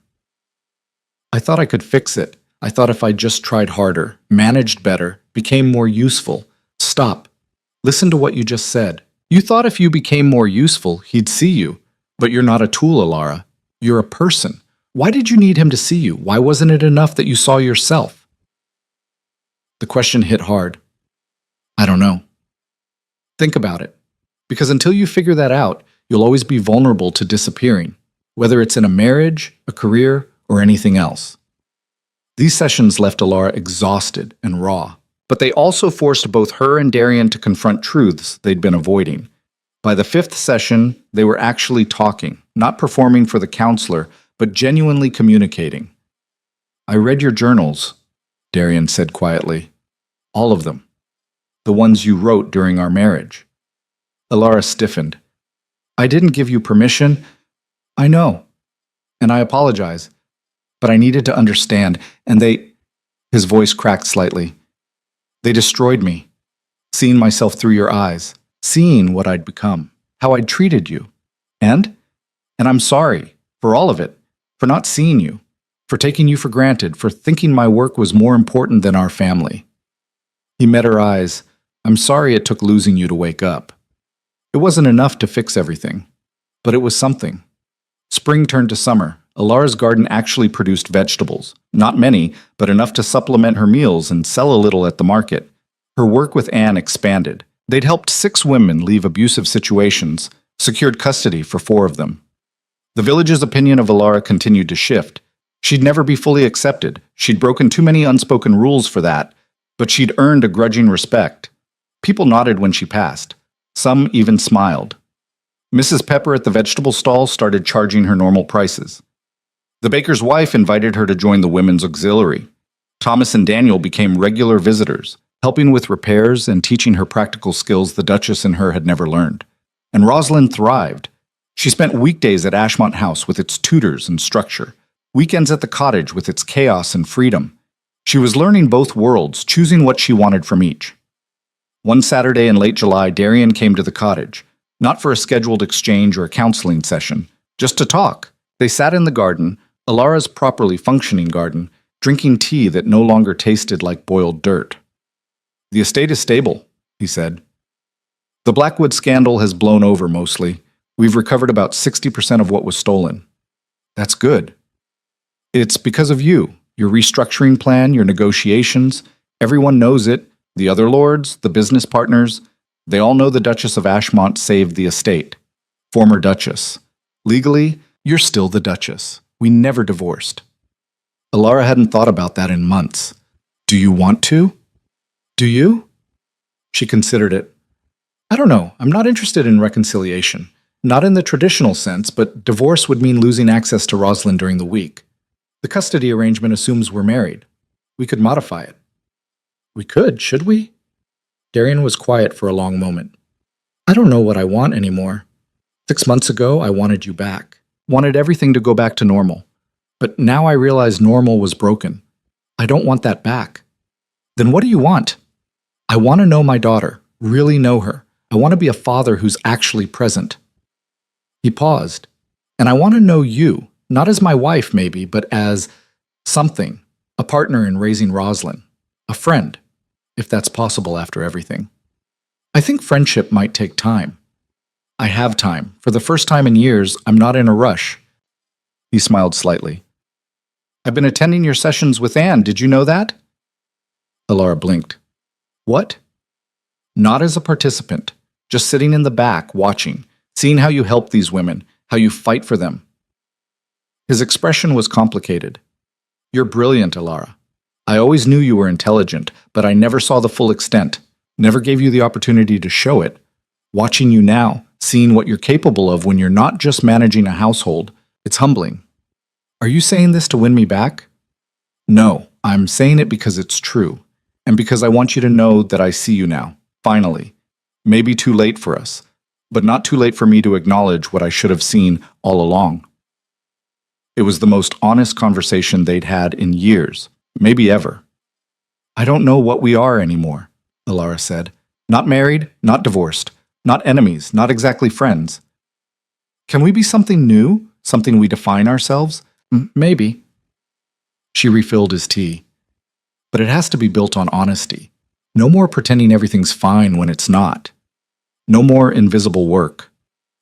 I thought I could fix it. I thought if I just tried harder, managed better, became more useful. Stop. Listen to what you just said. You thought if you became more useful, he'd see you. But you're not a tool, Alara. You're a person. Why did you need him to see you? Why wasn't it enough that you saw yourself? The question hit hard. I don't know. Think about it. Because until you figure that out, you'll always be vulnerable to disappearing, whether it's in a marriage, a career, or anything else. These sessions left Alara exhausted and raw, but they also forced both her and Darian to confront truths they'd been avoiding. By the 5th session, they were actually talking, not performing for the counselor, but genuinely communicating. I read your journals, Darian said quietly. All of them. The ones you wrote during our marriage. Alara stiffened. I didn't give you permission. I know. And I apologize. But I needed to understand, and his voice cracked slightly. They destroyed me, seeing myself through your eyes, seeing what I'd become, how I'd treated you. And I'm sorry for all of it, for not seeing you, for taking you for granted, for thinking my work was more important than our family. He met her eyes. I'm sorry it took losing you to wake up. It wasn't enough to fix everything, but it was something. Spring turned to summer. Alara's garden actually produced vegetables. Not many, but enough to supplement her meals and sell a little at the market. Her work with Anne expanded. They'd helped 6 women leave abusive situations, secured custody for 4 of them. The village's opinion of Alara continued to shift. She'd never be fully accepted. She'd broken too many unspoken rules for that, but she'd earned a grudging respect. People nodded when she passed. Some even smiled. Mrs. Pepper at the vegetable stall started charging her normal prices. The baker's wife invited her to join the women's auxiliary. Thomas and Daniel became regular visitors, helping with repairs and teaching her practical skills the Duchess and her had never learned. And Rosalind thrived. She spent weekdays at Ashmont House with its tutors and structure, weekends at the cottage with its chaos and freedom. She was learning both worlds, choosing what she wanted from each. One Saturday in late July, Darian came to the cottage, not for a scheduled exchange or a counseling session, just to talk. They sat in the garden, Alara's properly functioning garden, drinking tea that no longer tasted like boiled dirt. "The estate is stable," he said. "The Blackwood scandal has blown over mostly. We've recovered about 60% of what was stolen." "That's good." "It's because of you, your restructuring plan, your negotiations. Everyone knows it. The other lords, the business partners, they all know the Duchess of Ashmont saved the estate. Former Duchess. Legally, you're still the Duchess. We never divorced." Alara hadn't thought about that in months. "Do you want to?" "Do you?" She considered it. "I don't know. I'm not interested in reconciliation. Not in the traditional sense, but divorce would mean losing access to Rosalind during the week. The custody arrangement assumes we're married. We could modify it." "We could, should we?" Darian was quiet for a long moment. "I don't know what I want anymore. 6 months ago, I wanted you back. Wanted everything to go back to normal. But now I realize normal was broken. I don't want that back." "Then what do you want?" "I want to know my daughter, really know her. I want to be a father who's actually present." He paused. "And I want to know you, not as my wife maybe, but as something, a partner in raising Rosalind, a friend, if that's possible after everything. I think friendship might take time. I have time. For the first time in years, I'm not in a rush." He smiled slightly. "I've been attending your sessions with Anne. Did you know that?" Alara blinked. "What?" "Not as a participant, just sitting in the back, watching, seeing how you help these women, how you fight for them." His expression was complicated. "You're brilliant, Alara. I always knew you were intelligent, but I never saw the full extent, never gave you the opportunity to show it. Watching you now, seeing what you're capable of when you're not just managing a household, it's humbling. Are you saying this to win me back?" "No, I'm saying it because it's true, and because I want you to know that I see you now, finally. Maybe too late for us, but not too late for me to acknowledge what I should have seen all along." It was the most honest conversation they'd had in years, maybe ever. "I don't know what we are anymore," Alara said. "Not married, not divorced, not enemies, not exactly friends. Can we be something new, something we define ourselves? Maybe." She refilled his tea. "But it has to be built on honesty. No more pretending everything's fine when it's not. No more invisible work."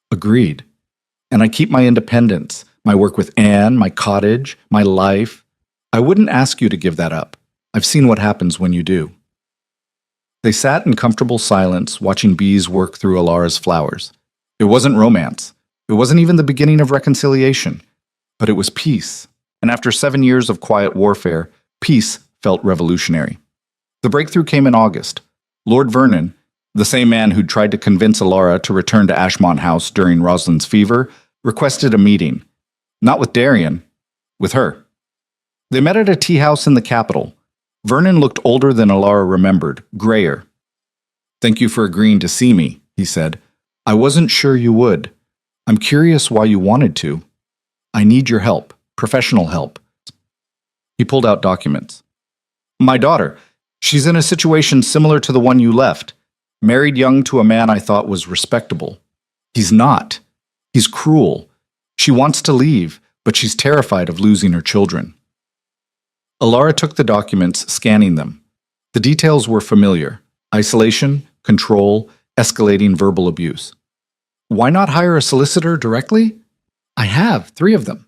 "Agreed. And I keep my independence, my work with Anne, my cottage, my life. I wouldn't ask you to give that up. I've seen what happens when you do." They sat in comfortable silence, watching bees work through Alara's flowers. It wasn't romance. It wasn't even the beginning of reconciliation. But it was peace. And after 7 years of quiet warfare, peace felt revolutionary. The breakthrough came in August. Lord Vernon, the same man who'd tried to convince Alara to return to Ashmont House during Rosalind's fever, requested a meeting. Not with Darian, with her. They met at a tea house in the capital. Vernon looked older than Alara remembered, grayer. "Thank you for agreeing to see me," he said. "I wasn't sure you would. I'm curious why you wanted to. I need your help, professional help." He pulled out documents. "My daughter, she's in a situation similar to the one you left. Married young to a man I thought was respectable. He's not. He's cruel. She wants to leave, but she's terrified of losing her children." Alara took the documents, scanning them. The details were familiar: isolation, control, escalating verbal abuse. "Why not hire a solicitor directly?" "I have 3 of them.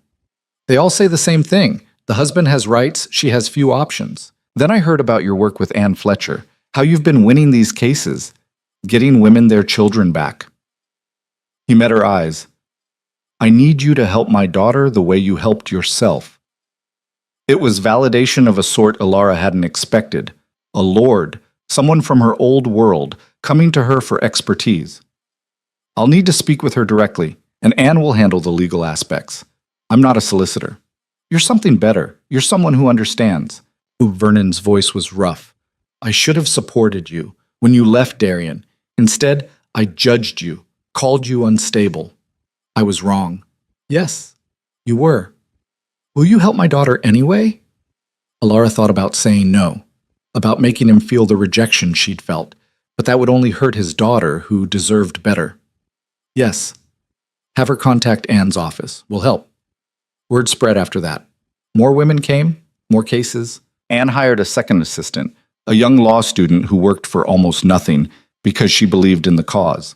They all say the same thing. The husband has rights, she has few options. Then I heard about your work with Anne Fletcher, how you've been winning these cases, getting women their children back." He met her eyes. "I need you to help my daughter the way you helped yourself." It was validation of a sort Alara hadn't expected. A lord, someone from her old world, coming to her for expertise. "I'll need to speak with her directly, and Anne will handle the legal aspects. I'm not a solicitor." "You're something better. You're someone who understands." Vernon's voice was rough. I should have supported you when you left Darian. Instead, I judged you, called you unstable. I was wrong. Yes, you were. Will you help my daughter anyway? Alara thought about saying no, about making him feel the rejection she'd felt, but that would only hurt his daughter, who deserved better. Yes. Have her contact Anne's office. We'll help. Word spread after that. More women came, more cases. Anne hired a second assistant, a young law student who worked for almost nothing because she believed in the cause.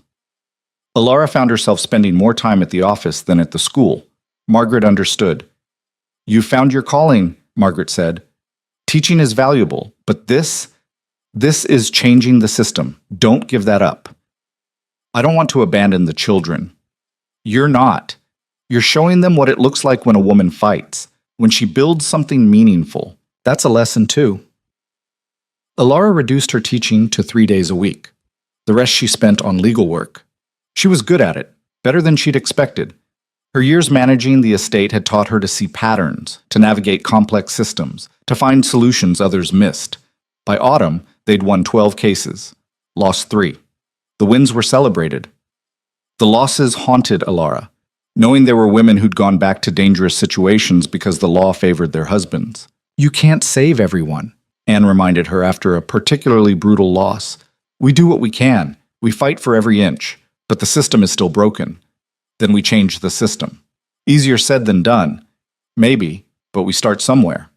Alara found herself spending more time at the office than at the school. Margaret understood. You found your calling, Margaret said. Teaching is valuable, but this is changing the system. Don't give that up. I don't want to abandon the children. You're not. You're showing them what it looks like when a woman fights, when she builds something meaningful. That's a lesson too. Alara reduced her teaching to 3 days a week. The rest she spent on legal work. She was good at it, better than she'd expected. Her years managing the estate had taught her to see patterns, to navigate complex systems, to find solutions others missed. By autumn, they'd won 12 cases, lost 3. The wins were celebrated. The losses haunted Alara, knowing there were women who'd gone back to dangerous situations because the law favored their husbands. You can't save everyone, Anne reminded her after a particularly brutal loss. We do what we can. We fight for every inch, but the system is still broken. Then we change the system. Easier said than done. Maybe, but we start somewhere.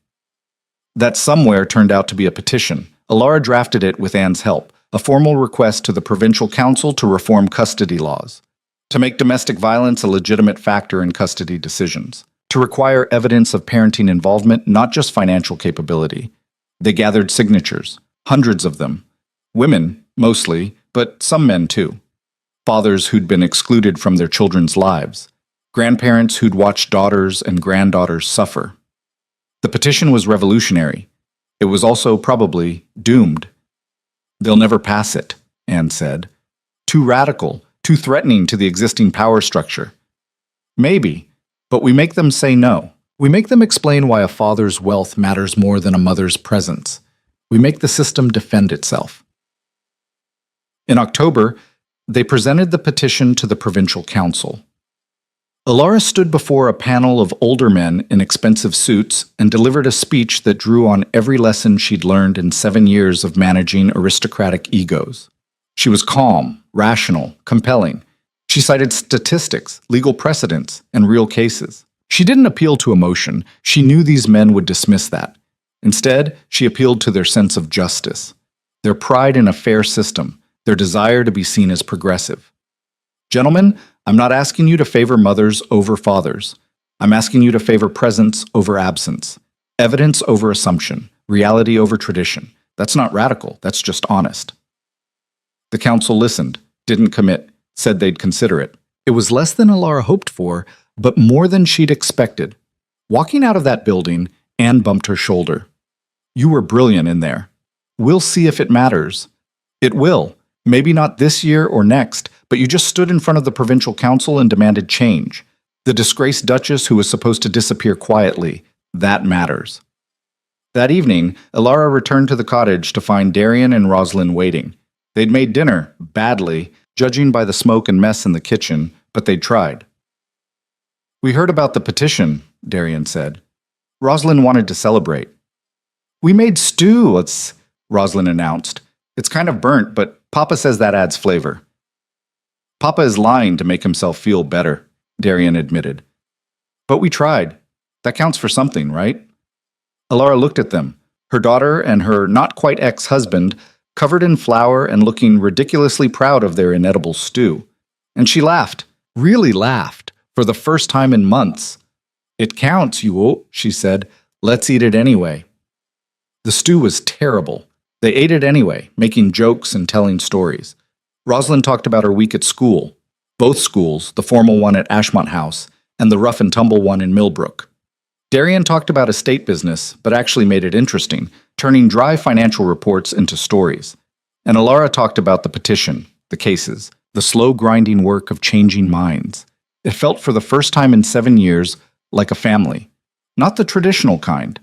That somewhere turned out to be a petition. Alara drafted it with Anne's help, a formal request to the Provincial Council to reform custody laws, to make domestic violence a legitimate factor in custody decisions, to require evidence of parenting involvement, not just financial capability. They gathered signatures, hundreds of them. Women, mostly, but some men too. Fathers who'd been excluded from their children's lives. Grandparents who'd watched daughters and granddaughters suffer. The petition was revolutionary. It was also probably doomed. They'll never pass it, Anne said. Too radical, too threatening to the existing power structure. Maybe, but we make them say no. We make them explain why a father's wealth matters more than a mother's presence. We make the system defend itself. In October, they presented the petition to the Provincial Council. Alara stood before a panel of older men in expensive suits and delivered a speech that drew on every lesson she'd learned in 7 years of managing aristocratic egos. She was calm, rational, compelling. She cited statistics, legal precedents, and real cases. She didn't appeal to emotion. She knew these men would dismiss that. Instead, she appealed to their sense of justice, their pride in a fair system, their desire to be seen as progressive. Gentlemen, I'm not asking you to favor mothers over fathers. I'm asking you to favor presence over absence, evidence over assumption, reality over tradition. That's not radical, that's just honest. The council listened, didn't commit, said they'd consider it. It was less than Alara hoped for, but more than she'd expected. Walking out of that building, Anne bumped her shoulder. You were brilliant in there. We'll see if it matters. It will. Maybe not this year or next, but you just stood in front of the Provincial Council and demanded change. The disgraced Duchess who was supposed to disappear quietly. That matters. That evening, Alara returned to the cottage to find Darian and Rosalind waiting. They'd made dinner, badly, judging by the smoke and mess in the kitchen, but they'd tried. We heard about the petition, Darian said. Rosalind wanted to celebrate. We made stew, Rosalind announced. It's kind of burnt, but Papa says that adds flavor. Papa is lying to make himself feel better, Darian admitted. But we tried. That counts for something, right? Alara looked at them, her daughter and her not-quite ex-husband, covered in flour and looking ridiculously proud of their inedible stew. And she laughed, really laughed, for the first time in months. It counts, you, she said. Let's eat it anyway. The stew was terrible. They ate it anyway, making jokes and telling stories. Rosalind talked about her week at school, both schools, the formal one at Ashmont House and the rough and tumble one in Millbrook. Darian talked about estate business, but actually made it interesting, turning dry financial reports into stories. And Alara talked about the petition, the cases, the slow grinding work of changing minds. It felt for the first time in 7 years like a family. Not the traditional kind,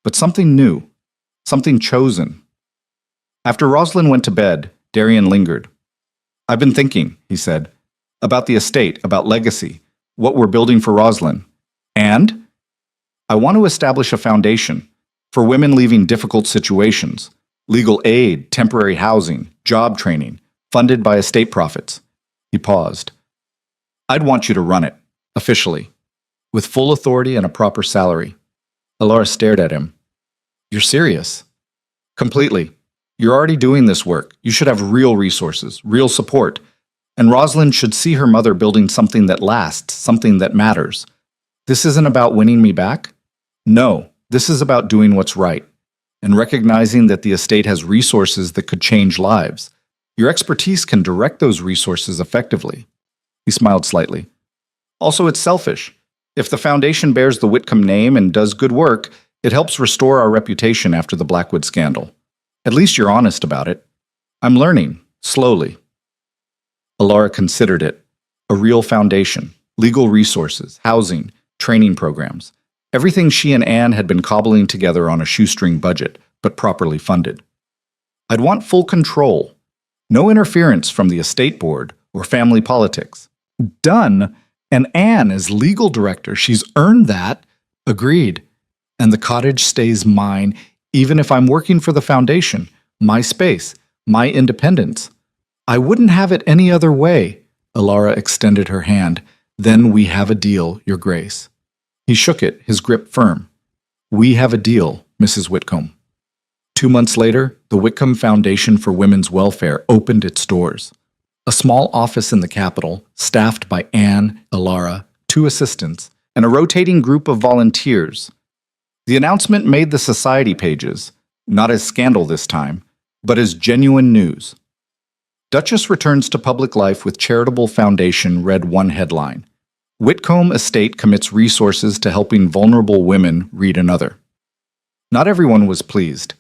but something new, something chosen. After Rosalind went to bed, Darian lingered. I've been thinking, he said, about the estate, about legacy, what we're building for Rosalind. And I want to establish a foundation for women leaving difficult situations, legal aid, temporary housing, job training, funded by estate profits. He paused. I'd want you to run it, officially, with full authority and a proper salary. Alara stared at him. You're serious? Completely. You're already doing this work. You should have real resources, real support. And Rosalind should see her mother building something that lasts, something that matters. This isn't about winning me back. No, this is about doing what's right and recognizing that the estate has resources that could change lives. Your expertise can direct those resources effectively. He smiled slightly. Also, it's selfish. If the foundation bears the Whitcomb name and does good work, it helps restore our reputation after the Blackwood scandal. At least you're honest about it. I'm learning, slowly. Alara considered it. A real foundation, legal resources, housing, training programs. Everything she and Anne had been cobbling together on a shoestring budget, but properly funded. I'd want full control. No interference from the estate board or family politics. Done. And Anne is legal director. She's earned that. Agreed. And the cottage stays mine, even if I'm working for the foundation. My space. My independence. I wouldn't have it any other way. Alara extended her hand. Then we have a deal, Your Grace. He shook it, his grip firm. We have a deal, Mrs. Whitcomb. 2 months later, the Whitcomb Foundation for Women's Welfare opened its doors. A small office in the capital, staffed by Anne, Alara, 2 assistants, and a rotating group of volunteers. The announcement made the society pages, not as scandal this time, but as genuine news. Duchess returns to public life with charitable foundation read one headline. Whitcomb Estate commits resources to helping vulnerable women, read another. Not everyone was pleased.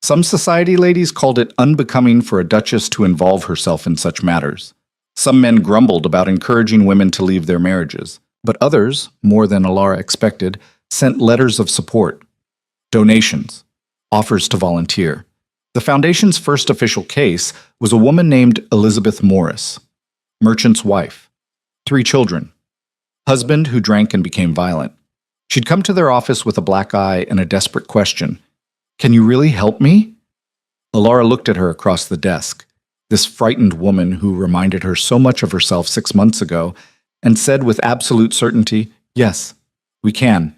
Some society ladies called it unbecoming for a duchess to involve herself in such matters. Some men grumbled about encouraging women to leave their marriages, but others, more than Alara expected, sent letters of support, donations, offers to volunteer. The foundation's first official case was a woman named Elizabeth Morris, merchant's wife, 3 children, husband who drank and became violent. She'd come to their office with a black eye and a desperate question. Can you really help me? Alara looked at her across the desk, this frightened woman who reminded her so much of herself 6 months ago, and said with absolute certainty, yes, we can.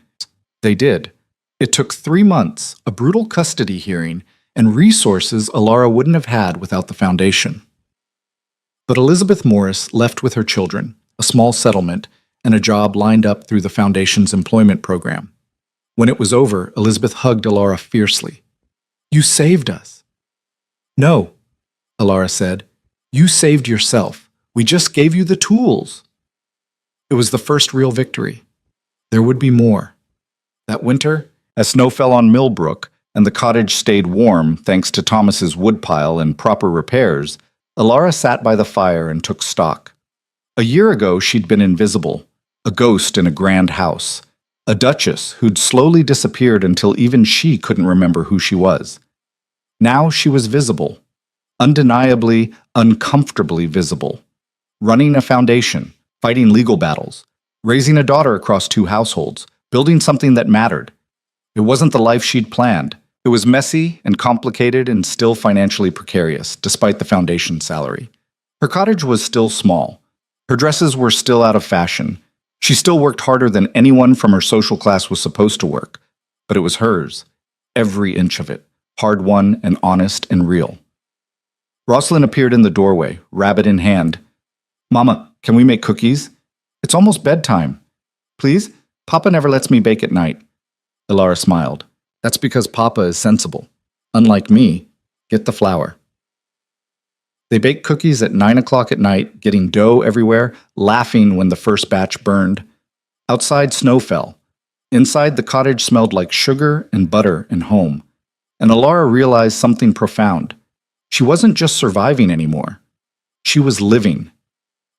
They did. It took 3 months, a brutal custody hearing, and resources Alara wouldn't have had without the foundation. But Elizabeth Morris left with her children, a small settlement, and a job lined up through the foundation's employment program. When it was over, Elizabeth hugged Alara fiercely. You saved us. No, Alara said. You saved yourself. We just gave you the tools. It was the first real victory. There would be more. That winter, as snow fell on Millbrook and the cottage stayed warm thanks to Thomas's woodpile and proper repairs, Alara sat by the fire and took stock. A year ago, she'd been invisible, a ghost in a grand house, a duchess who'd slowly disappeared until even she couldn't remember who she was. Now she was visible, undeniably, uncomfortably visible, running a foundation, fighting legal battles, raising a daughter across 2 households, building something that mattered. It wasn't the life she'd planned. It was messy and complicated and still financially precarious, despite the foundation salary. Her cottage was still small. Her dresses were still out of fashion. She still worked harder than anyone from her social class was supposed to work. But it was hers, every inch of it, hard-won and honest and real. Rosalind appeared in the doorway, rabbit in hand. Mama, can we make cookies? It's almost bedtime. Please? Papa never lets me bake at night. Alara smiled. That's because Papa is sensible. Unlike me, get the flour. They baked cookies at 9 o'clock at night, getting dough everywhere, laughing when the first batch burned. Outside, snow fell. Inside, the cottage smelled like sugar and butter and home. And Alara realized something profound. She wasn't just surviving anymore. She was living.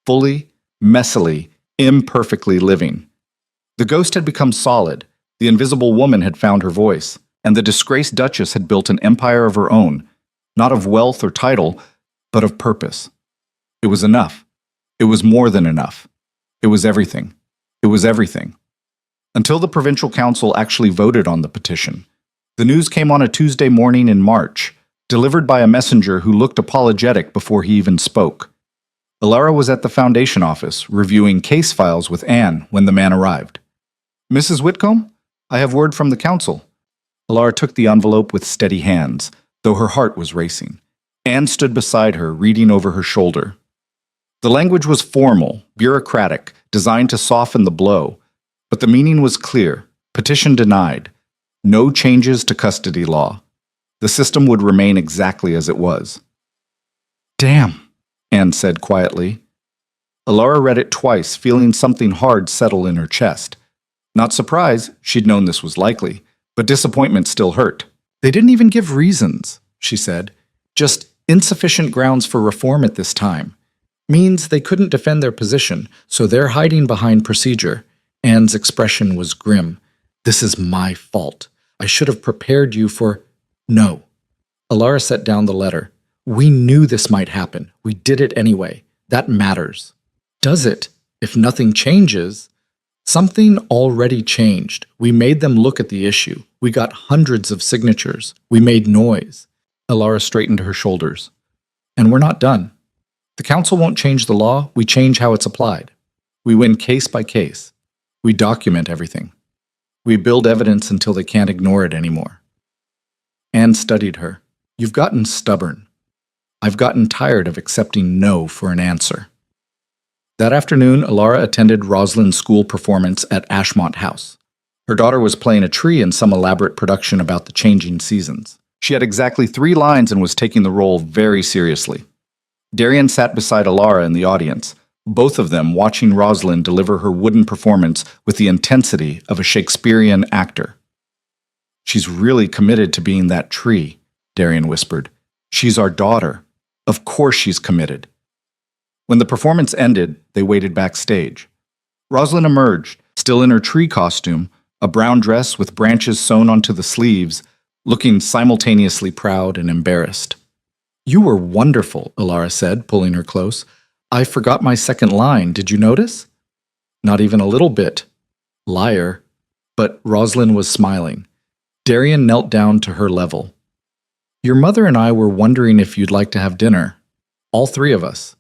Fully, messily, imperfectly living. The ghost had become solid. The invisible woman had found her voice. And the disgraced duchess had built an empire of her own. not of wealth or title, but of purpose. It was enough. It was more than enough. It was everything. It was everything. Until the provincial council actually voted on the petition. The news came on a Tuesday morning in March, delivered by a messenger who looked apologetic before he even spoke. Alara was at the foundation office, reviewing case files with Anne when the man arrived. "Mrs. Whitcomb, I have word from the council." Alara took the envelope with steady hands, though her heart was racing. Anne stood beside her, reading over her shoulder. The language was formal, bureaucratic, designed to soften the blow, but the meaning was clear. Petition denied. No changes to custody law. The system would remain exactly as it was. "Damn," Anne said quietly. Alara read it twice, feeling something hard settle in her chest. Not surprised, she'd known this was likely, but disappointment still hurt. "They didn't even give reasons," she said. "Just insufficient grounds for reform at this time. Means they couldn't defend their position, so they're hiding behind procedure." Anne's expression was grim. "This is my fault. I should have prepared you for—" "No." Alara set down the letter. "We knew this might happen. We did it anyway. That matters." "Does it? If nothing changes—" "Something already changed. We made them look at the issue. We got hundreds of signatures. We made noise." Alara straightened her shoulders. "And we're not done. The council won't change the law. We change how it's applied. We win case by case. We document everything. We build evidence until they can't ignore it anymore." Anne studied her. "You've gotten stubborn. I've gotten tired of accepting no for an answer." That afternoon, Alara attended Rosalind's school performance at Ashmont House. Her daughter was playing a tree in some elaborate production about the changing seasons. She had exactly 3 lines and was taking the role very seriously. Darian sat beside Alara in the audience, both of them watching Rosalind deliver her wooden performance with the intensity of a Shakespearean actor. "She's really committed to being that tree," Darian whispered. "She's our daughter. Of course she's committed." When the performance ended, they waited backstage. Rosalind emerged, still in her tree costume, a brown dress with branches sewn onto the sleeves, looking simultaneously proud and embarrassed. "You were wonderful," Alara said, pulling her close. "I forgot my second line. Did you notice?" "Not even a little bit." "Liar." But Rosalind was smiling. Darian knelt down to her level. "Your mother and I were wondering if you'd like to have dinner. All 3 of us.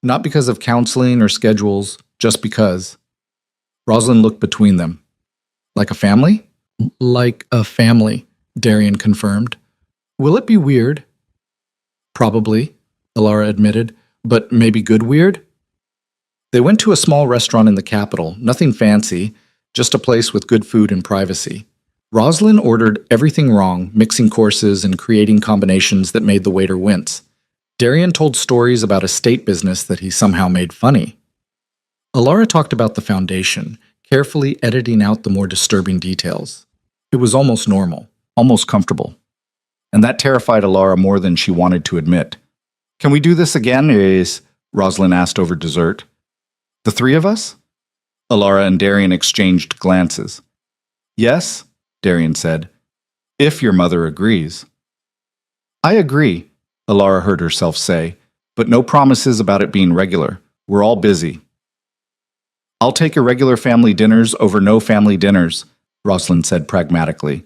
Not because of counseling or schedules, just because." Rosalind looked between them. "Like a family?" "Like a family," Darian confirmed. "Will it be weird?" "Probably," Alara admitted, "but maybe good weird?" They went to a small restaurant in the capital, nothing fancy, just a place with good food and privacy. Rosalind ordered everything wrong, mixing courses and creating combinations that made the waiter wince. Darian told stories about a state business that he somehow made funny. Alara talked about the foundation, carefully editing out the more disturbing details. It was almost normal, almost comfortable. And that terrified Alara more than she wanted to admit. "Can we do this again, Rosalind asked over dessert. "The 3 of us?" Alara and Darian exchanged glances. "Yes," Darian said, "if your mother agrees." "I agree," Alara heard herself say, "but no promises about it being regular. We're all busy." "I'll take irregular family dinners over no family dinners," Rosalind said pragmatically.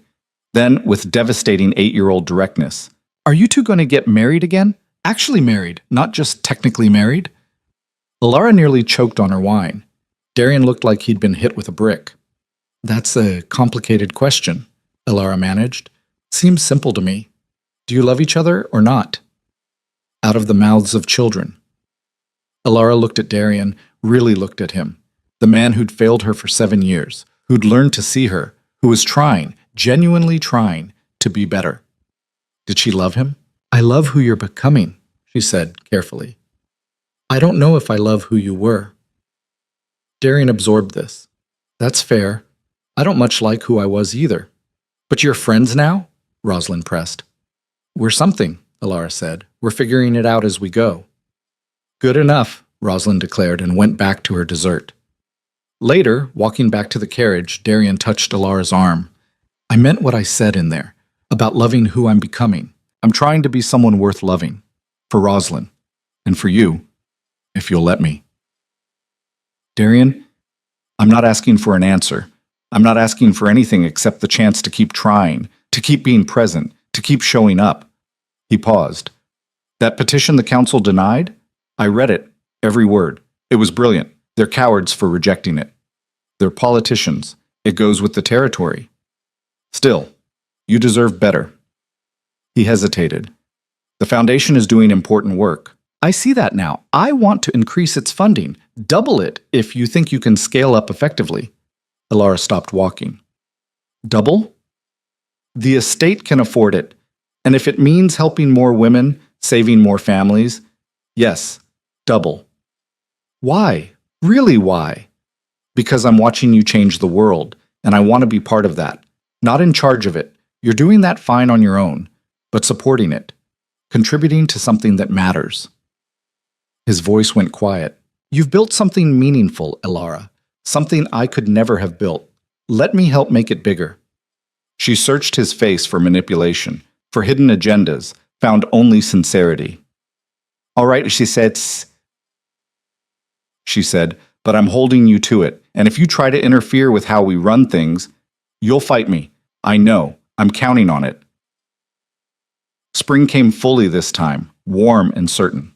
Then, with devastating 8-year-old directness, "Are you 2 going to get married again? Actually married, not just technically married?" Alara nearly choked on her wine. Darian looked like he'd been hit with a brick. "That's a complicated question," Alara managed. "Seems simple to me. Do you love each other or not?" "Out of the mouths of children." Alara looked at Darian, really looked at him. The man who'd failed her for 7 years, who'd learned to see her, who was trying, genuinely trying, to be better. Did she love him? "I love who you're becoming," she said carefully. "I don't know if I love who you were." Darian absorbed this. "That's fair. I don't much like who I was either." "But you're friends now?" Rosalind pressed. "We're something," Alara said. "We're figuring it out as we go." "Good enough," Rosalind declared and went back to her dessert. Later, walking back to the carriage, Darian touched Alara's arm. "I meant what I said in there, about loving who I'm becoming. I'm trying to be someone worth loving. For Rosalind. And for you, if you'll let me. Darian, I'm not asking for an answer. I'm not asking for anything except the chance to keep trying, to keep being present, to keep showing up. He paused. That petition the council denied? I read it, every word. It was brilliant. They're cowards for rejecting it. They're politicians. It goes with the territory. Still, you deserve better. He hesitated. The foundation is doing important work. I see that now. I want to increase its funding. Double it if you think you can scale up effectively. Alara stopped walking. Double? The estate can afford it. And if it means helping more women, saving more families, yes, double. Why? Really why? Because I'm watching you change the world, and I want to be part of that. Not in charge of it. You're doing that fine on your own, but supporting it. Contributing to something that matters. His voice went quiet. You've built something meaningful, Alara. Something I could never have built. Let me help make it bigger. She searched his face for manipulation, for hidden agendas, found only sincerity. All right, she said, but I'm holding you to it, and if you try to interfere with how we run things, you'll fight me. I know. I'm counting on it. Spring came fully this time, warm and certain.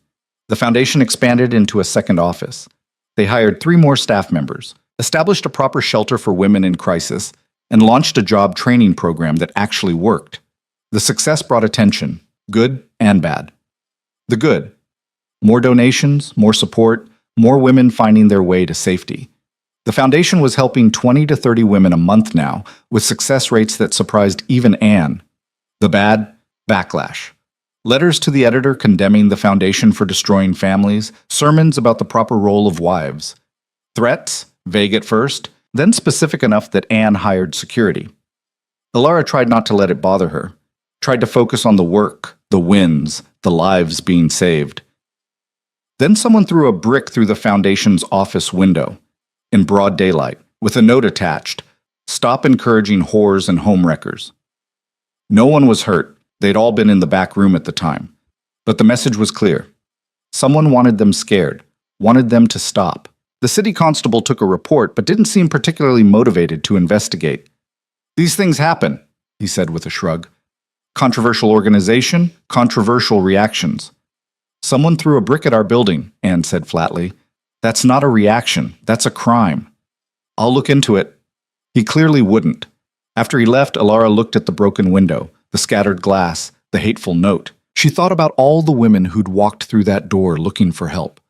The foundation expanded into a second office. They hired 3 more staff members, established a proper shelter for women in crisis, and launched a job training program that actually worked. The success brought attention, good and bad. The good: more donations, more support, more women finding their way to safety. The foundation was helping 20 to 30 women a month now, with success rates that surprised even Anne. The bad: backlash. Letters to the editor condemning the foundation for destroying families, sermons about the proper role of wives. Threats, vague at first, then specific enough that Anne hired security. Alara tried not to let it bother her, tried to focus on the work, the wins, the lives being saved. Then someone threw a brick through the foundation's office window, in broad daylight, with a note attached: "Stop encouraging whores and homewreckers." No one was hurt. They'd all been in the back room at the time. But the message was clear. Someone wanted them scared, wanted them to stop. The city constable took a report, but didn't seem particularly motivated to investigate. "These things happen," he said with a shrug. "Controversial organization, controversial reactions." "Someone threw a brick at our building," Anne said flatly. "That's not a reaction, that's a crime." "I'll look into it." He clearly wouldn't. After he left, Alara looked at the broken window, the scattered glass, the hateful note. She thought about all the women who'd walked through that door looking for help,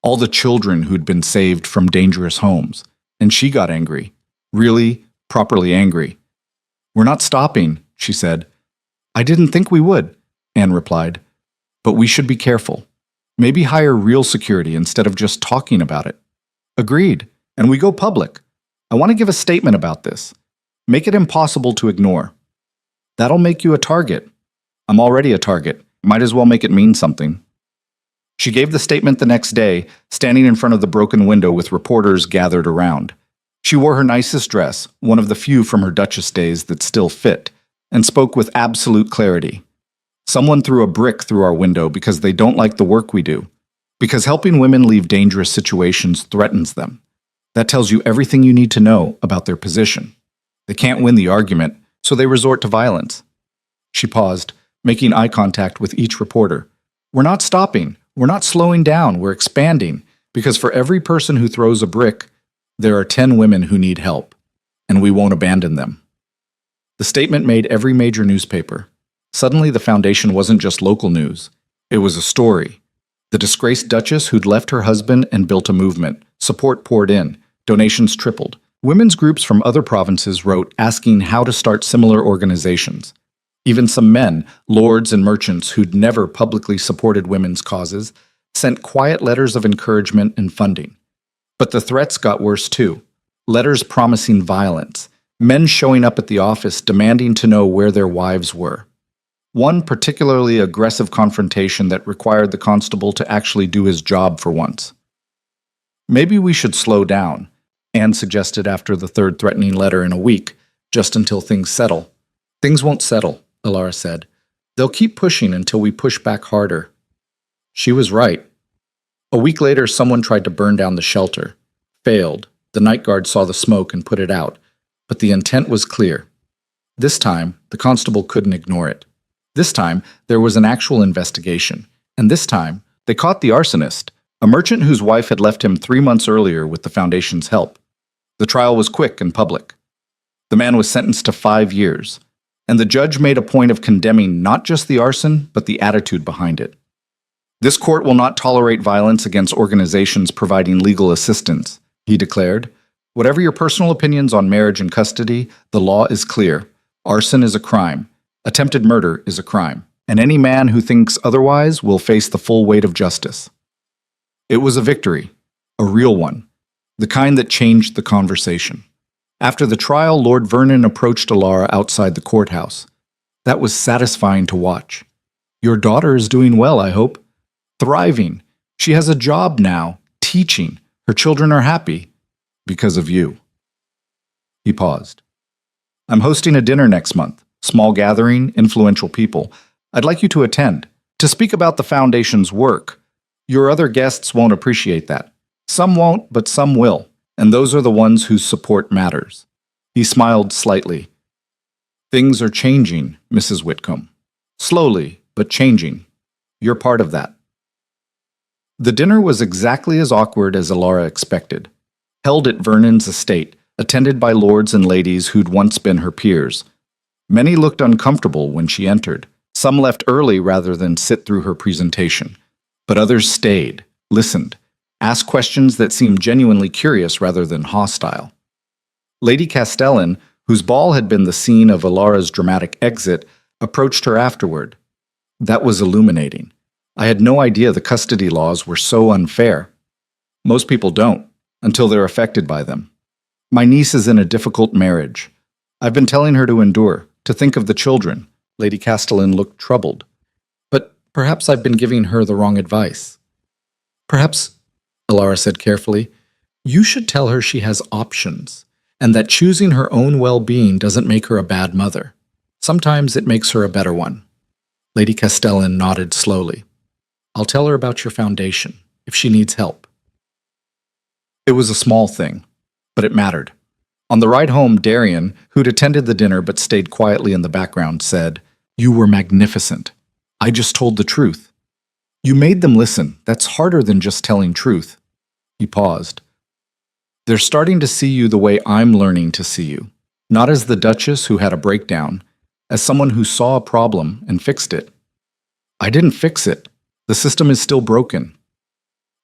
all the children who'd been saved from dangerous homes, and she got angry. Really, properly angry. "We're not stopping," she said. "I didn't think we would," Anne replied. "But we should be careful. Maybe hire real security instead of just talking about it." "Agreed. And we go public. I want to give a statement about this. Make it impossible to ignore." "That'll make you a target." "I'm already a target. Might as well make it mean something." She gave the statement the next day, standing in front of the broken window with reporters gathered around. She wore her nicest dress, one of the few from her Duchess days that still fit, and spoke with absolute clarity. "Someone threw a brick through our window because they don't like the work we do. Because helping women leave dangerous situations threatens them. That tells you everything you need to know about their position. They can't win the argument, so they resort to violence." She paused, making eye contact with each reporter. "We're not stopping. We're not slowing down. We're expanding. Because for every person who throws a brick, there are 10 women who need help. And we won't abandon them." The statement made every major newspaper. Suddenly, the foundation wasn't just local news. It was a story. The disgraced Duchess who'd left her husband and built a movement. Support poured in. Donations tripled. Women's groups from other provinces wrote asking how to start similar organizations. Even some men, lords and merchants who'd never publicly supported women's causes, sent quiet letters of encouragement and funding. But the threats got worse too. Letters promising violence. Men showing up at the office demanding to know where their wives were. One particularly aggressive confrontation that required the constable to actually do his job for once. "Maybe we should slow down," Anne suggested after the third threatening letter in a week, just until things settle. "Things won't settle," Alara said. They'll keep pushing until we push back harder. She was right. A week later, someone tried to burn down the shelter. Failed. The night guard saw the smoke and put it out. But the intent was clear. This time, the constable couldn't ignore it. This time, there was an actual investigation. And this time, they caught the arsonist, a merchant whose wife had left him 3 months earlier with the Foundation's help. The trial was quick and public. The man was sentenced to 5 years, and the judge made a point of condemning not just the arson, but the attitude behind it. This court will not tolerate violence against organizations providing legal assistance, he declared. Whatever your personal opinions on marriage and custody, the law is clear. Arson is a crime. Attempted murder is a crime. And any man who thinks otherwise will face the full weight of justice. It was a victory, a real one, the kind that changed the conversation. After the trial, Lord Vernon approached Alara outside the courthouse. That was satisfying to watch. Your daughter is doing well, I hope. Thriving. She has a job now, teaching. Her children are happy. Because of you. He paused. I'm hosting a dinner next month. Small gathering, influential people. I'd like you to attend, to speak about the Foundation's work. Your other guests won't appreciate that. Some won't, but some will, and those are the ones whose support matters. He smiled slightly. Things are changing, Mrs. Whitcomb. Slowly, but changing. You're part of that. The dinner was exactly as awkward as Alara expected. Held at Vernon's estate, attended by lords and ladies who'd once been her peers. Many looked uncomfortable when she entered. Some left early rather than sit through her presentation. But others stayed, listened, asked questions that seemed genuinely curious rather than hostile. Lady Castellan, whose ball had been the scene of Alara's dramatic exit, approached her afterward. That was illuminating. I had no idea the custody laws were so unfair. Most people don't, until they're affected by them. My niece is in a difficult marriage. I've been telling her to endure, to think of the children. Lady Castellan looked troubled. But perhaps I've been giving her the wrong advice. Perhaps, Alara said carefully, you should tell her she has options, and that choosing her own well-being doesn't make her a bad mother. Sometimes it makes her a better one. Lady Castellan nodded slowly. I'll tell her about your foundation, if she needs help. It was a small thing, but it mattered. On the ride home, Darian, who'd attended the dinner but stayed quietly in the background, said, You were magnificent. I just told the truth. You made them listen. That's harder than just telling truth. He paused. They're starting to see you the way I'm learning to see you. Not as the Duchess who had a breakdown, as someone who saw a problem and fixed it. I didn't fix it. The system is still broken.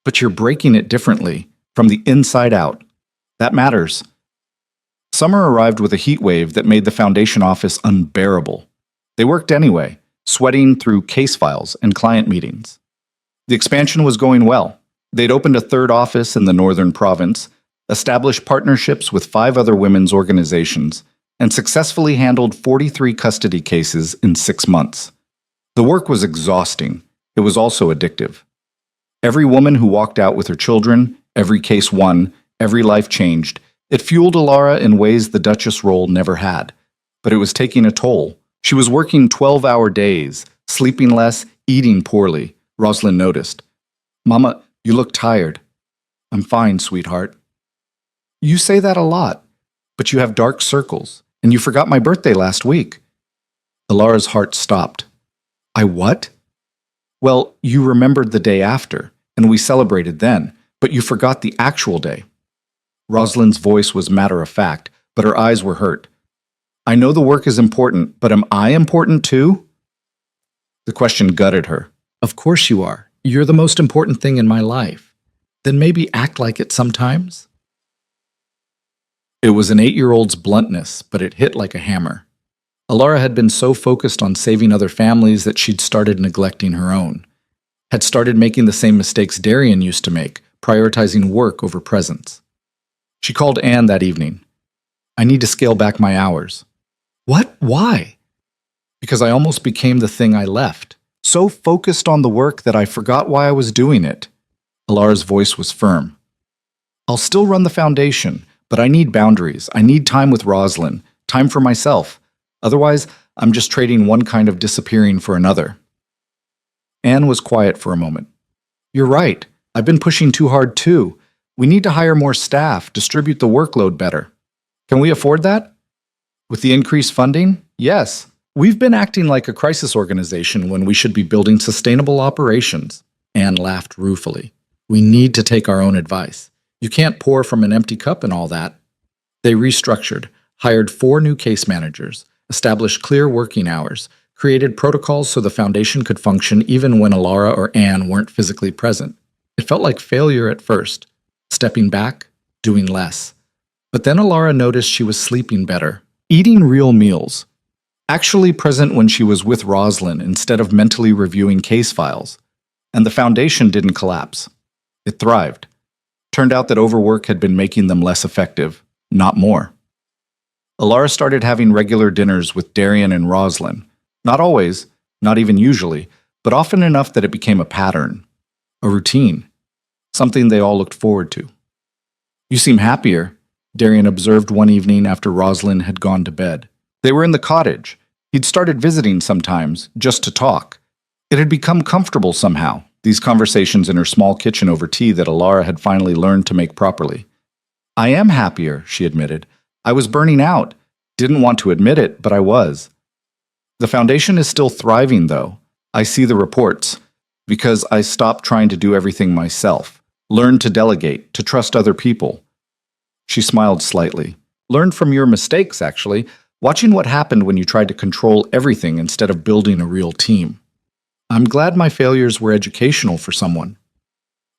But you're breaking it differently, from the inside out. That matters. Summer arrived with a heat wave that made the Foundation office unbearable. They worked anyway, sweating through case files and client meetings. The expansion was going well. They'd opened a third office in the northern province, established partnerships with 5 other women's organizations, and successfully handled 43 custody cases in 6 months. The work was exhausting. It was also addictive. Every woman who walked out with her children, every case won, every life changed. It fueled Alara in ways the Duchess role never had. But it was taking a toll. She was working 12-hour days, sleeping less, eating poorly. Rosalind noticed. Mama, you look tired. I'm fine, sweetheart. You say that a lot, but you have dark circles, and you forgot my birthday last week. Alara's heart stopped. I what? Well, you remembered the day after, and we celebrated then, but you forgot the actual day. Rosalind's voice was matter-of-fact, but her eyes were hurt. I know the work is important, but am I important too? The question gutted her. Of course you are. You're the most important thing in my life. Then maybe act like it sometimes? It was an 8-year-old's bluntness, but it hit like a hammer. Alara had been so focused on saving other families that she'd started neglecting her own. Had started making the same mistakes Darian used to make, prioritizing work over presence. She called Anne that evening. I need to scale back my hours. What? Why? Because I almost became the thing I left. So focused on the work that I forgot why I was doing it. Alara's voice was firm. I'll still run the foundation, but I need boundaries. I need time with Rosalind, time for myself. Otherwise, I'm just trading one kind of disappearing for another. Anne was quiet for a moment. You're right. I've been pushing too hard too. We need to hire more staff, distribute the workload better. Can we afford that? With the increased funding? Yes. We've been acting like a crisis organization when we should be building sustainable operations. Anne laughed ruefully. We need to take our own advice. You can't pour from an empty cup and all that. They restructured, hired 4 new case managers, established clear working hours, created protocols so the foundation could function even when Alara or Anne weren't physically present. It felt like failure at first, stepping back, doing less. But then Alara noticed she was sleeping better, eating real meals, actually present when she was with Roslyn instead of mentally reviewing case files. And the foundation didn't collapse. It thrived. Turned out that overwork had been making them less effective, not more. Alara started having regular dinners with Darian and Roslyn. Not always, not even usually, but often enough that it became a pattern, a routine, something they all looked forward to. You seem happier, Darian observed one evening after Roslyn had gone to bed. They were in the cottage. He'd started visiting sometimes, just to talk. It had become comfortable somehow, these conversations in her small kitchen over tea that Alara had finally learned to make properly. I am happier, she admitted. I was burning out. Didn't want to admit it, but I was. The foundation is still thriving, though. I see the reports. Because I stopped trying to do everything myself. Learned to delegate, to trust other people. She smiled slightly. Learned from your mistakes, actually. Watching what happened when you tried to control everything instead of building a real team. I'm glad my failures were educational for someone.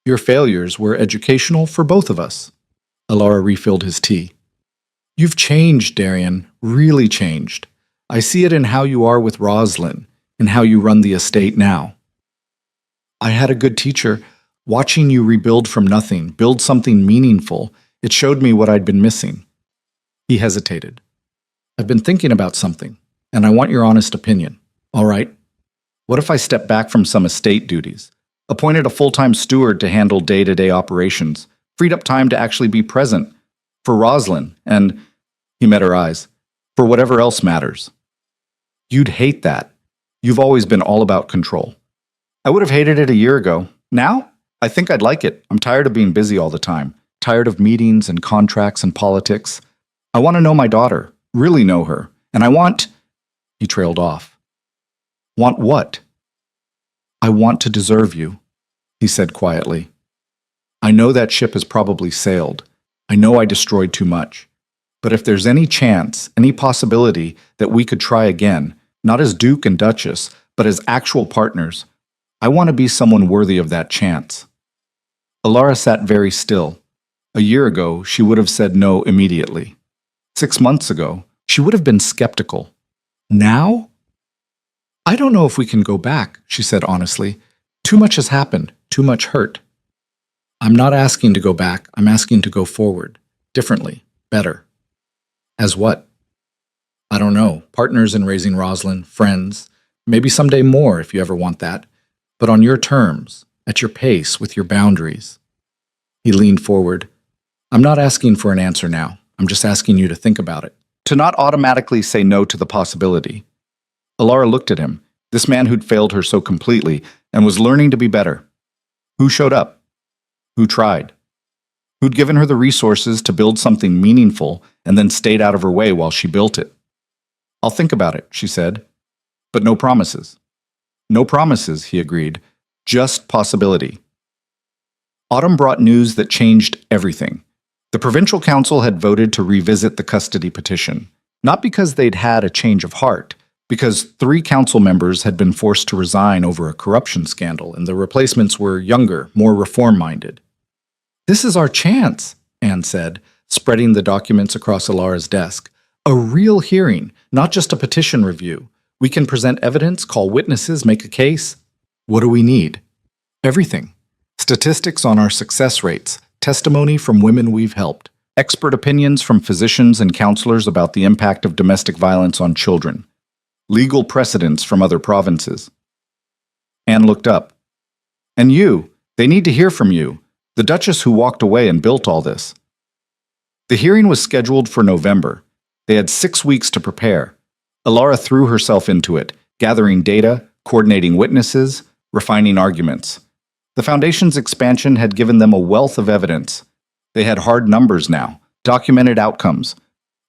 Your failures were educational for both of us. Alara refilled his tea. You've changed, Darian, really changed. I see it in how you are with Roslyn, and how you run the estate now. I had a good teacher. Watching you rebuild from nothing, build something meaningful, it showed me what I'd been missing. He hesitated. I've been thinking about something, and I want your honest opinion. All right? What if I stepped back from some estate duties, appointed a full-time steward to handle day-to-day operations, freed up time to actually be present for Roslyn and, he met her eyes, for whatever else matters? You'd hate that. You've always been all about control. I would have hated it a year ago. Now, I think I'd like it. I'm tired of being busy all the time, tired of meetings and contracts and politics. I want to know my daughter, really know her, and I want... He trailed off. Want what? I want to deserve you, he said quietly. I know that ship has probably sailed. I know I destroyed too much. But if there's any chance, any possibility that we could try again, not as Duke and Duchess, but as actual partners, I want to be someone worthy of that chance. Alara sat very still. A year ago, she would have said no immediately. 6 months ago, she would have been skeptical. Now? I don't know if we can go back, she said honestly. Too much has happened, too much hurt. I'm not asking to go back, I'm asking to go forward. Differently, better. As what? I don't know, partners in raising Roslyn, friends, maybe someday more if you ever want that, but on your terms, at your pace, with your boundaries. He leaned forward. I'm not asking for an answer now, I'm just asking you to think about it. To not automatically say no to the possibility. Alara looked at him, this man who'd failed her so completely and was learning to be better. Who showed up? Who tried? Who'd given her the resources to build something meaningful and then stayed out of her way while she built it? I'll think about it, she said. But no promises. No promises, he agreed. Just possibility. Autumn brought news that changed everything. The Provincial Council had voted to revisit the custody petition, not because they'd had a change of heart, because 3 council members had been forced to resign over a corruption scandal, and the replacements were younger, more reform-minded. This is our chance, Anne said, spreading the documents across Alara's desk. A real hearing, not just a petition review. We can present evidence, call witnesses, make a case. What do we need? Everything. Statistics on our success rates, testimony from women we've helped, expert opinions from physicians and counselors about the impact of domestic violence on children, legal precedents from other provinces. Anne looked up. And you, they need to hear from you, the Duchess who walked away and built all this. The hearing was scheduled for November. They had 6 weeks to prepare. Alara threw herself into it, gathering data, coordinating witnesses, refining arguments. The Foundation's expansion had given them a wealth of evidence. They had hard numbers now, documented outcomes,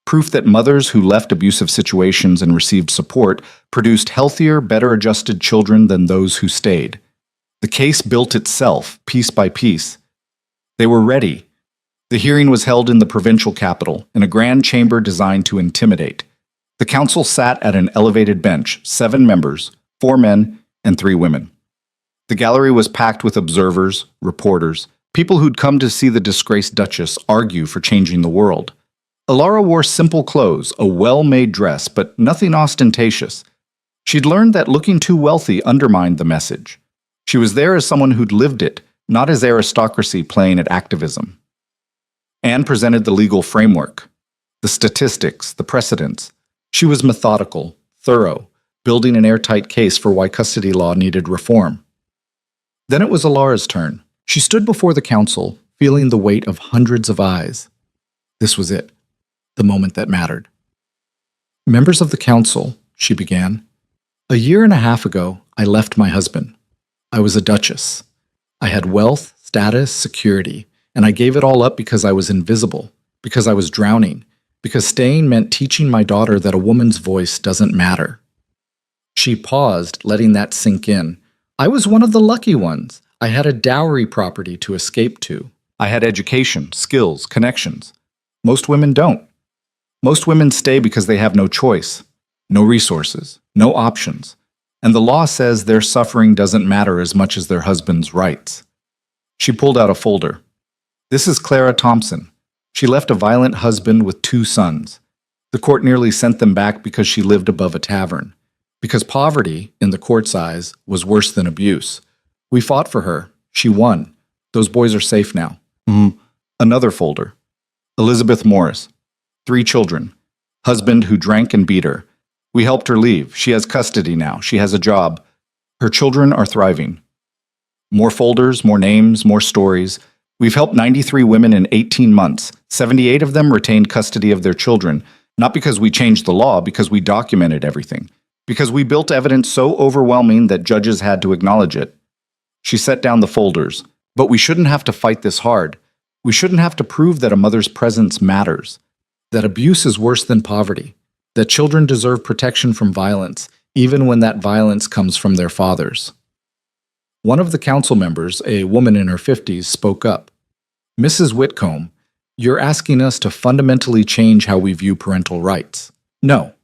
proof that mothers who left abusive situations and received support produced healthier, better-adjusted children than those who stayed. The case built itself, piece by piece. They were ready. The hearing was held in the provincial capital, in a grand chamber designed to intimidate. The council sat at an elevated bench, 7 members, 4 men and 3 women. The gallery was packed with observers, reporters, people who'd come to see the disgraced Duchess argue for changing the world. Alara wore simple clothes, a well-made dress, but nothing ostentatious. She'd learned that looking too wealthy undermined the message. She was there as someone who'd lived it, not as aristocracy playing at activism. Anne presented the legal framework, the statistics, the precedents. She was methodical, thorough, building an airtight case for why custody law needed reform. Then it was Alara's turn. She stood before the council, feeling the weight of hundreds of eyes. This was it, the moment that mattered. Members of the council, she began. A year and a half ago, I left my husband. I was a duchess. I had wealth, status, security, and I gave it all up because I was invisible, because I was drowning, because staying meant teaching my daughter that a woman's voice doesn't matter. She paused, letting that sink in. I was one of the lucky ones. I had a dowry property to escape to. I had education, skills, connections. Most women don't. Most women stay because they have no choice, no resources, no options. And the law says their suffering doesn't matter as much as their husband's rights. She pulled out a folder. This is Clara Thompson. She left a violent husband with 2 sons. The court nearly sent them back because she lived above a tavern. Because poverty, in the court's eyes, was worse than abuse. We fought for her. She won. Those boys are safe now. Another folder. Elizabeth Morris. 3 children. Husband who drank and beat her. We helped her leave. She has custody now. She has a job. Her children are thriving. More folders, more names, more stories. We've helped 93 women in 18 months. 78 of them retained custody of their children, not because we changed the law, because we documented everything. Because we built evidence so overwhelming that judges had to acknowledge it. She set down the folders. But we shouldn't have to fight this hard. We shouldn't have to prove that a mother's presence matters. That abuse is worse than poverty. That children deserve protection from violence, even when that violence comes from their fathers. One of the council members, a woman in her 50s, spoke up. Mrs. Whitcomb, you're asking us to fundamentally change how we view parental rights. No.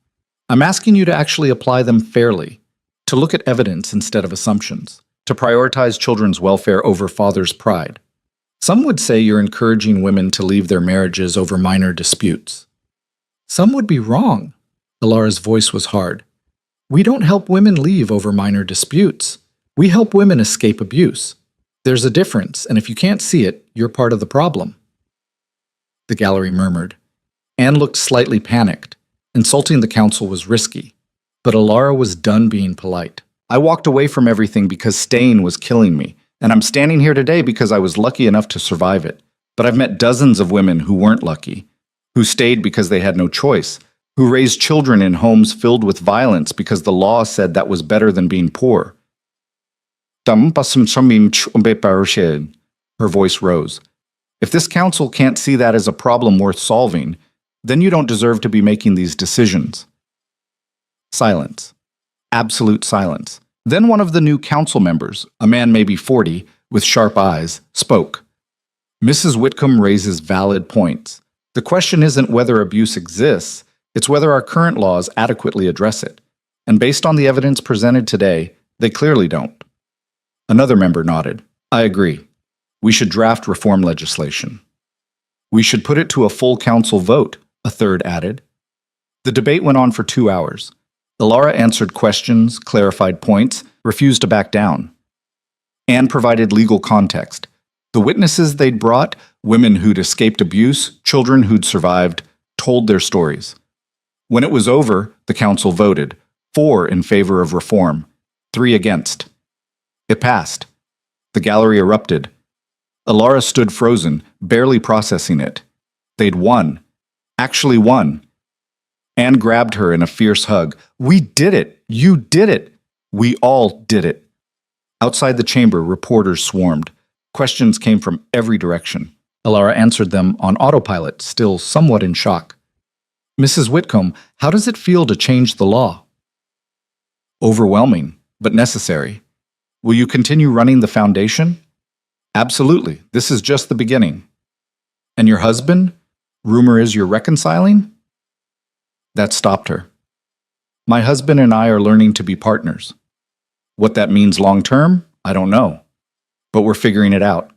I'm asking you to actually apply them fairly, to look at evidence instead of assumptions, to prioritize children's welfare over father's pride. Some would say you're encouraging women to leave their marriages over minor disputes. Some would be wrong. Alara's voice was hard. We don't help women leave over minor disputes. We help women escape abuse. There's a difference, and if you can't see it, you're part of the problem. The gallery murmured. Anne looked slightly panicked. Insulting the council was risky, but Alara was done being polite. I walked away from everything because staying was killing me, and I'm standing here today because I was lucky enough to survive it. But I've met dozens of women who weren't lucky, who stayed because they had no choice, who raised children in homes filled with violence because the law said that was better than being poor. Her voice rose. If this council can't see that as a problem worth solving, then you don't deserve to be making these decisions. Silence. Absolute silence. Then one of the new council members, a man maybe 40, with sharp eyes, spoke. Mrs. Whitcomb raises valid points. The question isn't whether abuse exists, it's whether our current laws adequately address it. And based on the evidence presented today, they clearly don't. Another member nodded. I agree. We should draft reform legislation. We should put it to a full council vote, a third added. The debate went on for 2 hours. Alara answered questions, clarified points, refused to back down. Anne provided legal context. The witnesses they'd brought, women who'd escaped abuse, children who'd survived, told their stories. When it was over, the council voted, 4 in favor of reform, 3 against. It passed. The gallery erupted. Alara stood frozen, barely processing it. They'd won. Actually won. Anne grabbed her in a fierce hug. We did it! You did it! We all did it! Outside the chamber, reporters swarmed. Questions came from every direction. Alara answered them on autopilot, still somewhat in shock. Mrs. Whitcomb, how does it feel to change the law? Overwhelming, but necessary. Will you continue running the foundation? Absolutely. This is just the beginning. And your husband? Rumor is you're reconciling? That stopped her. My husband and I are learning to be partners. What that means long term, I don't know. But we're figuring it out.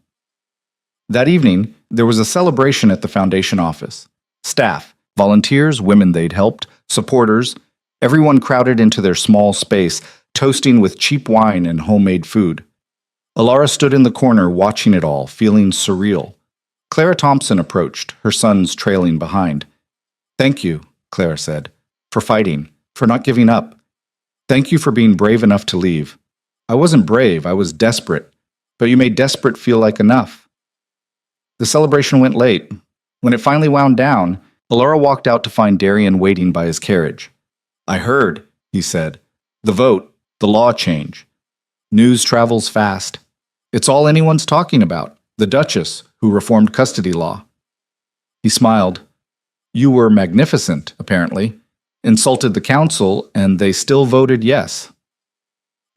That evening, there was a celebration at the foundation office. Staff, volunteers, women they'd helped, supporters, everyone crowded into their small space, toasting with cheap wine and homemade food. Alara stood in the corner watching it all, feeling surreal. Clara Thompson approached, her sons trailing behind. Thank you, Clara said, for fighting, for not giving up. Thank you for being brave enough to leave. I wasn't brave, I was desperate, but you made desperate feel like enough. The celebration went late. When it finally wound down, Alara walked out to find Darian waiting by his carriage. I heard, he said. The vote, the law change. News travels fast. It's all anyone's talking about, the Duchess, who reformed custody law. He smiled. You were magnificent, apparently. Insulted the council, and they still voted yes.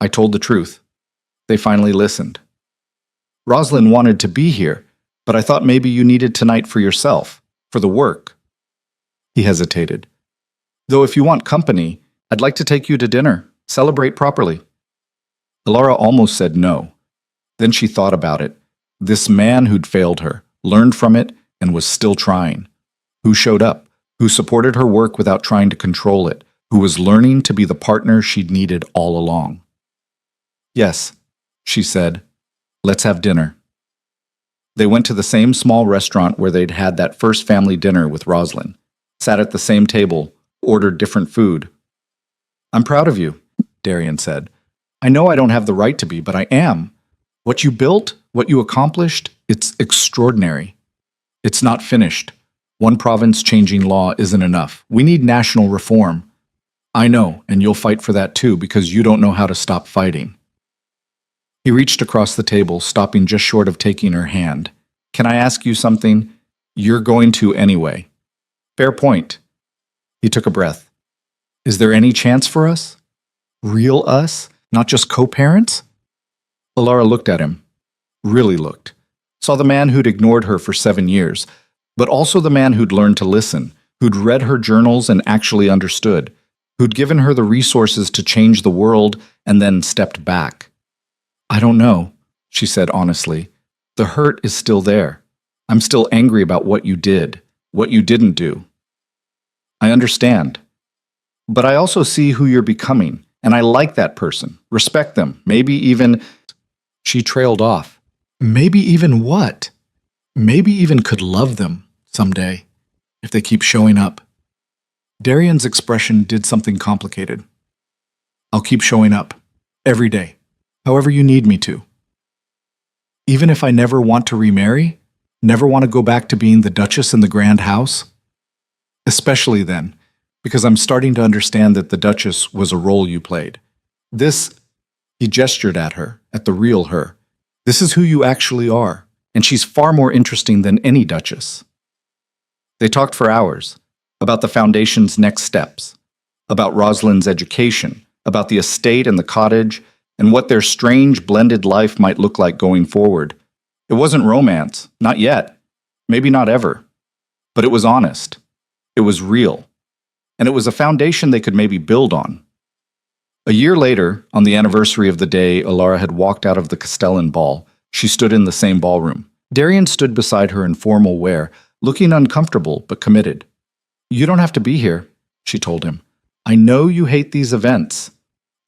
I told the truth. They finally listened. Rosalind wanted to be here, but I thought maybe you needed tonight for yourself, for the work. He hesitated. Though if you want company, I'd like to take you to dinner, celebrate properly. Alara almost said no. Then she thought about it. This man who'd failed her, learned from it, and was still trying. Who showed up, who supported her work without trying to control it, who was learning to be the partner she'd needed all along. Yes, she said. Let's have dinner. They went to the same small restaurant where they'd had that first family dinner with Rosalind, sat at the same table, ordered different food. I'm proud of you, Darian said. I know I don't have the right to be, but I am. What you built, what you accomplished, it's extraordinary. It's not finished. One province changing law isn't enough. We need national reform. I know, and you'll fight for that too, because you don't know how to stop fighting. He reached across the table, stopping just short of taking her hand. Can I ask you something? You're going to anyway. Fair point. He took a breath. Is there any chance for us? Real us? Not just co-parents? Alara looked at him. Really looked. Saw the man who'd ignored her for 7 years, but also the man who'd learned to listen, who'd read her journals and actually understood, who'd given her the resources to change the world and then stepped back. I don't know, she said honestly. The hurt is still there. I'm still angry about what you did, what you didn't do. I understand. But I also see who you're becoming, and I like that person, respect them, maybe even... She trailed off. Maybe even what? Maybe even could love them someday, if they keep showing up. Darian's expression did something complicated. I'll keep showing up, every day. However you need me to. Even if I never want to remarry, never want to go back to being the Duchess in the grand house? Especially then, because I'm starting to understand that the Duchess was a role you played. This, he gestured at her, at the real her. This is who you actually are, and she's far more interesting than any Duchess. They talked for hours, about the foundation's next steps, about Rosalind's education, about the estate and the cottage, and what their strange blended life might look like going forward. It wasn't romance, not yet, maybe not ever. But it was honest. It was real. And it was a foundation they could maybe build on. A year later, on the anniversary of the day Alara had walked out of the Castellan ball, she stood in the same ballroom. Darian stood beside her in formal wear, looking uncomfortable but committed. You don't have to be here, she told him. I know you hate these events.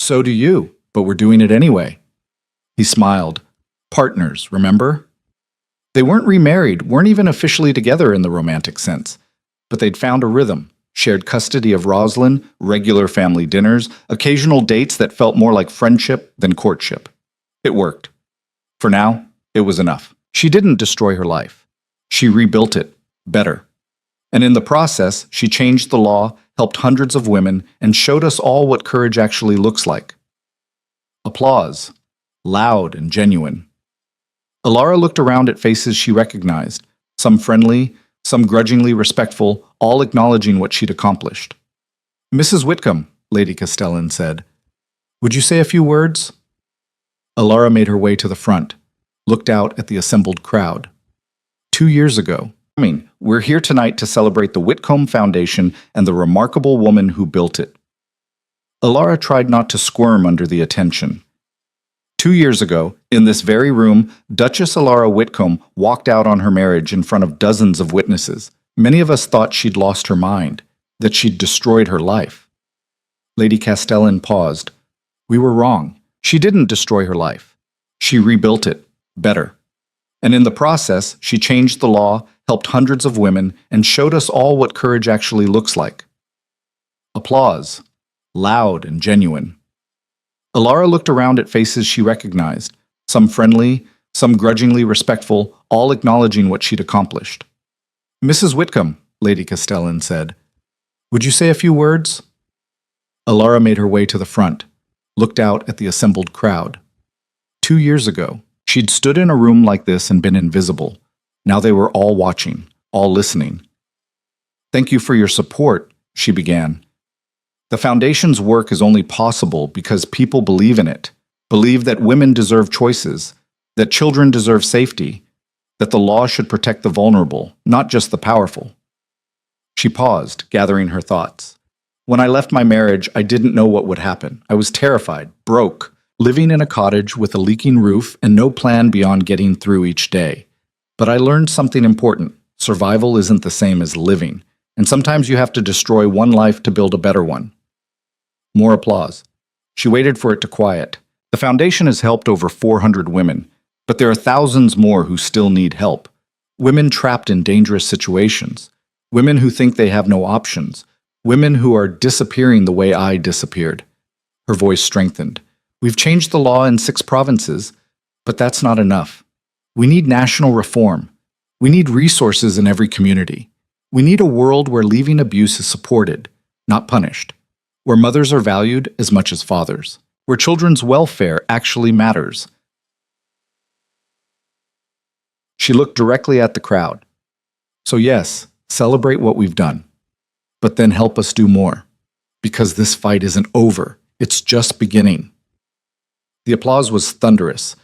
So do you. But we're doing it anyway. He smiled. Partners, remember? They weren't remarried, weren't even officially together in the romantic sense. But they'd found a rhythm, shared custody of Rosalind, regular family dinners, occasional dates that felt more like friendship than courtship. It worked. For now, it was enough. She didn't destroy her life. She rebuilt it, better. And in the process, she changed the law, helped hundreds of women, and showed us all what courage actually looks like. Applause, loud and genuine. Alara looked around at faces she recognized, some friendly, some grudgingly respectful, all acknowledging what she'd accomplished. "Mrs. Whitcomb," Lady Castellan said, "would you say a few words?" Alara made her way to the front, looked out at the assembled crowd. 2 years ago, we're here tonight to celebrate the Whitcomb Foundation and the remarkable woman who built it. Alara tried not to squirm under the attention. 2 years ago, in this very room, Duchess Alara Whitcomb walked out on her marriage in front of dozens of witnesses. Many of us thought she'd lost her mind, that she'd destroyed her life. Lady Castellan paused. We were wrong. She didn't destroy her life. She rebuilt it, better. And in the process, she changed the law, helped hundreds of women, and showed us all what courage actually looks like. Applause, loud and genuine. Alara looked around at faces she recognized, some friendly, some grudgingly respectful, all acknowledging what she'd accomplished. "Mrs. Whitcomb," Lady Castellan said, "would you say a few words?" Alara made her way to the front, looked out at the assembled crowd. 2 years ago, she'd stood in a room like this and been invisible. Now they were all watching, all listening. "Thank you for your support," she began. "The Foundation's work is only possible because people believe in it, believe that women deserve choices, that children deserve safety, that the law should protect the vulnerable, not just the powerful." She paused, gathering her thoughts. "When I left my marriage, I didn't know what would happen. I was terrified, broke, living in a cottage with a leaking roof and no plan beyond getting through each day. But I learned something important. Survival isn't the same as living, and sometimes you have to destroy one life to build a better one." More applause. She waited for it to quiet. The Foundation has helped over 400 women, but there are thousands more who still need help. Women trapped in dangerous situations. Women who think they have no options. Women who are disappearing the way I disappeared. Her voice strengthened. "We've changed the law in 6 provinces, but that's not enough. We need national reform. We need resources in every community. We need a world where leaving abuse is supported, not punished. Where mothers are valued as much as fathers. Where children's welfare actually matters." She looked directly at the crowd. "So yes, celebrate what we've done. But then help us do more. Because this fight isn't over. It's just beginning." The applause was thunderous.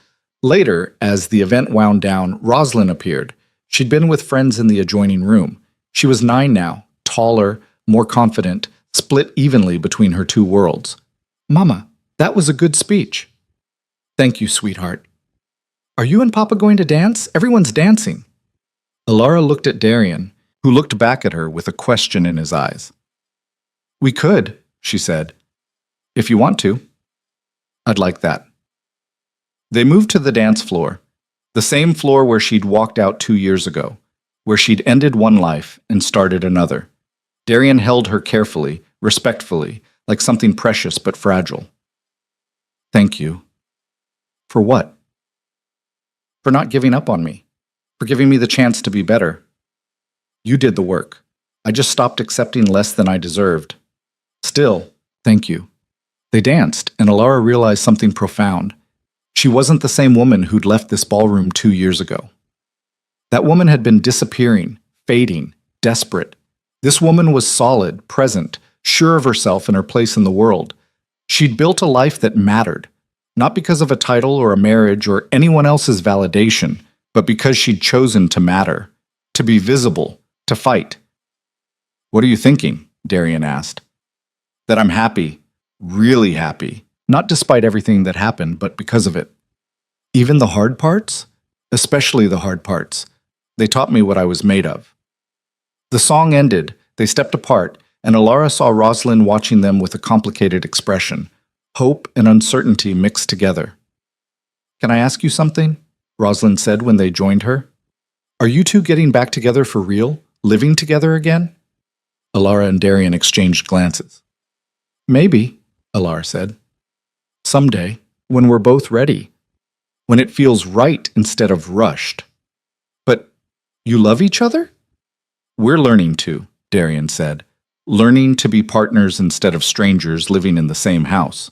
Later, as the event wound down, Rosalind appeared. She'd been with friends in the adjoining room. She was 9 now, taller, more confident, split evenly between her 2 worlds. "Mama, that was a good speech." "Thank you, sweetheart." "Are you and Papa going to dance? Everyone's dancing." Alara looked at Darian, who looked back at her with a question in his eyes. "We could," she said. "If you want to." "I'd like that." They moved to the dance floor, the same floor where she'd walked out 2 years ago, where she'd ended one life and started another. Darian held her carefully, respectfully, like something precious but fragile. "Thank you." "For what?" "For not giving up on me. For giving me the chance to be better. You did the work. I just stopped accepting less than I deserved. Still, thank you." They danced, and Alara realized something profound. She wasn't the same woman who'd left this ballroom 2 years ago. That woman had been disappearing, fading, desperate. This woman was solid, present, sure of herself and her place in the world. She'd built a life that mattered, not because of a title or a marriage or anyone else's validation, but because she'd chosen to matter, to be visible, to fight. "What are you thinking?" Darian asked. "That I'm happy, really happy, not despite everything that happened, but because of it. Even the hard parts? Especially the hard parts. They taught me what I was made of." The song ended, they stepped apart, and Alara saw Rosalind watching them with a complicated expression, hope and uncertainty mixed together. "Can I ask you something?" Rosalind said when they joined her. "Are you two getting back together for real? Living together again?" Alara and Darian exchanged glances. "Maybe," Alara said. "Someday, when we're both ready. When it feels right instead of rushed." "But you love each other?" We're learning to, Darian said. Learning to be partners instead of strangers living in the same house.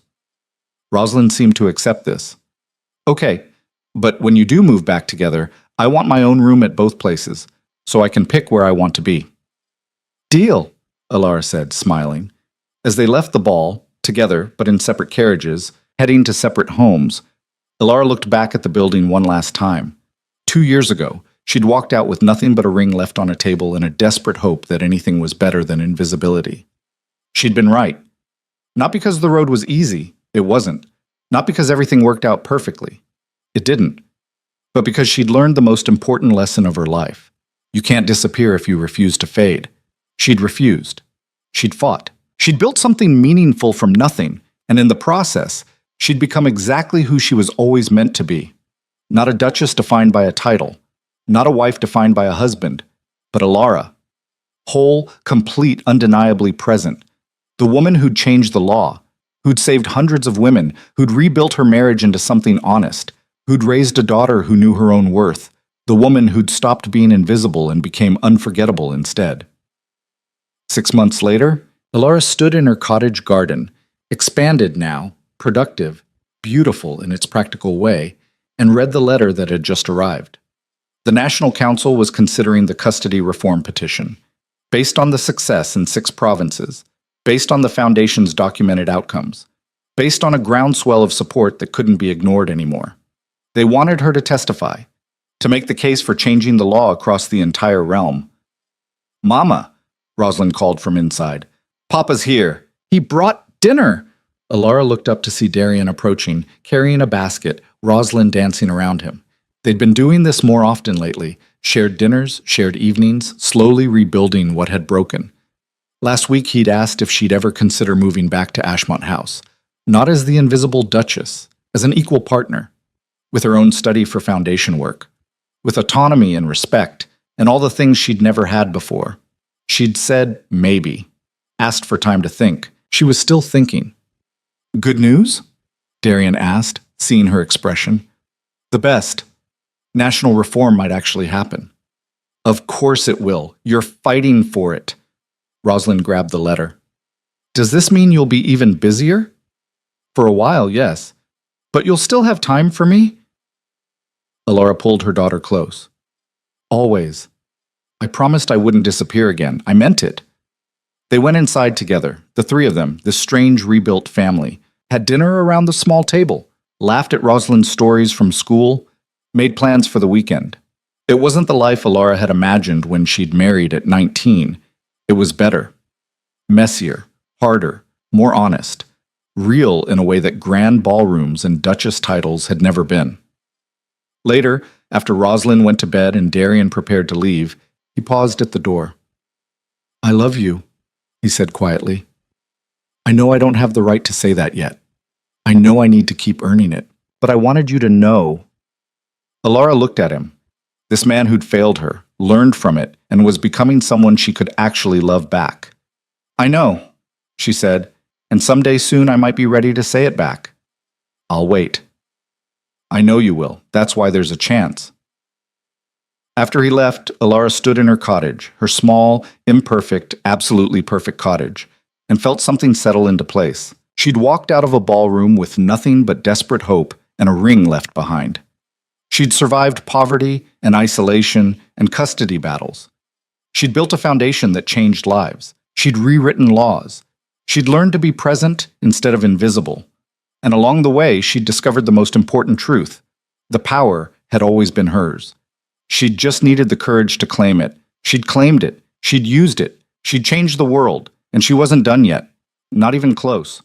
Rosalind seemed to accept this. Okay, but when you do move back together, I want my own room at both places, so I can pick where I want to be. Deal, Alara said, smiling. As they left the ball, together but in separate carriages, heading to separate homes, Alara looked back at the building one last time. 2 years ago, she'd walked out with nothing but a ring left on a table and a desperate hope that anything was better than invisibility. She'd been right. Not because the road was easy, it wasn't. Not because everything worked out perfectly. It didn't. But because she'd learned the most important lesson of her life. You can't disappear if you refuse to fade. She'd refused. She'd fought. She'd built something meaningful from nothing, and in the process, she'd become exactly who she was always meant to be. Not a duchess defined by a title, not a wife defined by a husband, but Alara. Whole, complete, undeniably present. The woman who'd changed the law, who'd saved hundreds of women, who'd rebuilt her marriage into something honest, who'd raised a daughter who knew her own worth, the woman who'd stopped being invisible and became unforgettable instead. 6 months later, Alara stood in her cottage garden, expanded now, productive, beautiful in its practical way, and read the letter that had just arrived. The National Council was considering the custody reform petition, based on the success in 6 provinces, based on the Foundation's documented outcomes, based on a groundswell of support that couldn't be ignored anymore. They wanted her to testify, to make the case for changing the law across the entire realm. "Mama," Rosalind called from inside. "Papa's here. He brought dinner." Alara looked up to see Darian approaching, carrying a basket, Rosalind dancing around him. They'd been doing this more often lately, shared dinners, shared evenings, slowly rebuilding what had broken. Last week he'd asked if she'd ever consider moving back to Ashmont House, not as the invisible duchess, as an equal partner, with her own study for foundation work, with autonomy and respect, and all the things she'd never had before. She'd said maybe, asked for time to think. She was still thinking. "Good news?" Darian asked, seeing her expression. "The best. National reform might actually happen." "Of course it will. You're fighting for it." Rosalind grabbed the letter. "Does this mean you'll be even busier?" "For a while, yes. But you'll still have time for me?" Alara pulled her daughter close. "Always. I promised I wouldn't disappear again. I meant it." They went inside together, the 3 of them, this strange rebuilt family, had dinner around the small table, laughed at Rosalind's stories from school, made plans for the weekend. It wasn't the life Alara had imagined when she'd married at 19. It was better. Messier, harder, more honest, real in a way that grand ballrooms and duchess titles had never been. Later, after Rosalind went to bed and Darian prepared to leave, he paused at the door. "I love you," he said quietly. "I know I don't have the right to say that yet. I know I need to keep earning it, but I wanted you to know." Alara looked at him. This man who'd failed her, learned from it, and was becoming someone she could actually love back. "I know," she said, "and someday soon I might be ready to say it back. I'll wait." "I know you will. That's why there's a chance." After he left, Alara stood in her cottage, her small, imperfect, absolutely perfect cottage, and felt something settle into place. She'd walked out of a ballroom with nothing but desperate hope and a ring left behind. She'd survived poverty and isolation and custody battles. She'd built a foundation that changed lives. She'd rewritten laws. She'd learned to be present instead of invisible. And along the way, she'd discovered the most important truth. The power had always been hers. She'd just needed the courage to claim it. She'd claimed it. She'd used it. She'd changed the world. And she wasn't done yet. Not even close.